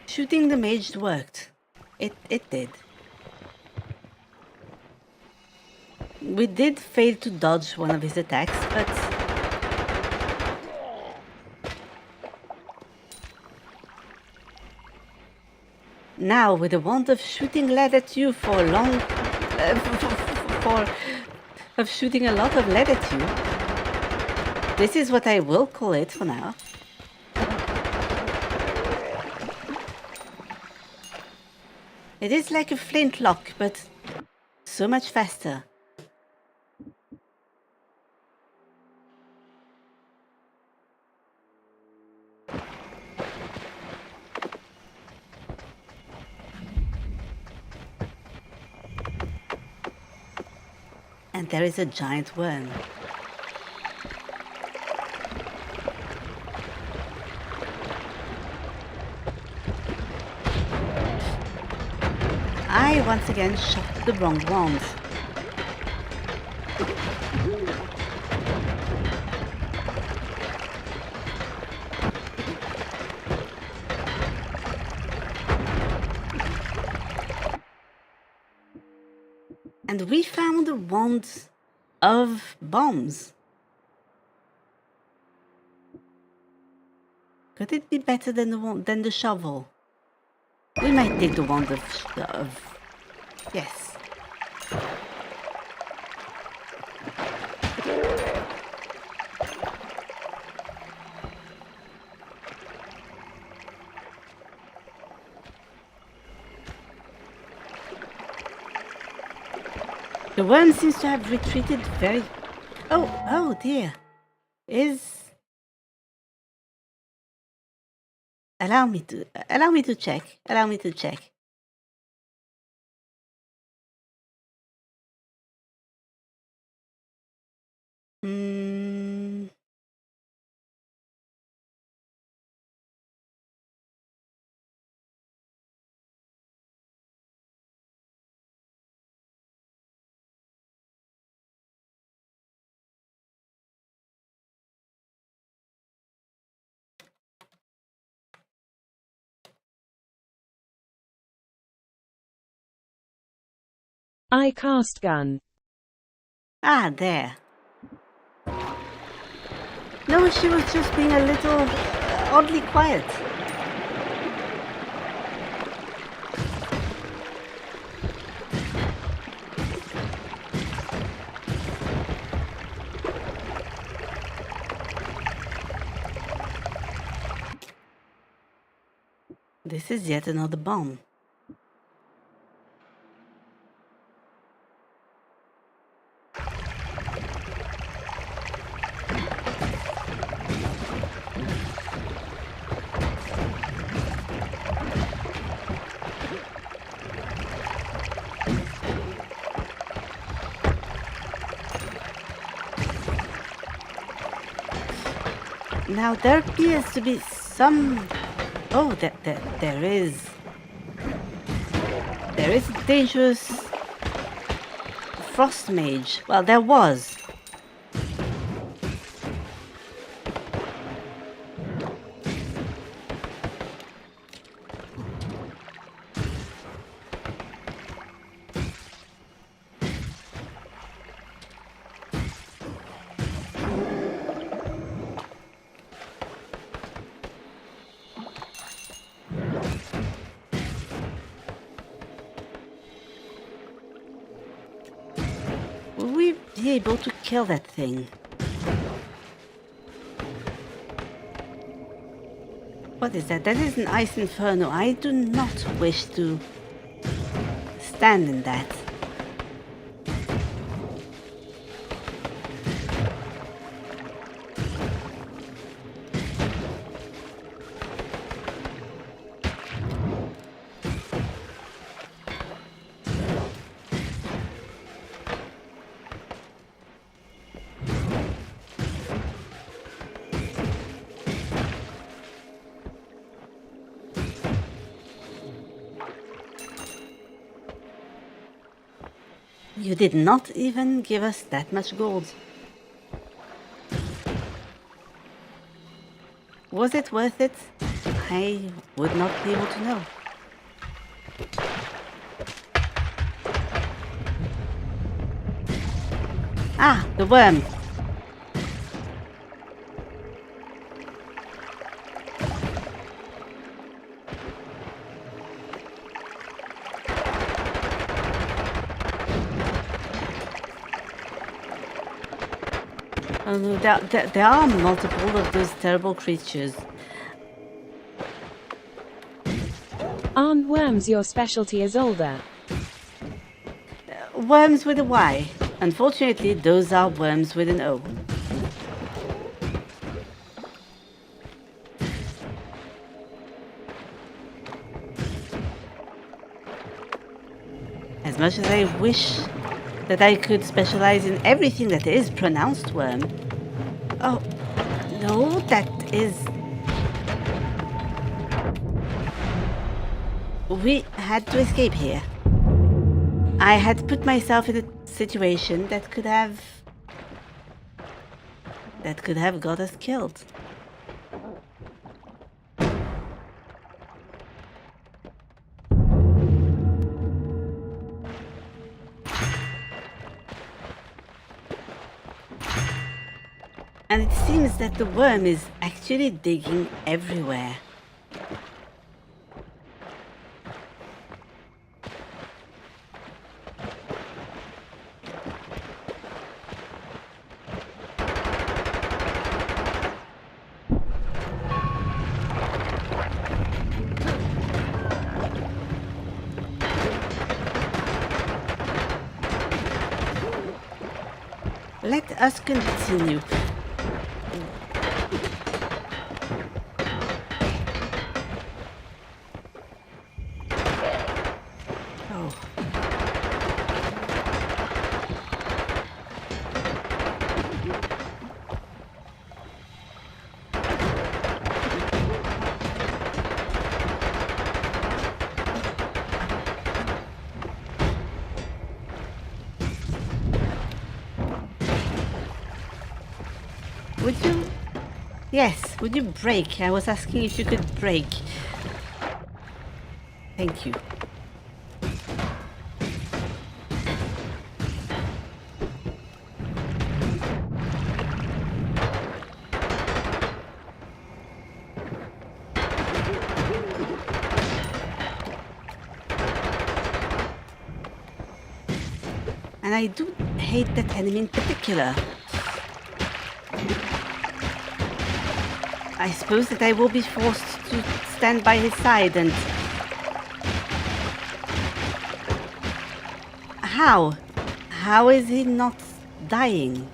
Shooting the mage worked. It did. We did fail to dodge one of his attacks, but... Now, with the want of shooting lead at you for long... of shooting a lot of lead at you, this is what I will call it for now. It is like a flintlock, but so much faster. And there is a giant worm. I once again shot the wrong ones. And we found a wand of bombs. Could it be better than the shovel? We might take the wand of... Yes. The worm seems to have retreated very... Oh dear. Allow me to check. Allow me to check. Hmm. I cast gun. Ah, there. No, she was just being a little oddly quiet. This is yet another bomb. Now there appears to be some... Oh, there is a dangerous frost mage. Well, there was. Will we be able to kill that thing? What is that? That is an ice inferno. I do not wish to stand in that. You did not even give us that much gold. Was it worth it? I would not be able to know. Ah, the worm. Oh no, there are multiple of those terrible creatures. Aren't worms your specialty, Isolda? Worms with a Y. Unfortunately, those are worms with an O. As much as I wish that I could specialize in everything that is pronounced worm. Oh, no, that is... We had to escape here. I had put myself in a situation that could have got us killed. And it seems that the worm is actually digging everywhere. Let us continue. Oh. Would you... Yes, would you break? I was asking if you could break. Thank you. And I do hate that enemy in particular. I suppose that I will be forced to stand by his side and... How? How is he not dying?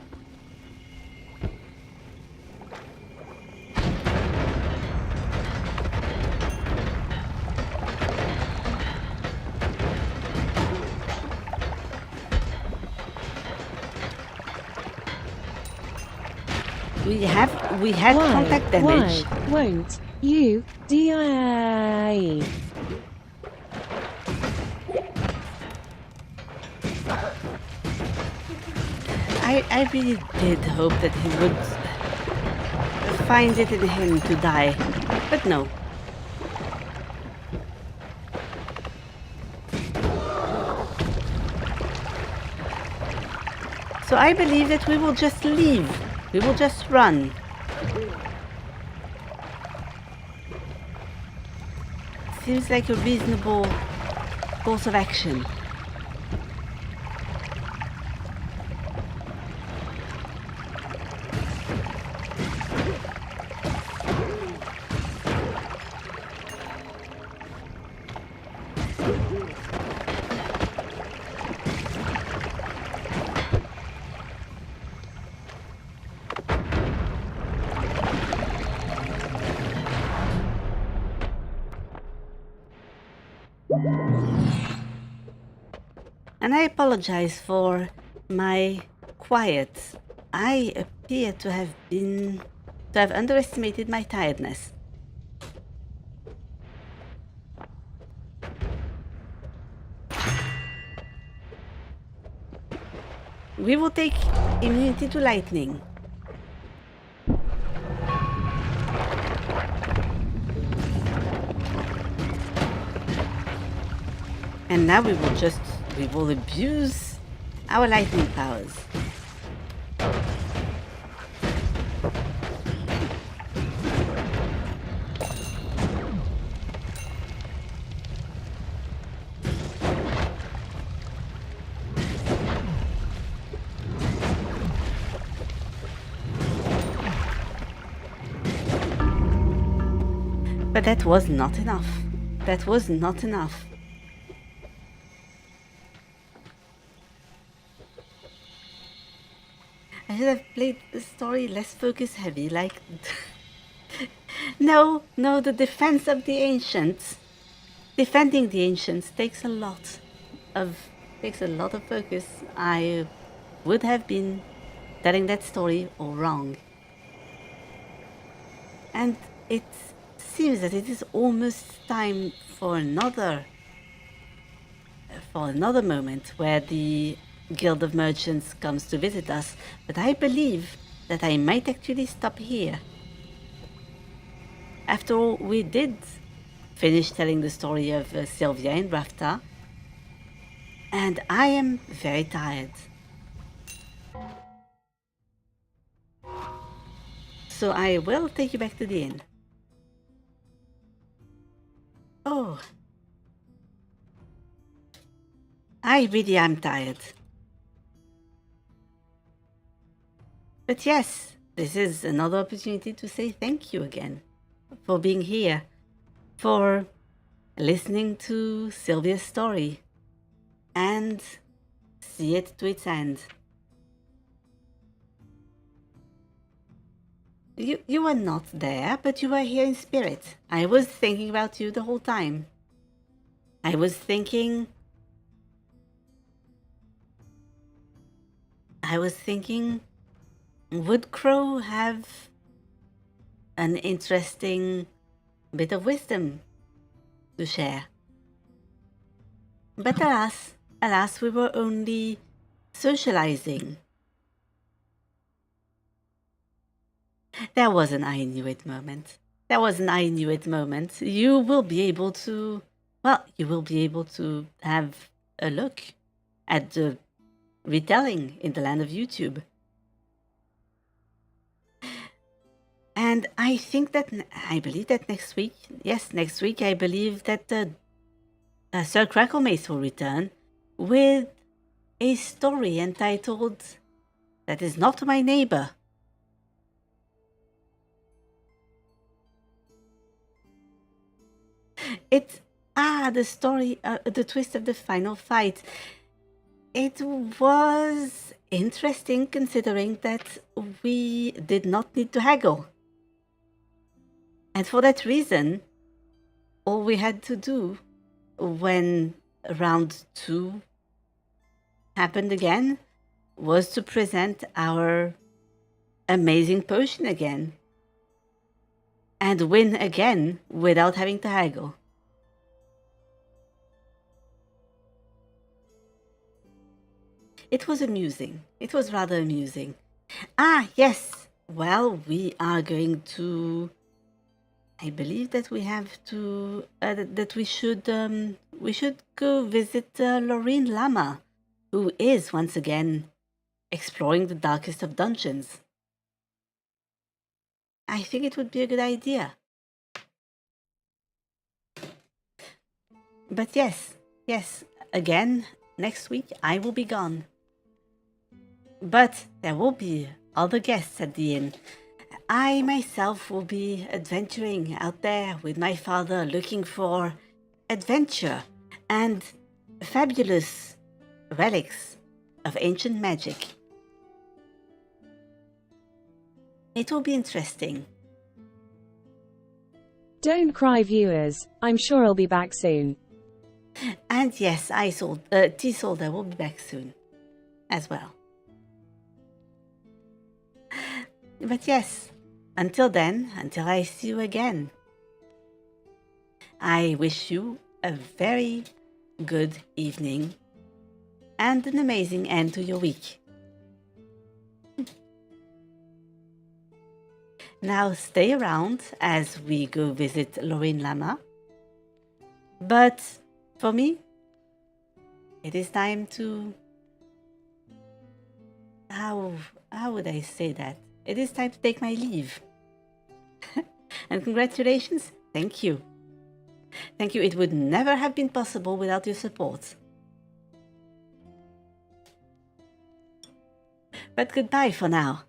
We had contact damage. Why won't you die? I really did hope that he would find it in him to die, but no. So I believe that we will just leave. We will just run. Seems like a reasonable course of action. And I apologize for my quiet. I appear to have underestimated my tiredness. We will take immunity to lightning. And now we will abuse our lightning powers. But that was not enough. That was not enough. I should have played the story less focus heavy, like... No, the defense of the ancients. Defending the ancients takes a lot of focus. I would have been telling that story all wrong. And it seems that it is almost time for another moment where the Guild of Merchants comes to visit us, but I believe that I might actually stop here. After all, we did finish telling the story of Sylvia and Rafta, and I am very tired. So I will take you back to the inn. Oh. I really am tired. But yes, this is another opportunity to say thank you again for being here, for listening to Sylvia's story and see it to its end. You were not there, but you were here in spirit. I was thinking about you the whole time. I was thinking, would Crow have an interesting bit of wisdom to share? But alas, we were only socializing. There was an I knew it moment. You will be able to have a look at the retelling in the land of YouTube. And I believe that next week, I believe that Sir Crackle Mace will return with a story entitled That Is Not My Neighbor. The story, the twist of the final fight. It was interesting considering that we did not need to haggle. And for that reason, all we had to do when round 2 happened again was to present our amazing potion again and win again without having to haggle. It was amusing. It was rather amusing. Yes. Well, we are going to... I believe that we have to... that we should go visit Loreen Lama, who is, once again, exploring the darkest of dungeons. I think it would be a good idea. But yes, again, next week I will be gone. But there will be other guests at the inn. I myself will be adventuring out there with my father, looking for adventure and fabulous relics of ancient magic. It will be interesting. Don't cry, viewers. I'm sure I'll be back soon. And yes, Isolda will be back soon as well. But yes, until then, until I see you again, I wish you a very good evening and an amazing end to your week. Now stay around as we go visit Loreen Lama. But for me, it is time to... How would I say that? It is time to take my leave. And congratulations, thank you. Thank you, it would never have been possible without your support. But goodbye for now.